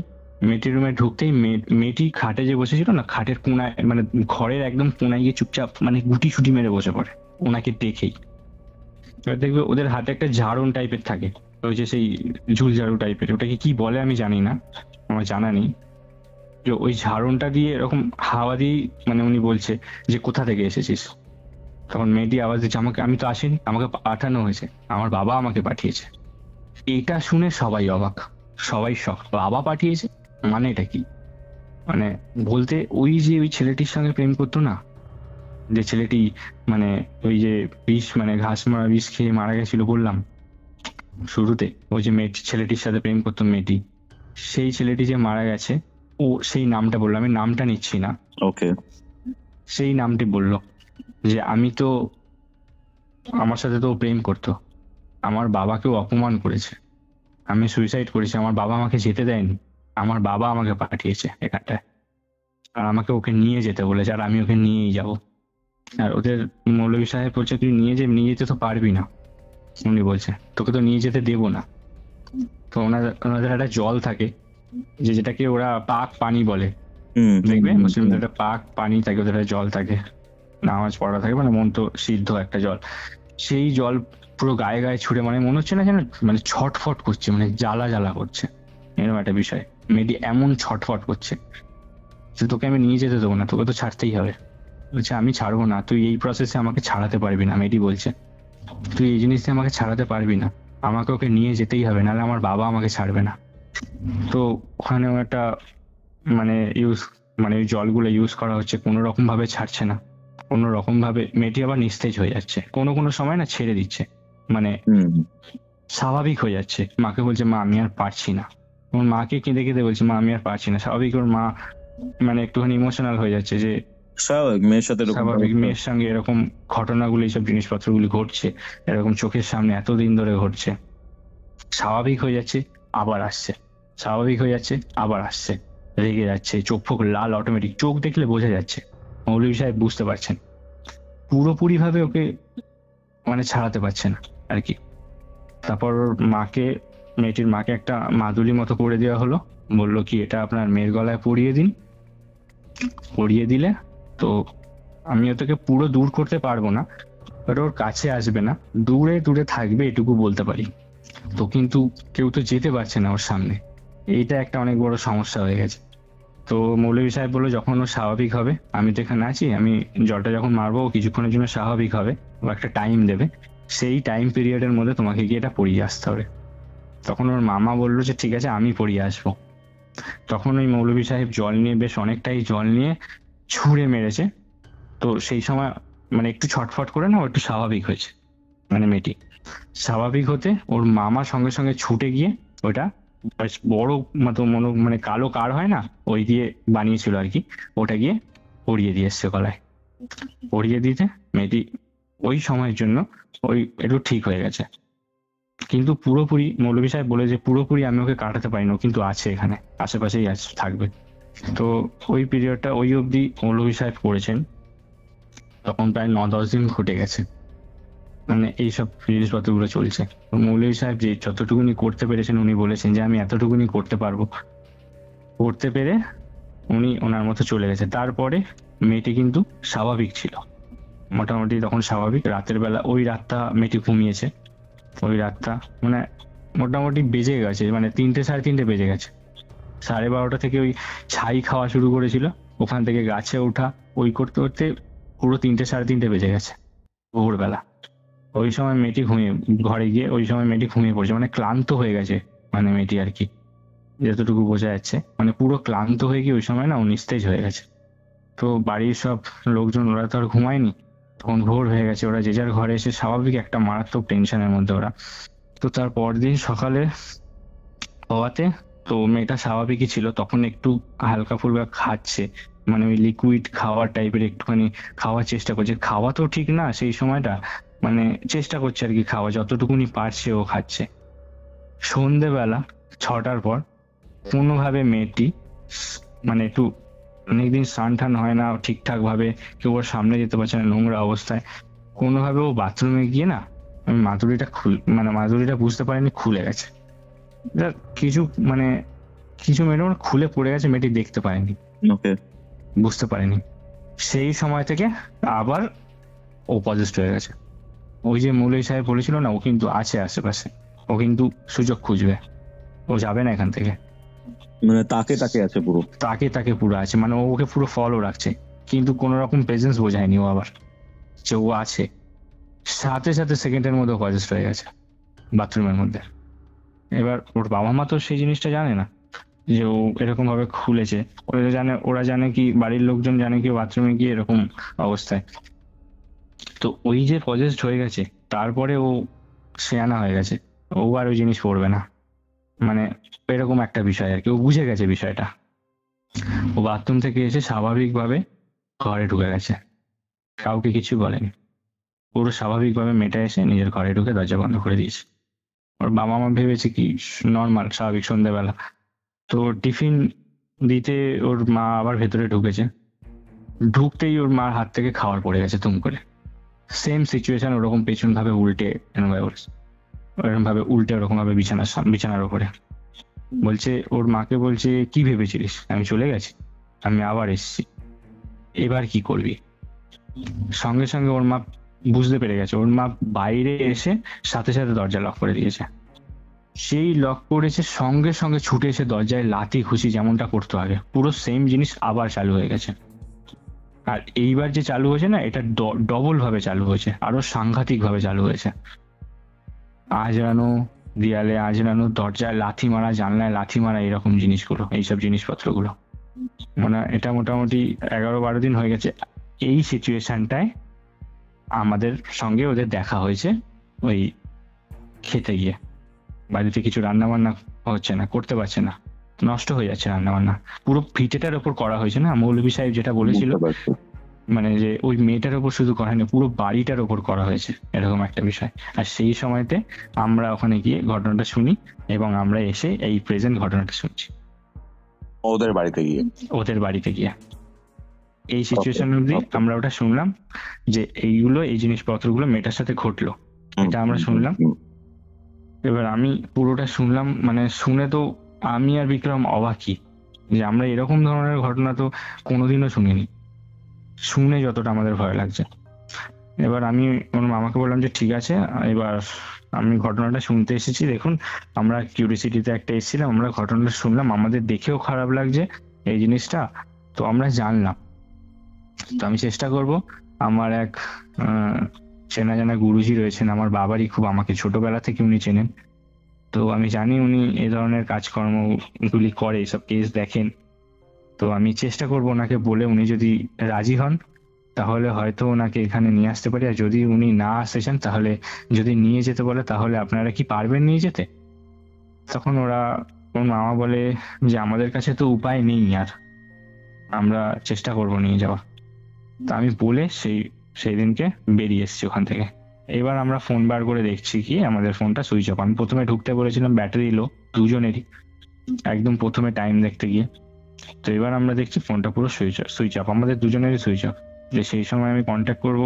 মেয়েটি খাটে যে বসেছিল না, খাটের কোনায়, মানে ঘরের একদম কোনায় গিয়ে চুপচাপ মানে গুটি সুটি মেরে বসে পড়ে ওনাকে দেখেই। এবার দেখবে ওদের হাতে একটা ঝাড়ন টাইপের থাকে, ওই যে সেই ঝুল ঝাড়ু টাইপের, ওটাকে কি বলে আমি জানি না, আমার জানা নেই। যে ওই ঝাড়নটা দিয়ে এরকম হাওয়া দিয়ে, মানে উনি বলছে যে কোথা থেকে এসেছিস। তখন মেয়েটি আওয়াজ দিচ্ছে আমাকে, আমি তো আসিনি, আমাকে পাঠানো হয়েছে, আমার বাবা আমাকে পাঠিয়েছে। এটা শুনে সবাই অবাক, সবাই শক, বাবা পাঠিয়েছে মানে এটা কি। মানে বলতে ওই যে ওই ছেলেটির সঙ্গে প্রেম করতো না, যে ছেলেটি মানে ওই যে বিষ, মানে ঘাস মারা বিষ খেয়ে মারা গেছিল বললাম শুরুতে, ওই যে মেয়েটি ছেলেটির সাথে প্রেম করতো মেয়েটি, সেই ছেলেটি যে মারা গেছে, ও সেই নামটা বললো, আমি নামটা নিচ্ছি না, ওকে। সেই নামটি বলল যে আমি তো, আমার সাথে তো ও প্রেম করতো, আমার বাবাকেও অপমান করেছে, আমি সুইসাইড করেছি, আমার বাবা আমাকে যেতে দেয়নি, আমার বাবা আমাকে পাঠিয়েছে এখানটায়, আর আমাকে ওকে নিয়ে যেতে বলেছে, আর আমি ওকে নিয়েই যাব। আর ওদের মৌলভী সাহেব বলছে তুই নিয়ে যেতে তো পারবি না, উনি বলছে তোকে তো নিয়ে যেতে দেবো না। তো ওনাদের একটা জল থাকে, যেটাকে ওরা পাক পানি বলে, হুম, দেখবে মুসলিমদের একটা পাক পানি থাকে, ওদের একটা জল থাকে, নামাজ পড়া থাকে, মানে মন তো সিদ্ধ একটা জল। সেই জল পুরো গায়ে গায়ে ছুড়ে, মানে মনে হচ্ছে না যেন মানে ছটফট করছে, মানে জ্বালা জ্বালা করছে, এরকম একটা বিষয়। মেয়েটি এমন ছটফট করছে যে তোকে আমি নিয়ে যেতে দেবো না, তোকে তো ছাড়তেই হবে। বলছে আমি ছাড়বো না, তুই এই প্রসেসে আমাকে ছাড়াতে পারবি না। মেয়েটি বলছে তুই এই জিনিস দিয়ে আমাকে ছাড়াতে পারবি না, আমাকে ওকে নিয়ে যেতেই হবে, নাহলে আমার বাবা আমাকে ছাড়বে না। তো ওখানেও একটা মানে মানে ওই জলগুলো ইউজ করা হচ্ছে, কোনো রকম ভাবে ছাড়ছে না, কোনো রকম ভাবে মেয়েটি আবার নিস্তেজ হয়ে যাচ্ছে, কোনো কোনো সময় না ছেড়ে দিচ্ছে, মানে হুম, স্বাভাবিক হয়ে যাচ্ছে। মাকে বলছে মা আমি আর পারছি না, ওর মাকে কেঁদে কেঁদে বলছে মা আমি আর পারছি না। স্বাভাবিক ওর মা মানে একটুখানি ইমোশনাল হয়ে যাচ্ছে, যে স্বাভাবিক মেয়ের সাথে এরকম স্বাভাবিক অবস্থা। মেয়ের সঙ্গে এরকম ঘটনাগুলো, এইসব জিনিসপত্রগুলি ঘটছে, এরকম চোখের সামনে এতদিন ধরে ঘটছে। স্বাভাবিক হয়ে যাচ্ছে, আবার আসছে, স্বাভাবিক হয়ে যাচ্ছে, আবার আসছে, রেগে যাচ্ছে, চোখ ফোক লাল, অটোমেটিক চোখ দেখলে বোঝা যাচ্ছে। মৌলভী সাহেব বুঝতে পারছেন পুরোপুরি ভাবে ওকে মানে ছাড়াতে পারছে না আর কি। তারপর ওর মাকে, মেয়েটির মাকে একটা মাদুলি মতো করে দেওয়া হলো, বললো কি এটা আপনার মেয়ের গলায় পরিয়ে দিন, পরিয়ে দিলে তো আমি ওটাকে পুরো দূর করতে পারবো না, বাট ওর কাছে আসবে না, দূরে দূরে থাকবে এটুকু বলতে পারি। তো কিন্তু কেউ তো যেতে পারছে না ওর সামনে, এইটা একটা অনেক বড় সমস্যা হয়ে গেছে। তো মৌলভী সাহেব বললো যখন ও স্বাভাবিক হবে, আমি তো এখানে আছি, আমি জলটা যখন মারবো ও কিছুক্ষণের জন্য স্বাভাবিক হবে, ও একটা টাইম দেবে, সেই টাইম পিরিয়ডের মধ্যে তোমাকে গিয়ে এটা পড়িয়ে আসতে হবে। তখন ওর মামা বললো যে ঠিক আছে আমি পড়িয়ে আসবো। তখন ওই মৌলভী সাহেব জল নিয়ে, বেশ অনেকটাই জল নিয়ে ছুঁড়ে মেরেছে। তো সেই সময় মানে একটু ছটফট করে না ও একটু স্বাভাবিক হয়েছে, মানে মেয়েটি স্বাভাবিক হতে ওর মামা সঙ্গে সঙ্গে ছুটে গিয়ে ওটা বেশ বড় মতো মানে কালো কার হয় না, ওই দিয়ে বানিয়েছিল আর কি, ওটা গিয়ে পরিয়ে দিয়ে এসছে গলায়। পরিয়ে দিতে মেয়েটি ওই সময়ের জন্য ওই একটু ঠিক হয়ে গেছে। কিন্তু পুরোপুরি মৌলভী সাহেব বলে যে পুরোপুরি আমি ওকে কাটাতে পারি না, ও কিন্তু আছে এখানে আশেপাশেই থাকবে। তো ওই পিরিয়ডটা ওই অবধি মৌলভী সাহেব করেছেন। তখন প্রায় 9-10 দিন ঘটে গেছে। মানে এইসব জিনিসপত্রগুলো চলছে। তো মৌলভী সাহেব যে যতটুকুনি করতে পেরেছেন উনি বলেছেন যে আমি এতটুকুনি করতে পারবো, করতে পেরে উনি ওনার মতো চলে গেছে। তারপরে মেয়েটি কিন্তু স্বাভাবিক ছিল, মোটামুটি তখন স্বাভাবিক। রাতের বেলা ওই রাতটা মেয়েটি ঘুমিয়েছে, ওই রাতটা মানে মোটামুটি বেজে গেছে, মানে 3টে 3:30 বেজে গেছে। 12:30 থেকে ওই ছাই খাওয়া শুরু করেছিল, ওখান থেকে গাছে ওঠা, ওই করতে করতে পুরো 3টে 3:30 বেজে গেছে ভোরবেলা। ওই সময় মেয়েটি ঘরে গিয়ে ওই সময় মেয়েটি ঘুমিয়ে পড়ছে, মানে ক্লান্ত হয়ে গেছে, মানে মেয়েটি আর কি, যতটুকু বোঝা যাচ্ছে মানে পুরো ক্লান্ত হয়ে গিয়ে ওই সময় না ও নিস্তেজ হয়ে গেছে। তো বাড়ির সব লোকজন ওরা তো আর ঘুমায়নি, তখন ভোর হয়ে গেছে, ওরা যে যার ঘরে এসে স্বাভাবিক একটা মারাত্মক টেনশনের মধ্যে ওরা। তো তার পরদিন সকালে হওয়াতে তো মেয়েটা স্বাভাবিকই ছিল, তখন একটু হালকা ফুলকা খাচ্ছে, মানে ওই লিকুইড খাওয়ার টাইপের একটুখানি খাওয়ার চেষ্টা করছে। খাওয়া তো ঠিক না সেই সময়টা, মানে চেষ্টা করছে আর কি খাওয়া, যতটুকুনি পারছে ও খাচ্ছে। সন্ধেবেলা 6টার পর কোনোভাবে মেয়েটি মানে একটু অনেকদিন স্নান টান হয় না ঠিকঠাক ভাবে, কেউ ওর সামনে যেতে পারছে না, নোংরা অবস্থায়। কোনোভাবে ও বাথরুমে গিয়ে না মাদুরিটা বুঝতে পারেনি খুলে গেছে। এটা কিছু মানে কিছু মেয়েটা মানে খুলে পড়ে গেছে, মেয়েটি দেখতে পারেনি, ওকে, বুঝতে পারেনি। সেই সময় থেকে আবার ও পজেস্ট হয়ে গেছে। ওই যে মৌলভী সাহেব বলেছিল না, ও কিন্তু আছে আশেপাশে, ও কিন্তু সুযোগ খুঁজবে, ও যাবে না এখান থেকে। মানে তাকে তাকে আছে পুরো। তাকে পুরো আছে, মানে ও ওকে পুরো ফলো রাখছে, কিন্তু কোনো রকম প্রেজেন্স বোঝায়নি ও আবার যে ও আছে। সাথে সাথে সেকেন্ডের মধ্যে পজেস্ট হয়ে গেছে বাথরুমের মধ্যে। এবার ওর বাবা মা তো সেই জিনিসটা জানে না যে ও এরকম ভাবে খুলেছে। ওরা জানে কি, বাড়ির লোকজন জানে কি বাথরুমে গিয়ে এরকম অবস্থায়। তো ওই যে পজেস্ট হয়ে গেছে, তারপরে ও শেয়ানা হয়ে গেছে, ও আর ওই জিনিস পড়বে না, মানে এরকম একটা বিষয় আর কি। ও বুঝে গেছে বিষয়টা, ও বাথরুম থেকে এসে স্বাভাবিকভাবে ঘরে ঢুকে গেছে, কাউকে কিছু বলেনি। পুরো স্বাভাবিকভাবে মেয়েটা এসে নিজের ঘরে ঢুকে দরজা বন্ধ করে দিয়েছে। ওর বাবা মা ভেবেছে কি নর্মাল স্বাভাবিক সন্ধ্যেবেলা। তো টিফিন দিতে ওর মা আবার ভেতরে ঢুকেছে, ঢুকতেই ওর মার হাত থেকে খাবার পড়ে গেছে তুম করে। সেম সিচুয়েশন, ওরকম পেছন ভাবে উল্টে ওরকম ভাবে উল্টে ওরকম ভাবে বিছানার উপরে। বলছে ওর মাকে, বলছে কি ভেবেছিলিস আমি চলে গেছি? আমি আবার এসেছি, এবার কি করবি? সঙ্গে সঙ্গে ওর মা বুঝতে পেরে গেছে, ওর মা বাইরে এসে সাথে সাথে দরজা লক করে দিয়েছে। সেই লক করেছে, সঙ্গে সঙ্গে ছুটে এসে দরজায় লাথি ঘুষি যেমনটা করতো আগে, পুরো সেম জিনিস আবার চালু হয়ে গেছে। আর এইবার যে চালু হয়েছে না, এটা ডবল ভাবে চালু হয়েছে, আরো সাংঘাতিক ভাবে চালু হয়েছে। আজরানো দেয়ালে আজরানো, দরজায় লাথি মারা, জানলায় লাথি মারা, এরকম জিনিসগুলো, এইসব জিনিসপত্রগুলো। মানে এটা মোটামুটি 11-12 দিন হয়ে গেছে। এই সিচুয়েশনটায় আমাদের সঙ্গে ওদের দেখা হয়েছে ওই খেতে গিয়ে। বাড়িতে কিছু রান্না বান্না হচ্ছে না, করতে পারছে না, নষ্ট হয়ে যাচ্ছে রান্না বান্না। পুরো ভিটেটার ওপর করা হয়েছে না, মৌলভী সাহেব যেটা বলেছিল, বুঝতে পারছি। মানে যে ওই মেয়েটার ওপর শুধু করা হয়নি, পুরো বাড়িটার ওপর করা হয়েছে, এরকম একটা বিষয়। আর সেই সময়তে আমরা ওখানে গিয়ে ঘটনাটা শুনি এবং আমরা এসে এই প্রেজেন্ট ঘটনাটা শুনছি ওদের বাড়িতে গিয়ে। ওদের বাড়িতে গিয়ে। এই সিচুয়েশন অব্দি আমরা ওটা শুনলাম যে এই জিনিসপত্রগুলো মেয়েটার সাথে ঘটলো, এটা আমরা শুনলাম। এবার আমি পুরোটা শুনলাম, মানে শুনে তো আমি আর বিক্রম অবাকই যে আমরা এরকম ধরনের ঘটনা তো কোনোদিনও শুনিনি, শুনে যতটা আমাদের ভয় লাগছে। এবার আমি ওর মামাকে বললাম যে ঠিক আছে, এবার আমি ঘটনাটা শুনতে এসেছি, দেখুন আমরা কিউরিসিটিতে একটা এসেছিলাম, আমরা ঘটনাটা শুনলাম, আমাদের দেখেও খারাপ লাগছে এই জিনিসটা, তো আমরা জানলাম। তো আমি চেষ্টা করব, আমার এক চেনা জানা গুরুজি রয়েছেন, আমার বাবারই খুব, আমাকে ছোটবেলা থেকে উনি চেনেন, তো আমি জানি উনি এ ধরনের কাজকর্মগুলি করে, এসব কেস দেখেন। তো আমি চেষ্টা করব ওনাকে বলে, উনি যদি রাজি হন তাহলে হয়তো ওনাকে এখানে নিয়ে আসতে পারি। আর যদি উনি না আসতে চান, তাহলে যদি নিয়ে যেতে বলে, তাহলে আপনারা কি পারবেন নিয়ে যেতে? তখন ওর মামা বলে যে আমাদের কাছে তো উপায় নেই, আর আমরা চেষ্টা করব নিয়ে যাওয়া। তা আমি বলে সেই দিনকে বেরিয়ে এসেছি ওখান থেকে। এবার আমরা ফোন বার করে দেখছি কি আমাদের ফোনটা সুইচ অফ। আমি প্রথমে ঢুকতে বলেছিলাম ব্যাটারি লো, দুজনেরই, একদম প্রথমে টাইম দেখতে গিয়ে। তো এবার আমরা দেখছি ফোনটা পুরো সুইচ অফ, আমাদের দুজনেরই সুইচ অফ। যে সেই সময় আমি কন্ট্যাক্ট করব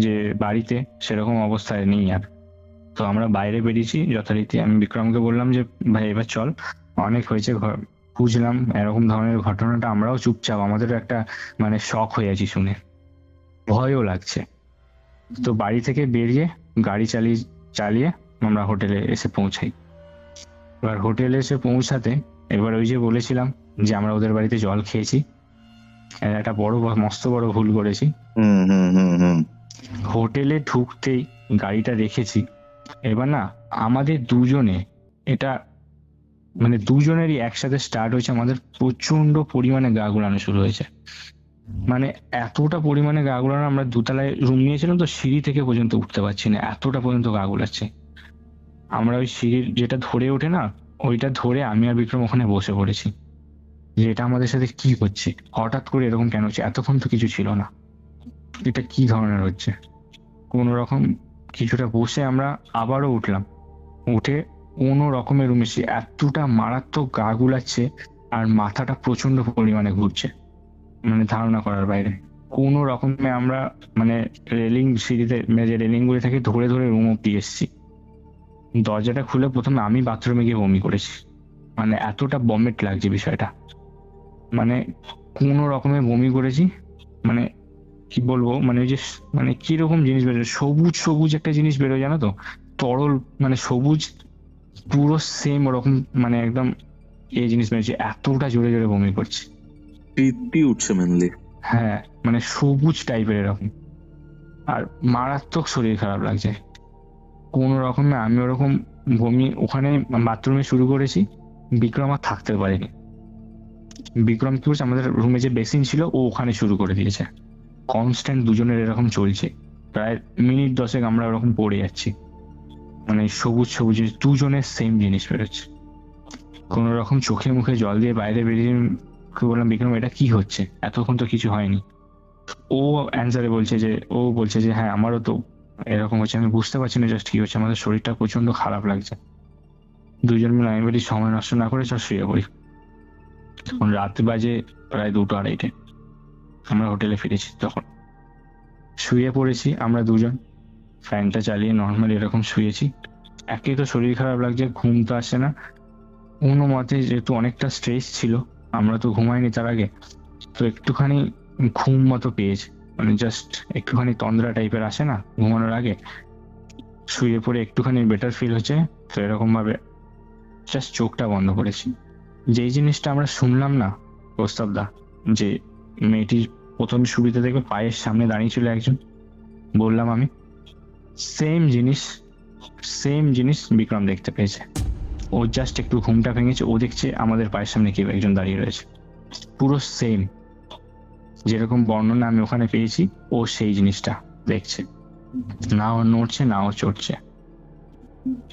যে বাড়িতে, সেরকম অবস্থায় নেই আর। তো আমরা বাইরে বেরিয়েছি যথারীতি। আমি বিক্রমকে বললাম যে ভাই এবার চল, অনেক হয়েছে, বুঝলাম এরকম ধরনের ঘটনাটা, আমরাও চুপচাপ, আমাদেরও একটা মানে শখ হয়ে আছি শুনে, ভয়ও লাগছে। তো বাড়ি থেকে বেরিয়ে গাড়ি চালিয়ে চালিয়ে আমরা হোটেলে এসে পৌঁছাই। এবার হোটেলে এসে পৌঁছাতে এবার ওই যে বলেছিলাম যে আমরা ওদের বাড়িতে জল খেয়েছি, একটা মস্ত বড় ভুল করেছি। হুম হুম হুম হুম হোটেলে ঢুকতেই গাড়িটা রেখেছি, এবার না আমাদের দুজনে এটা মানে দুজনেরই একসাথে স্টার্ট হয়েছে, আমাদের প্রচন্ড পরিমাণে গা গুলানো শুরু হয়েছে। মানে এতটা পরিমাণে গা গুলানো, আমরা দোতলায় রুম নিয়েছিলাম, তো সিঁড়ি থেকে পর্যন্ত উঠতে পারছি না, এতটা পর্যন্ত গা গুলাচ্ছে। আমরা ওই সিঁড়ির যেটা ধরে ওঠে না, ওইটা ধরে আমি আর বিক্রম ওখানে বসে পড়েছি যে এটা আমাদের সাথে কি হচ্ছে, হঠাৎ করে এরকম কেন হচ্ছে, এতক্ষণ তো কিছু ছিল না, এটা কি ধরনের হচ্ছে। কোনো রকম কিছুটা বসে আমরা আবারও উঠলাম, উঠে কোনো রকমের রুমে এতটা মারাত্মক গা গুলাচ্ছে আর মাথাটা প্রচন্ড পরিমাণে ঘুরছে, মানে ধারণা করার বাইরে। কোনো রকমে আমরা মানে রেলিং সিঁড়িতে যে রেলিং গুলি থেকে ধরে ধরে রুম অব্দি এসেছি। দরজাটা খুলে প্রথমে আমি বাথরুমে গিয়ে বমি করেছি, মানে এতটা বমেট লাগছে বিষয়টা, মানে কোনো রকমে বমি করেছি। মানে কি বলবো, মানে ওই যে মানে কিরকম জিনিস বেরোয়, সবুজ সবুজ একটা জিনিস বেরোয় জানো তো, তরল মানে সবুজ, পুরো সেম ওরকম, মানে একদম এই জিনিস বেরোচ্ছে, এতটা জোরে জোরে বমি করছে। পিত্তি উঠছে মেনলি। হ্যাঁ, মানে সবুজ টাইপের এরকম, আর মারাত্মক শরীর খারাপ লাগছে। কোনো রকমে আমি ওরকম বমি ওখানে বাথরুমে শুরু করেছি, বিক্রম আর থাকতে পারেনি। বিক্রম কি করছে, আমাদের রুমে যে বেসিন ছিল ও ওখানে শুরু করে দিয়েছে, কনস্ট্যান্ট দুজনের এরকম চলছে, প্রায় মিনিট 10 আমরা ওরকম পড়ে যাচ্ছি, মানে সবুজ সবুজ জিনিস, দুজনের সেম জিনিস বেরোচ্ছে। কোনো রকম চোখে মুখে জল দিয়ে বাইরে বেরিয়ে বললাম বিক্রম এটা কি হচ্ছে, এতক্ষণ তো কিছু হয়নি। ও অ্যান্সারে বলছে যে হ্যাঁ আমারও তো এরকম হচ্ছে, আমি বুঝতে পারছি না জাস্ট কি হচ্ছে, আমাদের শরীরটা প্রচন্ড খারাপ লাগছে। দুজন মিলে আমি বলি সময় নষ্ট না করে চল শুয়ে পড়ি। তখন রাত বাজে প্রায় 2-2:30, আমরা হোটেলে ফিরেছি, তখন শুয়ে পড়েছি আমরা দুজন, ফ্যানটা চালিয়ে নর্মালি এরকম শুয়েছি। একে তো শরীর খারাপ লাগছে, ঘুম তো আসছে না কোনো মতে, যেহেতু অনেকটা স্ট্রেস ছিল, আমরা তো ঘুমাইনি তার আগে, তো একটুখানি ঘুম মতো পেয়েছে, মানে জাস্ট একটুখানি তন্দ্রা টাইপের আসে না ঘুমানোর আগে, শুয়ে পড়ে একটুখানি বেটার ফিল হচ্ছে। তো এরকম ভাবে জাস্ট চোখটা বন্ধ করেছি। যেই জিনিসটা আমরা শুনলাম না প্রস্তাব দা, যে মেয়েটির প্রথম সুবিধা দেখবে পায়ের সামনে দাঁড়িয়ে ছিল একজন, বললাম আমি, সেম জিনিস বিক্রম দেখতে পেয়েছে। ও জাস্ট একটু ঘুমটা ভেঙেছে, ও দেখছে আমাদের পায়ের সামনে কেউ একজন দাঁড়িয়ে রয়েছে, পুরো সেম যেরকম বর্ণনা আমি ওখানে পেয়েছি, ও সেই জিনিসটা দেখছে, না ও নড়ছে না ও চড়ছে,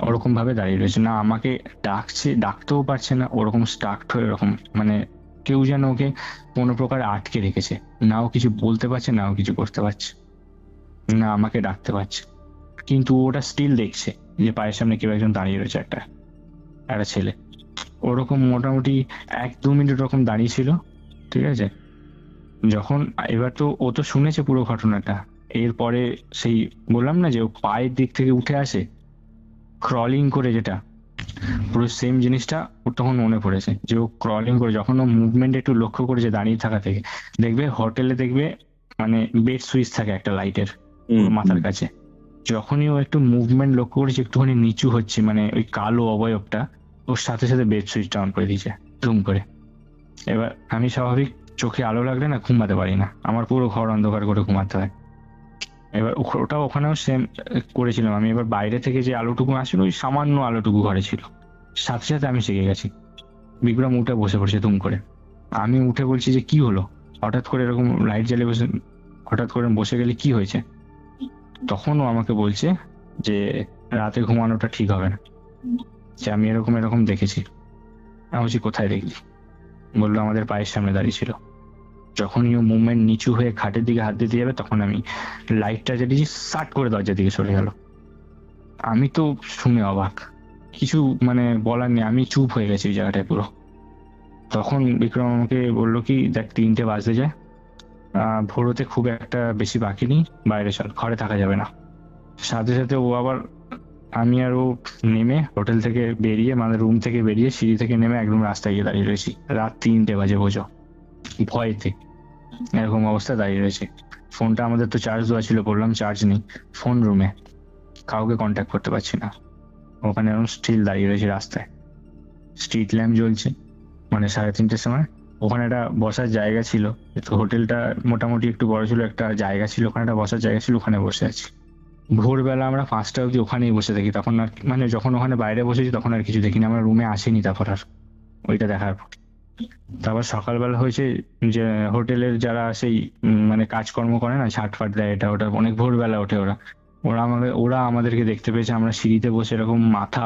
ওরকম ভাবে দাঁড়িয়ে রয়েছে, না আমাকে ডাকতেও পারছে না, ওরকম স্টার্ট হয়ে এরকম, মানে কেউ যেন ওকে কোনো প্রকার আটকে রেখেছে, না ও কিছু বলতে পারছে না ও কিছু করতে পারছে না, আমাকে ডাকতে পারছে, কিন্তু ওটা স্টিল দেখছে যে পায়ের সামনে কেউ একজন দাঁড়িয়ে রয়েছে, একটা ছেলে। ওরকম মোটামুটি 1-2 মিনিট ওরকম দাঁড়িয়ে ছিল, ঠিক আছে। যখন এবার তো ও তো শুনেছে পুরো ঘটনাটা, এরপরে সেই বললাম না যে ও পায়ের দিক থেকে উঠে আসে ক্রলিং করে, যেটা পুরো সেম জিনিসটা ওর তখন মনে পড়েছে, যে ও ক্রলিং করে, যখন ও মুভমেন্ট একটু লক্ষ্য করেছে দাঁড়িয়ে থাকা থেকে, দেখবে হোটেলে দেখবে মানে বেড সুইচ থাকে একটা লাইটের মাথার কাছে, যখনই ও একটু মুভমেন্ট লক্ষ্য করেছে একটুখানি নিচু হচ্ছে, মানে ওই কালো অবয়বটা, ওর সাথে সাথে বেড সুইচটা অন করে দিয়েছে ধুম করে। এবার আমি স্বাভাবিক চোখে আলো লাগলে না ঘুমাতে পারি না, আমার পুরো ঘর অন্ধকার করে ঘুমাতে হয়। এবার ওটা ওখানেও সেম করেছিলাম আমি। এবার বাইরে থেকে যে আলোটুকু আসছিল, ওই সামান্য আলোটুকু ঘরে ছিল, সাথে সাথে আমি শিখে গেছি। বিক্রম উঠে বসে পড়ছে ধুম করে, আমি উঠে বলছি যে কি হলো, হঠাৎ করে এরকম লাইট জ্বালিয়ে বসে, হঠাৎ করে বসে গেলে কি হয়েছে। তখন ও আমাকে বলছে যে রাতে ঘুমানোটা ঠিক হবে না, যে আমি এরকম এরকম দেখেছি। আমি বলছি কোথায় দেখলি, বললো আমাদের পায়ের সামনে দাঁড়িয়ে ছিল। যখনই ও মুভমেন্ট নিচু হয়ে খাটের দিকে হাত দিতে যাবে, তখন আমি লাইটটা জ্বালিয়েছি, সাট করে দরজার দিকে সরে গেল। আমি তো শুনে অবাক, কিছু মানে বলার নেই, আমি চুপ হয়ে গেছি ওই জায়গাটায় পুরো। তখন বিক্রম আমাকে বললো কি দেখ 3টে বাজতে যায়, ভোর হতে খুব একটা বেশি বাকি নেই, বাইরে চল, ঘরে থাকা যাবে না। সাথে সাথে ও আবার, আমি আর ও নেমে হোটেল থেকে বেরিয়ে, মানে রুম থেকে বেরিয়ে সিঁড়ি থেকে নেমে একদম রাস্তায় গিয়ে দাঁড়িয়ে রয়েছি। রাত 3টে বাজে, বোঝো, ভয়েতে এরকম অবস্থা দাঁড়িয়ে রয়েছে। ফোনটা আমাদের তো চার্জ দেওয়া ছিল, বললাম চার্জ নেই, ফোন রুমে, কাউকে কন্ট্যাক্ট করতে পারছি না। ওখানে এরকম স্টিল দাঁড়িয়ে রয়েছে রাস্তায়, স্ট্রিট ল্যাম্প জ্বলছে, মানে 3:30-এর সময়। ওখানে একটা বসার জায়গা ছিল, তো হোটেলটা মোটামুটি একটু বড় ছিল, একটা জায়গা ছিল ওখানে, একটা বসার জায়গা ছিল, ওখানে বসে আছি। ভোরবেলা আমরা 5টা অবধি ওখানেই বসে থাকি। তখন আর মানে যখন ওখানে বাইরে বসেছি তখন আর কিছু দেখিনি, আমরা রুমে আসিনি তারপর আর, ওইটা দেখার পর। তারপর সকালবেলা হয়েছে যে হোটেলের যারা সেই মানে কাজকর্ম করে না, ঝাঁট ফাট দেয়, এটা ওটা, অনেক ভোরবেলা ওঠে ওরা। ওরা আমাদেরকে দেখতে পেয়েছে, আমরা সিঁড়িতে বসে এরকম মাথা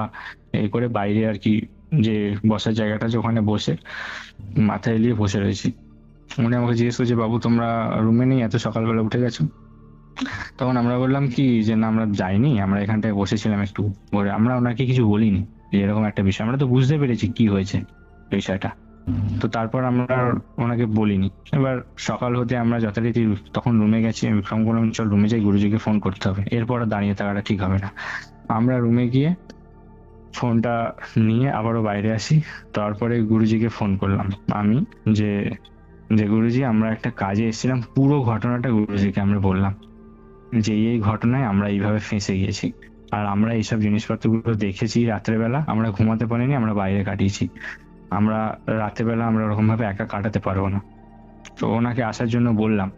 এই করে বাইরে আর কি, যে বসার জায়গাটা আছে ওখানে বসে মাথা এলিয়ে বসে রয়েছি। উনি আমাকে জিজ্ঞেস করছে, বাবু তোমরা রুমে নেই, এত সকালবেলা উঠে গেছো? তখন আমরা বললাম কি যে না, আমরা যাইনি, আমরা এখানটায় বসেছিলাম একটু পরে। আমরা ওনাকে কিছু বলিনি যে এরকম একটা বিষয়, আমরা তো বুঝতে পেরেছি কি হয়েছে বিষয়টা। তো তারপর আমরা ওনাকে বলিনি। এবার সকাল হতে আমরা যথারীতি তখন রুমে গেছি। আমি ফোন করলাম, চল রুমে যাই, গুরুজিকে ফোন করতে হবে, এরপর আর দাঁড়িয়ে থাকাটা ঠিক হবে না। আমরা রুমে গিয়ে ফোনটা নিয়ে আবারও বাইরে আসি। তারপরে গুরুজিকে ফোন করলাম আমি, যে যে গুরুজি আমরা একটা কাজে এসেছিলাম, পুরো ঘটনাটা গুরুজিকে আমরা বললাম যে এই ঘটনায় আমরা এইভাবে ফেঁসে গিয়েছি, আর আমরা এইসব জিনিসপত্রগুলো দেখেছি রাত্রেবেলা, আমরা ঘুমাতে পারিনি, আমরা বাইরে কাটিয়েছি, আমরা রাত্রেবেলা আমরা ওরকম ভাবে একা কাটাতে পারবো না। তো ওনাকে আসার জন্য বললাম,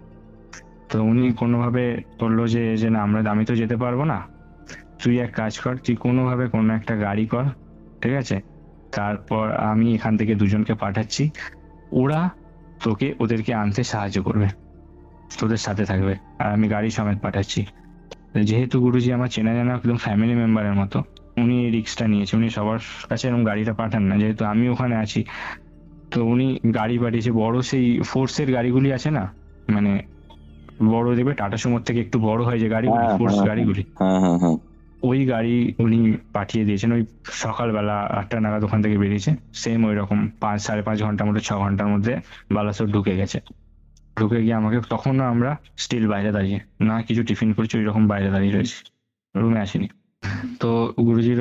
তো উনি কোনোভাবে বললো যে যে না, আমি তো যেতে পারবো না, তুই এক কাজ কর, তুই কোনোভাবে কোনো একটা গাড়ি কর, ঠিক আছে, তারপর আমি এখান থেকে দুজনকে পাঠাচ্ছি, ওরা তোকে ওদেরকে আনতে সাহায্য করবে, তোদের সাথে থাকবে, আর আমি গাড়ি সমেত পাঠাচ্ছি। যেহেতু গুরুজি আমার চেনা জানা একদম ফ্যামিলি মেম্বারের মতো, উনি এই রিস্কটা নিয়েছে, উনি সবার কাছে এরকম গাড়িটা পাঠান না, যেহেতু আমি ওখানে আছি। তো উনি গাড়ি পাঠিয়েছে, বড় সেই ফোর্সের গাড়িগুলি আছে না, মানে বড়, দেখবে টাটা সুমোর থেকে একটু বড় হয় যে গাড়িগুলি, ফোর্স গাড়িগুলি, ওই গাড়ি উনি পাঠিয়ে দিয়েছেন। ওই সকালবেলা 8টা নাগাদ ওখান থেকে বেরিয়েছে, সেম ওই রকম 5-5.5 ঘন্টার মধ্যে, 6 ঘন্টার মধ্যে বালাসোর ঢুকে গেছে। ঢুকে গিয়ে আমাকে, তখনও আমরা স্টিল বাইরে দাঁড়িয়ে, না কিছু টিফিন করছি, ওই রকম বাইরে দাঁড়িয়ে রয়েছি, রুমে আসিনি। তো গুরুজির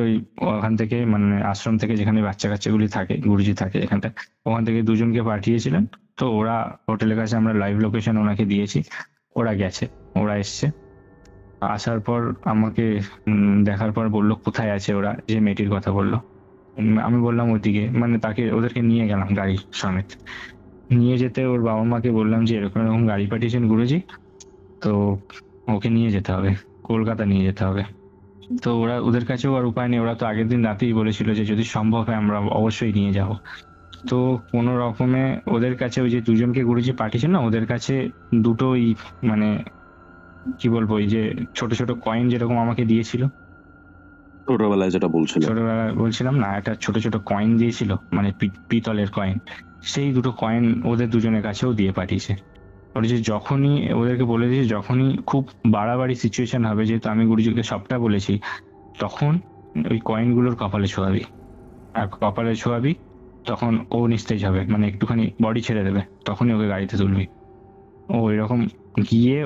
ওখান থেকে, মানে আশ্রম থেকে যেখানে বাচ্চা কাচ্চাগুলি থাকে, গুরুজি থাকে এখানটা, ওখান থেকে দুজনকে পাঠিয়েছিলেন। তো ওরা হোটেলের কাছে, আমরা লাইভ লোকেশন ওনাকে দিয়েছি, ওরা গেছে, ওরা এসছে। আসার পর আমাকে দেখার পর বললো কোথায় আছে ওরা, যে মেয়েটির কথা বললো। আমি বললাম ওদিকে, মানে ওদেরকে নিয়ে গেলাম গাড়ি সমেত। নিয়ে যেতে ওর বাবা মাকে বললাম যে এরকম এরকম গাড়ি পাঠিয়েছেন গুরুজি, তো ওকে নিয়ে যেতে হবে, কলকাতা নিয়ে যেতে হবে। তো ওদের কাছেও আর উপায় নেই, ওরা তো আগের দিন রাতেই বলেছিল যে যদি সম্ভব হয় আমরা অবশ্যই নিয়ে যাব। তো কোনো রকমে ওদের কাছে, ওই যে দুজনকে গুরুজি পাঠিয়েছেন না, ওদের কাছে দুটোই, মানে কি বলবো, ওই যে ছোট ছোট কয়েন যেরকম আমাকে দিয়েছিল ছোটবেলায়, যেটা ছোটবেলায় বলছিলাম না, একটা ছোট ছোট কয়েন দিয়েছিল, মানে পিতলের কয়েন, সেই দুটো কয়েন ওদের দুজনের কাছেও দিয়ে পাঠিয়েছে। ওর যে যখনই ওদেরকে বলে দিয়েছে, যখনই খুব বাড়াবাড়ি সিচুয়েশন হবে, যেহেতু আমি গুরুজিকে সবটা বলেছি, তখন ওই কয়েনগুলোর কপালে ছোঁয়াবি, আর কপালে ছোঁয়াবি, তখন ও নিস্তেজ হবে, মানে একটুখানি বডি ছেড়ে দেবে, তখনই ওকে গাড়িতে তুলবি। ও এরকম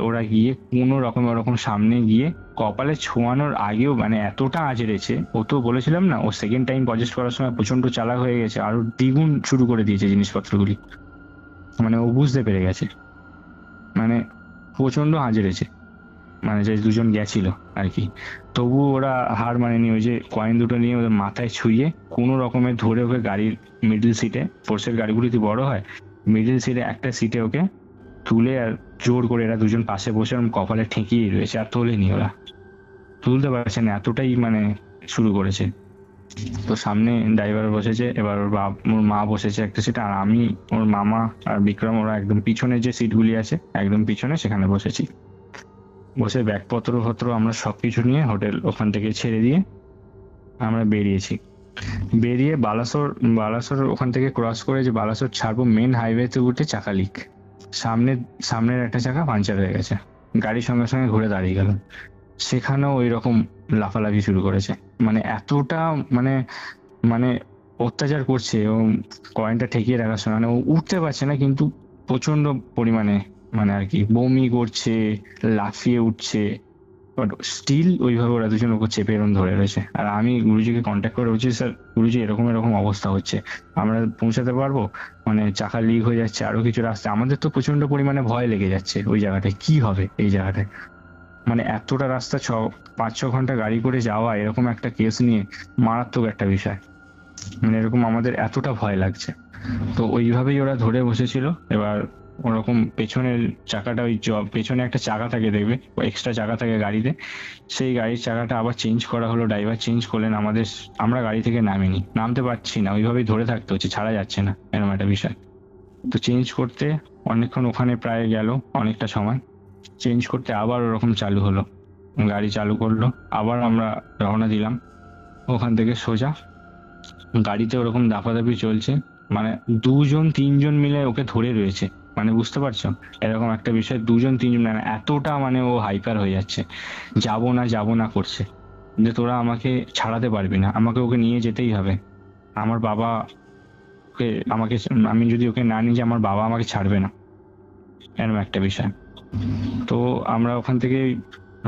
ওরা গিয়ে কোনো রকম ওরকম সামনে গিয়ে কপালে ছোঁয়ানোর আগেও, মানে এতটা আঁচড়েছে, ও তো বলেছিলাম না, ও সেকেন্ড টাইম পজেস্ট করার সময় প্রচন্ড চালাক হয়ে গেছে, আরো দ্বিগুণ শুরু করে দিয়েছে জিনিসপত্রগুলি, মানে ও বুঝতে পেরে গেছে, মানে প্রচন্ড আঁচড়েছে, মানে যে দুজন গেছিল আর কি। তবু ওরা হার মানেনি, ওই যে কয়েন দুটো নিয়ে ওদের মাথায় ছুঁয়ে কোনো রকমে ধরে ওকে গাড়ির মিডল সিটে, ফোর্সের গাড়িগুলি তো বড় হয়, মিডল সিটে একটা সিটে ওকে তুলে, আর জোর করে এরা দুজন পাশে বসে কপালে ঠেকিয়েই রয়েছে, আর তোলেনি, ওরা তুলতে পারছে না, এতটাই মানে শুরু করেছে। তো সামনে ড্রাইভার বসেছে, এবার ওর মা বসেছে একটা সিটে, আর আমি, ওর মামা আর বিক্রম, ওরা একদম পিছনে যে সিটগুলি আছে একদম পিছনে, সেখানে বসেছি। বসে ব্যাগপত্র আমরা সবকিছু নিয়ে হোটেল ওখান থেকে ছেড়ে দিয়ে আমরা বেরিয়েছি। বেরিয়ে বালাসোর ওখান থেকে ক্রস করে যে বালাসোর ছাড়বো, মেন হাইওয়েতে উঠে চাকা লিক, সামনের একটা চাকা পাঞ্চার হয়ে গেছে, গাড়ির সঙ্গে সঙ্গে ঘুরে দাঁড়িয়ে গেল। সেখানেও ওই রকম লাফালাফি শুরু করেছে, মানে এতটা মানে মানে অত্যাচার করছে ও, কয়েনটা ঠেকিয়ে রাখার সময়, মানে ও উঠতে পারছে না, কিন্তু প্রচন্ড পরিমাণে মানে আর কি বমি করছে, লাফিয়ে উঠছে, বাট স্টিল ওইভাবে ওরা দুজন ওকে চেপে এরকম ধরে রয়েছে। আর আমি গুরুজিকে কন্ট্যাক্ট করে বলছি, স্যার গুরুজি এরকম এরকম অবস্থা হচ্ছে, আমরা পৌঁছাতে পারবো? মানে চাকা লিক হয়ে যাচ্ছে, আরো কিছু রাস্তা। আমাদের তো প্রচন্ড পরিমাণে ভয় লেগে যাচ্ছে ওই জায়গাটায়, কি হবে এই জায়গাটায়। মানে এতটা রাস্তা 5-6 ঘন্টা গাড়ি করে যাওয়া, এরকম একটা কেস নিয়ে মারাত্মক একটা বিষয়। মানে এরকম আমাদের এতটা ভয় লাগছে। তো ওইভাবেই ওরা ধরে বসেছিল। এবার ওরকম পেছনের চাকাটা, ওই পেছনে একটা চাকা থাকে দেখবে, এক্সট্রা চাকা থাকে গাড়িতে, সেই গাড়ির চাকাটা আবার চেঞ্জ করা হলো, ড্রাইভার চেঞ্জ করলেন আমাদের। আমরা গাড়ি থেকে নামিনি, নামতে পারছি না, ওইভাবেই ধরে থাকতে হচ্ছে, ছাড়া যাচ্ছে না, এরকম একটা বিষয়। তো চেঞ্জ করতে অনেকক্ষণ ওখানে প্রায় গেল, অনেকটা সময়। চেঞ্জ করতে আবার ওরকম চালু হলো, গাড়ি চালু করলো, আবার আমরা রওনা দিলাম ওখান থেকে সোজা। গাড়িতে ওরকম দাপাদাপি চলছে, মানে 2-3 জন মিলে ওকে ধরে রয়েছে। মানে বুঝতে পারছো এরকম একটা বিষয়, 2-3 জন, মানে এতটা মানে ও হাইপার হয়ে যাচ্ছে, যাব না করছে, যে তোরা আমাকে ছাড়াতে পারবি না, আমাকে ওকে নিয়ে যেতেই হবে। আমার বাবা আমি যদি ওকে না নিয়ে যাই, আমার বাবা আমাকে ছাড়বে না, এরকম একটা বিষয়। তো আমরা ওখান থেকে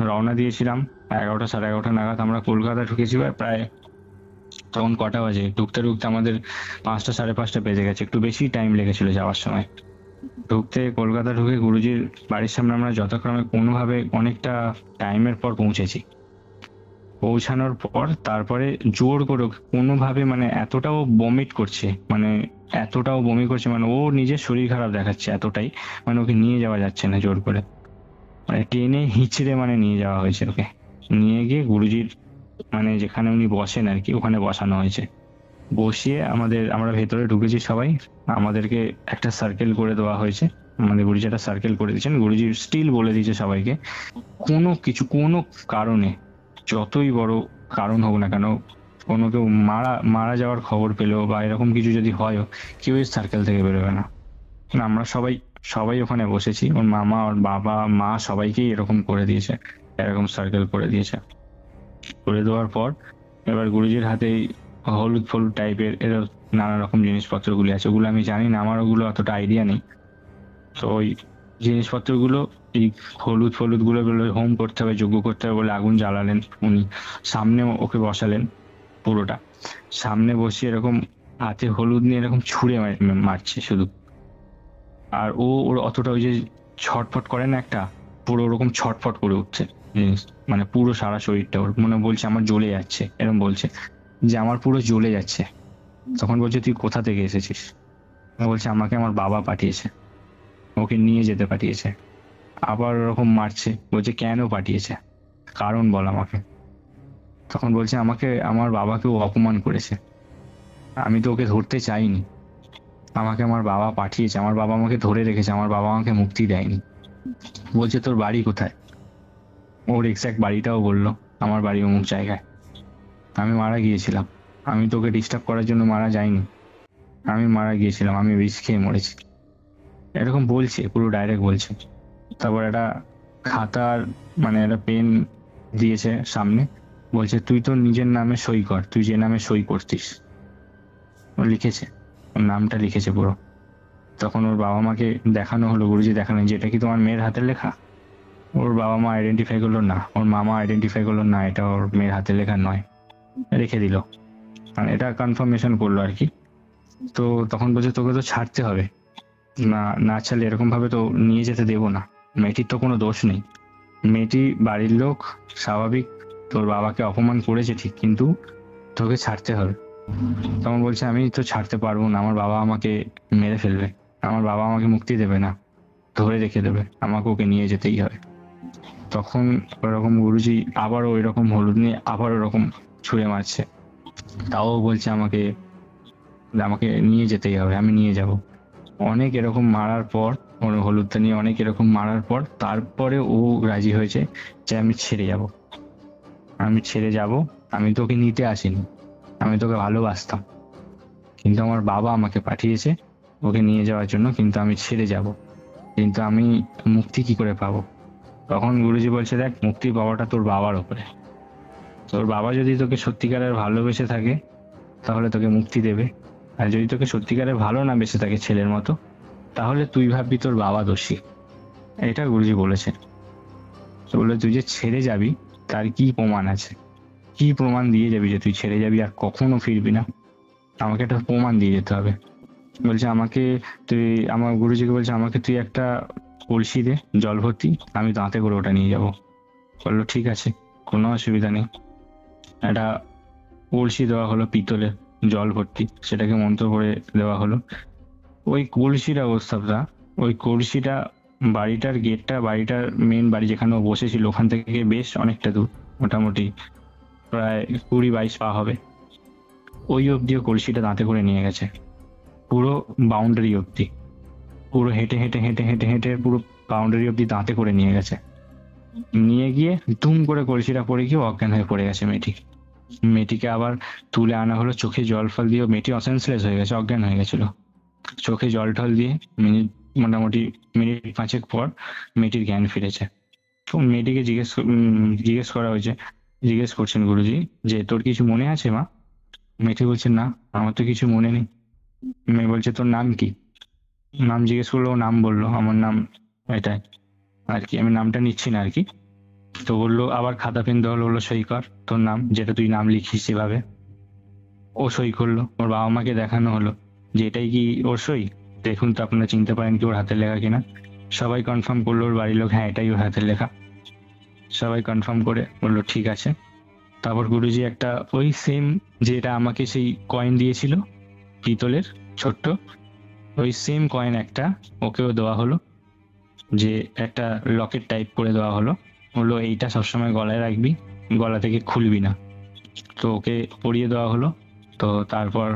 রওনা দিয়েছিলাম 11টা 11:30 নাগাদ। আমরা কলকাতা ঢুকেছি প্রায়, তখন কটা বাজে, ঢুকতে ঢুকতে আমাদের 5টা 5:30 বেজে গেছে, একটু বেশি টাইম লেগেছিল যাওয়ার সময়। ঢুকতে কলকাতা ঢুকে গুরুজির বাড়ির সামনে আমরা যথাক্রমে কোনোভাবে অনেকটা টাইমের পর পৌঁছেছি। পৌঁছানোর পর তারপরে জোর করে কোনোভাবে, মানে এতটাও বমি করছে, মানে ও নিজের শরীর খারাপ দেখাচ্ছে এতটাই, মানে ওকে নিয়ে যাওয়া যাচ্ছে না জোর করে, মানে টেনে হিঁচড়ে মানে নিয়ে যাওয়া হয়েছে ওকে। নিয়ে গিয়ে গুরুজির মানে যেখানে উনি বসেন আর কি, ওখানে বসানো হয়েছে। বসিয়ে আমরা ভেতরে ঢুকেছি সবাই, আমাদেরকে একটা সার্কেল করে দেওয়া হয়েছে। আমাদের গুরুজি একটা সার্কেল করে দিয়েছেন। গুরুজি স্টিল বলে দিয়েছে সবাইকে, কোনো কারণে, যতই বড় কারণ হোক না কেন, কোনো কেউ মারা যাওয়ার খবর পেলো বা এরকম কিছু যদি হয়, কেউ এই সার্কেল থেকে বেরোবে না। আমরা সবাই ওখানে বসেছি, ওর মামা, ওর বাবা, মা, সবাইকেই এরকম করে দিয়েছে, এরকম সার্কেল করে দিয়েছে। করে দেওয়ার পর এবার গুরুজির হাতেই হলুদ ফলুদ টাইপের এর নানা রকম জিনিসপত্রগুলি আছে, ওগুলো আমি জানি না, আমার ওগুলো অতটা আইডিয়া নেই। তো ওই জিনিসপত্রগুলো, এই হলুদ গুলো হোম করতে হবে, যজ্ঞ করতে হবে বলে আগুন জ্বালালেন উনি। সামনে ওকে বসালেন পুরোটা, সামনে বসিয়ে এরকম হাতে হলুদ নিয়ে এরকম ছুঁড়ে মারছে শুধু। আর ওর অতটা ওই যে ছটফট করে না একটা, পুরো ওরকম ছটফট করে উঠছে জিনিস, মানে পুরো সারা শরীরটা ওর মনে বলছে আমার জ্বলে যাচ্ছে, এরকম বলছে যে আমার পুরো জ্বলে যাচ্ছে। তখন বলছে তুই কোথা থেকে এসেছিস? বলছে আমাকে আমার বাবা পাঠিয়েছে, ওকে নিয়ে যেতে পাঠিয়েছে। আবার ওরকম মারছে, বলছে কেন পাঠিয়েছে, কারণ বল আমাকে। তখন বলছে আমাকে আমার বাবাকে ও অপমান করেছে, আমি তো ওকে ধরতে চাইনি, আমাকে আমার বাবা পাঠিয়েছে, আমার বাবা আমাকে ধরে রেখেছে, আমার বাবা আমাকে মুক্তি দেয়নি। বলছে তোর বাড়ি কোথায়? ওর এক্স্যাক্ট বাড়িটাও বললো, আমার বাড়ি অমুক জায়গায়, আমি মারা গিয়েছিলাম, আমি তোকে ডিস্টার্ব করার জন্য মারা যাইনি, আমি মারা গিয়েছিলাম, আমি বিষ খেয়ে মরেছি, এরকম বলছে, পুরো ডাইরেক্ট বলছে। তারপর একটা খাতার মানে একটা পেন দিয়েছে সামনে, বলছে তুই তোর নিজের নামে সই কর, তুই যে নামে সই করতিস। ও লিখেছে, ওর নামটা লিখেছে পুরো। তখন ওর বাবা মাকে দেখানো হলো, গুরুজি দেখানো যে এটা কি তোমার মেয়ের হাতের লেখা? ওর বাবা মা আইডেন্টিফাই করলো না, ওর মামা আইডেন্টিফাই করলো না, এটা ওর মেয়ের হাতের লেখা নয়, রেখে দিল, মানে এটা কনফার্মেশন করলো আর কি। তো তখন বলছে তোকে তো ছাড়তে হবে, না ছাড়লে এরকম ভাবে তো নিয়ে যেতে দেবো না, মেয়েটির তো কোনো দোষ নেই, মেয়েটি বাড়ির লোক, স্বাভাবিক, তোর বাবাকে অপমান করেছে ঠিক, কিন্তু তোকে ছাড়তে হবে। তখন বলছে আমি তো ছাড়তে পারবো না, আমার বাবা আমাকে মেরে ফেলবে, আমার বাবা আমাকে মুক্তি দেবে না, ধরে রেখে দেবে, আমাকে ওকে নিয়ে যেতেই হবে। তখন ওরকম গুরুজি আবারও ওইরকম হলুদ নিয়ে আবার ওরকম ছুঁড়ে মারছে, তাও বলছে আমাকে নিয়ে যেতেই হবে, আমি নিয়ে যাব। অনেক এরকম মারার পর, ওর হলুদটা নিয়ে অনেক এরকম মারার পর তারপরে ও রাজি হয়েছে যে আমি ছেড়ে যাব, আমি তোকে নিতে আসিনি, আমি তোকে ভালোবাসতাম, কিন্তু আমার বাবা আমাকে পাঠিয়েছে ওকে নিয়ে যাওয়ার জন্য, কিন্তু আমি ছেড়ে যাব, কিন্তু আমি মুক্তি কি করে পাবো? তখন গুরুজি বলছে দেখ, মুক্তি পাওয়াটা তোর বাবার উপরে, তোর বাবা যদি তোকে সত্যিকারের ভালোবেসে থাকে তাহলে তোকে মুক্তি দেবে, আর যদি তোকে সত্যিকারের ভালো না বেসে থাকে ছেলের মতো, তাহলে তুই ভাববি তোর বাবা দোষী, এটা গুরুজি বলেছে। তো বললো তুই যে ছেড়ে যাবি তার কি প্রমাণ আছে, কি প্রমাণ দিয়ে যাবি যে তুই ছেড়ে যাবি আর কখনো ফিরবি না? আমাকে একটা প্রমাণ দিয়ে যেতে হবে। বলছে আমাকে তুই, আমার গুরুজিকে বলছে আমাকে তুই একটা কলসি দে জল ভর্তি, আমি দাঁতে করে ওটা নিয়ে যাবো। বললো ঠিক আছে, কোনো অসুবিধা নেই। একটা কলসি দেওয়া হলো পিতলের, জল ভর্তি, সেটাকে মন্ত্র করে দেওয়া হলো। ওই কলসির অবস্থাটা, ওই কলসিটা বাড়িটার গেটটা, বাড়িটার মেন বাড়ি যেখানে ও বসেছিল ওখান থেকে বেশ অনেকটা দূর, মোটামুটি প্রায় 20-22 পা হবে। ওই অব্দিও কলসিটা দাঁতে করে নিয়ে গেছে, পুরো বাউন্ডারি অব্দি, পুরো হেঁটে হেঁটে হেঁটে হেঁটে হেঁটে পুরো বাউন্ডারি অব্দি দাঁতে করে নিয়ে গেছে। নিয়ে গিয়ে দুম করে কলসিটা পড়ে গিয়ে অজ্ঞান হয়ে পড়ে গেছে মেয়েটি। মেয়েটিকে আবার তুলে আনা হলো, চোখে জল ফল দিয়ে, মেয়েটি সেন্সলেস হয়ে গেছে, অজ্ঞান হয়ে গেছিল। চোখে জল টল দিয়ে মোটামুটি মিনিট 5 পর মেয়েটির জ্ঞান ফিরেছে। তো মেয়েটিকে জিজ্ঞেস করা হয়েছে, জিজ্ঞেস করছেন গুরুজি যে তোর কিছু মনে আছে মা? মেয়েটি বলছে না, আমার তো কিছু মনে নেই। মেয়ে বলছে তোর নাম কি? নাম জিজ্ঞেস করলো, ও নাম বললো, আমার নাম এটাই আর কি, আমি নামটা নিচ্ছি না আর কি। তো বললো, আবার খাতা পেন দেওয়া হলো, বললো সই কর তোর নাম, যেটা তুই নাম লিখিস সেভাবে। ও সই করলো। ওর বাবা মাকে দেখানো হলো যে এটাই কি ওর সই, দেখুন তো আপনারা চিনতে পারেন কি ওর হাতের লেখা কিনা। সবাই কনফার্ম করলো, ওর বাড়ির লোক, হ্যাঁ এটাই ওর হাতের লেখা। সবাই কনফার্ম করে বললো ঠিক আছে। তারপর গুরুজি একটা ওই সেম, যেটা আমাকে সেই কয়েন দিয়েছিল পিতলের ছোট্ট, ওই সেম কয়েন একটা ওকেও দেওয়া হলো, যে একটা লকেট টাইপ করে দেওয়া হলো। বললো এইটা সবসময় গলায় রাখবি, গলা থেকে খুলবি না। তো ওকে পরিয়ে দেওয়া হলো। তো তারপর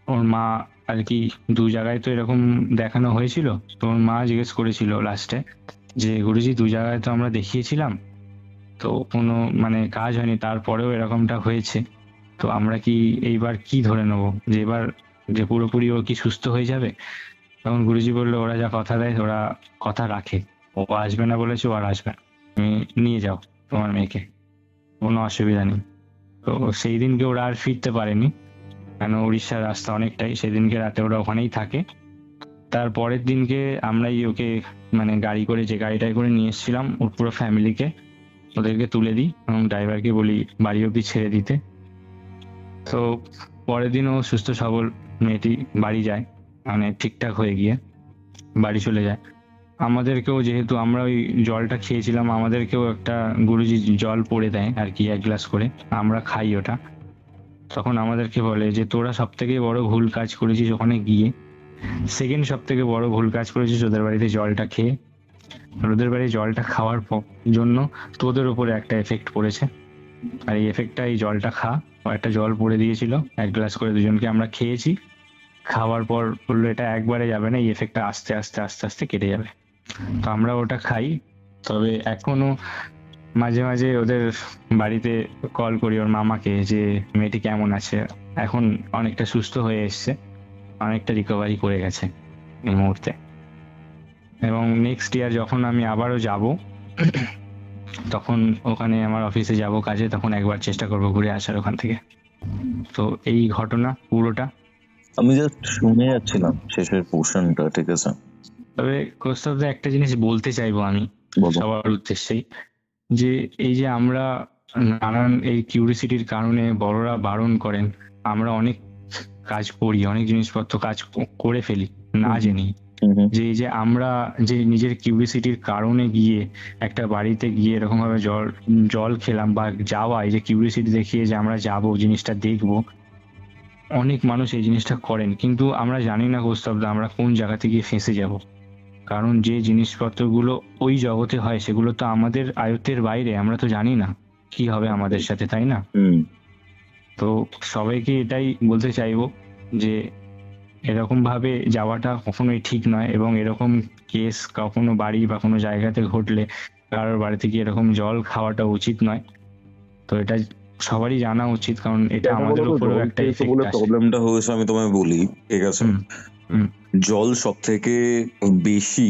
ওর মা আর কি, 2 জায়গায় তো এরকম দেখানো হয়েছিল। তো ওর মা জিজ্ঞেস করেছিল লাস্টে যে গুরুজি 2 জায়গায় তো আমরা দেখিয়েছিলাম, তো কোনো মানে কাজ হয়নি, তারপরেও এরকমটা হয়েছে, তো আমরা কি এইবার কি ধরে নেবো, যে এবার যে পুরোপুরি ও কি সুস্থ হয়ে যাবে? তখন গুরুজি বললো ওরা যা কথা দেয় ওরা কথা রাখে, ও আসবে না বলেছে, ও আর আসবে না, তুমি নিয়ে যাও তোমার মেয়েকে, কোনো অসুবিধা নেই। তো সেই দিনকে ওরা আর ফিরতে পারেনি, কেন উড়িষ্যার রাস্তা অনেকটাই, সেদিনকে রাতে ওরা ওখানেই থাকে। তার পরের দিনকে আমরাই ওকে মানে গাড়ি করে, যে গাড়িটায় করে নিয়ে এসেছিলাম ওর পুরো ফ্যামিলিকে, ওদেরকে তুলে দিই এবং ড্রাইভারকে বলি বাড়ি অব্দি ছেড়ে দিতে। তো পরের দিন ও সুস্থ সবল মেয়েটি বাড়ি যায়, মানে ঠিকঠাক হয়ে গিয়ে বাড়ি চলে যায়। আমাদেরকেও, যেহেতু আমরা ওই জলটা খেয়েছিলাম, আমাদেরকেও একটা গুরুজি জল পড়ে দেয় আর কি, 1 গ্লাস করে, আমরা খাই ওটা। তখন আমাদেরকে বলে যে তোরা সব থেকে বড় ভুল কাজ করেছিস ওখানে গিয়ে, সেকেন্ড সব থেকে বড় ভুল কাজ করেছিস ওদের বাড়িতে জলটা খেয়ে। আর ওদের বাড়ি জলটা খাওয়ার জন্য তোদের উপরে একটা এফেক্ট পড়েছে, আর এই এফেক্টটা এই জলটা খা। ও একটা জল পড়ে দিয়েছিল 1 গ্লাস করে, দুজনকে আমরা খেয়েছি। খাওয়ার পর বললো এটা একবারে যাবে না, এই এফেক্টটা আস্তে আস্তে আস্তে আস্তে কেটে যাবে। তো আমরা ওটা খাই। তবে এখনো মাঝে মাঝে ওদের বাড়িতে কল করি ওর মামাকে যে মেয়েটি কেমন আছে। এখন অনেকটা সুস্থ হয়ে এসছে, অনেকটা রিকভারি করে গেছে এই মুহূর্তে। এবং নেক্সট ইয়ার যখন আমি আবারও যাব, তখন ওখানে আমার অফিসে যাব কাজে, তখন একবার চেষ্টা করব ঘুরে আসার ওখান থেকে। তো এই ঘটনা পুরোটা। আমি জাস্ট শুনে যাচ্ছিলাম শেষের পোর্শনটা, ঠিক আছে? তবে কৌস্তবদা একটা জিনিস বলতে চাইবো আমি বলো। সবার উদ্দেশ্যেই, যে এই যে আমরা নানান এই কিউরিসিটির কারণে বড়রা বারণ করেন, আমরা অনেক কাজ করি, অনেক জিনিসপত্র কাজ করে ফেলি না জেনেই। যে এই যে আমরা যে নিজের কিউরিসিটির কারণে গিয়ে একটা বাড়িতে গিয়ে এরকম ভাবে জল খেলাম বা যাওয়া, এই যে কিউরিসিটি দেখিয়ে যে আমরা যাব জিনিসটা দেখবো, অনেক মানুষ এই জিনিসটা করেন, কিন্তু আমরা জানি না কৌস্তবদা আমরা কোন জায়গা থেকে ফেঁসে যাব। কারণ যে জিনিসপত্রগুলো ওই জগতে হয় সেগুলো তো আমাদের আয়ত্তের বাইরে, আমরা তো জানি না কি হবে আমাদের সাথে, তাই না? তো সবাইকে এটাই বলতে চাইবো যে এরকম ভাবে যাওয়াটা কখনোই ঠিক নয়, এবং এরকম কেস কখনো বাড়ি বা কোনো জায়গাতে ঘটলে কারোর বাড়ি থেকে এরকম জল খাওয়াটা উচিত নয়। তো এটা সবারই জানা উচিত, কারণ এটা আমাদের উপরেও একটা এফেক্ট আসে। প্রবলেমটা হয়েছে আমি তোমায় বলি, ঠিক আছে? জল সব থেকে বেশি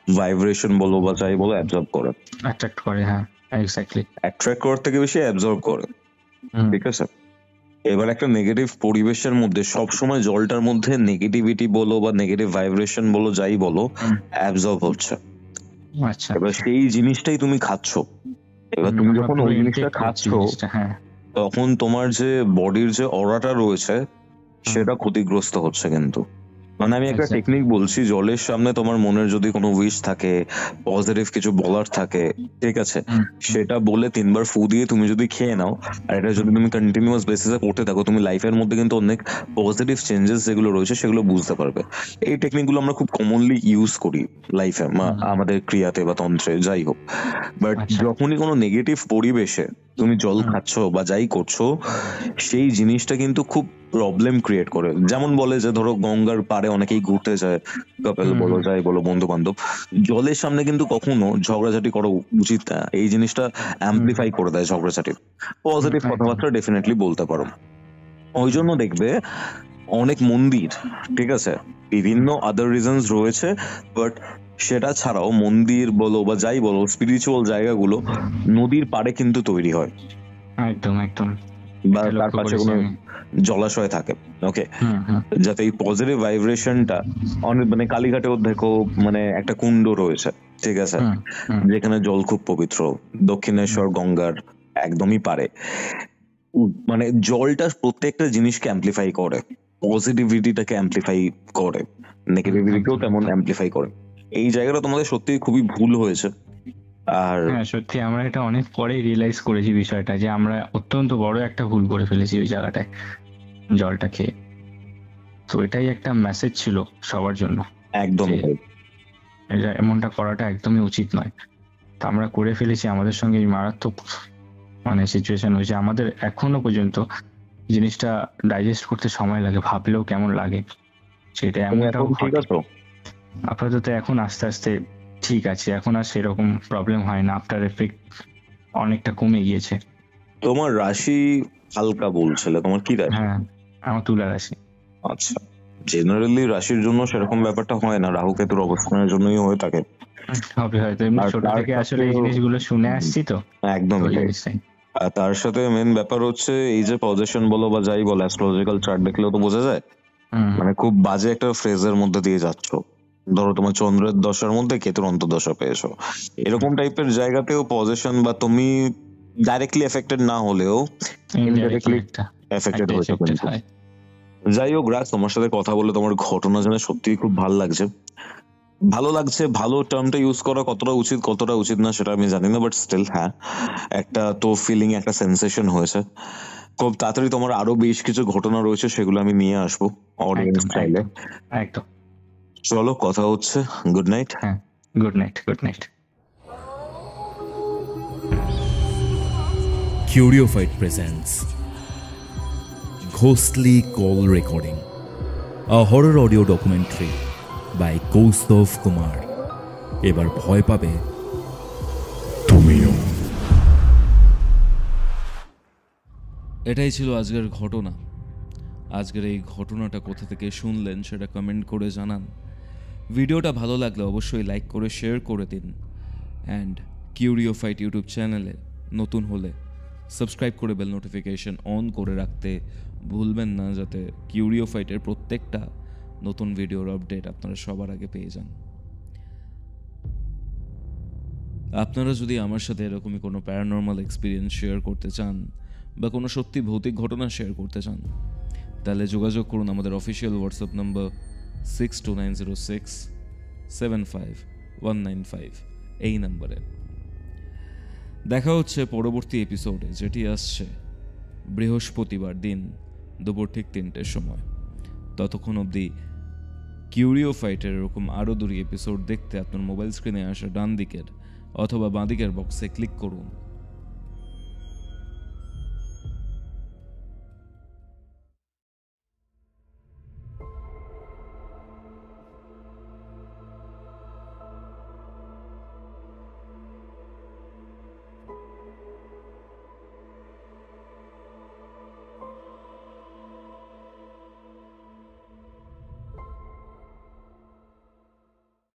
ভাইব্রেশন বলো বা যাই বলো অ্যাবজর্ব করে, অ্যাট্রাক্ট করে। হ্যাঁ, এক্স্যাক্টলি। অ্যাট্রাক্ট করার থেকে বেশি অ্যাবজর্ব করে, ঠিক আছে? এবার একটা নেগেটিভ পরিবেশের মধ্যে সবসময় জলটার মধ্যে নেগেটিভিটি বলো বা নেগেটিভ ভাইব্রেশন বলো যাই বলো অ্যাবজর্ব হচ্ছে। আচ্ছা এবার সেই জিনিসটাই তুমি খাচ্ছ। এবার তুমি আমরা যখন পুরো ওই জিনিসটা intake করছি খাচ্ছ জিনিসটা, হ্যাঁ। তখন তোমার যে বডির যে অরাটা রয়েছে সেটা ক্ষতিগ্রস্ত হচ্ছে। কিন্তু মানে আমি একটা Exactly. টেকনিক বলছি, জলের সামনে তোমার মনের যদি কোনো উইশ থাকে, পজিটিভ কিছু বলার থাকে, ঠিক আছে, সেটা বলে 3বার ফু দিয়ে তুমি যদি খেয়ে নাও, আর এটা যদি তুমি কন্টিনিউয়াস বেসিসে করতে থাকো, তুমি লাইফের মধ্যে কিন্তু অনেক পজিটিভ চেঞ্জেস যেগুলো রয়েছে সেগুলো বুঝতে পারবে। এই টেকনিকগুলো আমরা খুব কমনলি ইউজ করি লাইফে, আমাদের ক্রিয়াতে বা তন্ত্রে, যাই হোক। বাট আচ্ছা। যখনই কোনো নেগেটিভ পরিবেশে তুমি জল খাচ্ছ বা যাই করছো, সেই জিনিসটা কিন্তু খুব প্রবলেম ক্রিয়েট করে। যেমন বলে যে ধরো গঙ্গার পাড়ে অনেকেই ঘুরতে যায়, কাপেল বলো যাই বলো, বন্ধু বান্ধব, জলের সামনে কিন্তু কখনো ঝগড়াঝাটি করা উচিত না। এই জিনিসটা অ্যাম্পলিফাই করে দেয় ঝগড়াঝাটি। পজিটিভ একদম। কথাবার্তা ডেফিনেটলি বলতে পারো। ওই জন্য দেখবে অনেক মন্দির, ঠিক আছে, বিভিন্ন আদার রিজনস রয়েছে, বাট সেটা ছাড়াও মন্দির বলো বা যাই বলো, স্পিরিচুয়াল জায়গাগুলো নদীর পাড়ে কিন্তু তৈরি হয়, একদম একদম। বা এটা তার লক্ষ্য পাশে করেছি কোনো আমি। জলাশয় থাকে। ওকে, হুম হুম যাতে এই পজিটিভ ভাইব্রেশনটা অনেক, মানে কালীঘাটেও দেখো মানে একটা কুণ্ড রয়েছে, ঠিক আছে, হুম হুম যেখানে জল খুব পবিত্র, দক্ষিণেশ্বর গঙ্গার একদমই পারে। মানে জলটা প্রত্যেকটা জিনিসকে অ্যাম্পলিফাই করে, পজিটিভিটিটাকে অ্যাম্পলিফাই করে, নেগেটিভিটিকেও তেমন অ্যাম্পলিফাই করে। এই জায়গাটা তোমাদের সত্যি খুবই ভুল হয়েছে। আর হ্যাঁ, সত্যি আমরা এটা অনেক পরেই রিয়েলাইজ করেছি বিষয়টা, যে আমরা অত্যন্ত বড় একটা ভুল করে ফেলেছি ওই জায়গাটায় জলটা খেয়ে। তো এটাই একটা মেসেজ ছিল সবার জন্য, একদম যে এটা এমনটা করাটা একদমই উচিত নয়। তো আমরা করে ফেলেছি, আমাদের সঙ্গে এই মারাত্মক মানে সিচুয়েশন হয়েছে। আমাদের এখনো পর্যন্ত জিনিসটা ডাইজেস্ট করতে সময় লাগে, ভাবলেও কেমন লাগে সেটা। তুমি এমনটাও এখন ঠিক ঘটে। আছো? আপাতত এখন আস্তে আস্তে ঠিক আছে, এখন আর সেরকম প্রবলেম হয় না, আফটার এফেক্ট অনেকটা কমে গিয়েছে। তোমার রাশি হালকা বলছিলে, তোমার কি রাশি? হ্যাঁ, আমার তুলা রাশি। আচ্ছা, জেনারেলি রাশির জন্য সেরকম ব্যাপারটা হয় না, রাহু কেতুর অবস্থানের জন্যই হয়ে থাকে। হবে হয়তো, এমনি আর ছোট তার থেকে আসলে এই সাথেও- জিনিসগুলো শুনে আসছি তো, একদমই ওই তাই। জিনিসটাই। আর তার সাথে মেন ব্যাপার হচ্ছে এই যে পজিশন বলো বা যাই বলো, অ্যাস্ট্রোলজিক্যাল চার্ট দেখলেও তো বোঝা যায় মানে খুব বাজে একটা ফ্রেজের মধ্যে দিয়ে যাচ্ছ। ধরো তোমার চন্দ্রের দশার মধ্যে কেতুর অন্তর্দশা পেয়েছো, এরকম টাইপের জায়গাতেও পজিশন বা তুমি ডাইরেক্টলি এফেক্টেড না হলেও ইনডাইরেক্টলি এফেক্টেড হয়েছে কিন্তু। যাই হোক রাজ, তোমার সাথে কথা বলে, তোমার ঘটনা জেনে সত্যিই খুব ভালো লাগছে। ভালো টার্মটা ইউজ করা কতটা উচিত না সেটা আমি জানি না, বাট স্টিল হ্যাঁ, একটা তো ফিলিং, একটা সেন্সেশন হয়েছে। খুব তাড়াতাড়ি তোমার আরো বেশ কিছু ঘটনা রয়েছে, সেগুলো আমি নিয়ে আসবো অডিয়েন্স চাইলে। একদম। চলো, কথা হচ্ছে। Good night. হ্যাঁ, good night, good night. Curiophyte presents Ghostly Call Recording, a horror audio documentary by Kaustav Kumar. এবার ভয় পাবে তুমিও। এটাই ছিল আজকের ঘটনা। আজকের এই ঘটনাটা কোথা থেকে শুনলেন সেটা কমেন্ট করে জানান। ভিডিওটা ভালো লাগলে অবশ্যই লাইক করে শেয়ার করে দিন। অ্যান্ড কিউরিওফাইট ইউটিউব চ্যানেলে নতুন হলে সাবস্ক্রাইব করে বেল নোটিফিকেশন অন করে রাখতে ভুলবেন না, যাতে কিউরিওফাইটের প্রত্যেকটা নতুন ভিডিওর আপডেট আপনারা সবার আগে পেয়ে যান। আপনারা যদি আমার সাথে এরকমই কোনো প্যারানর্মাল এক্সপিরিয়েন্স শেয়ার করতে চান বা কোনো সত্যি ভৌতিক ঘটনা শেয়ার করতে চান, তাহলে যোগাযোগ করুন আমাদের অফিসিয়াল হোয়াটসঅ্যাপ নম্বর 6290675195 এই নম্বরে। দেখা হচ্ছে পরবর্তী এপিসোডে, যেটি আসছে বৃহস্পতিবার দিন দুপুর ঠিক 3টের সময়। ততক্ষণ অবধি কিউরিওফাইটের এরকম আরও 2 এপিসোড দেখতে আপনার মোবাইল স্ক্রিনে আসা ডান দিকের অথবা বাঁ দিকের বক্সে ক্লিক করুন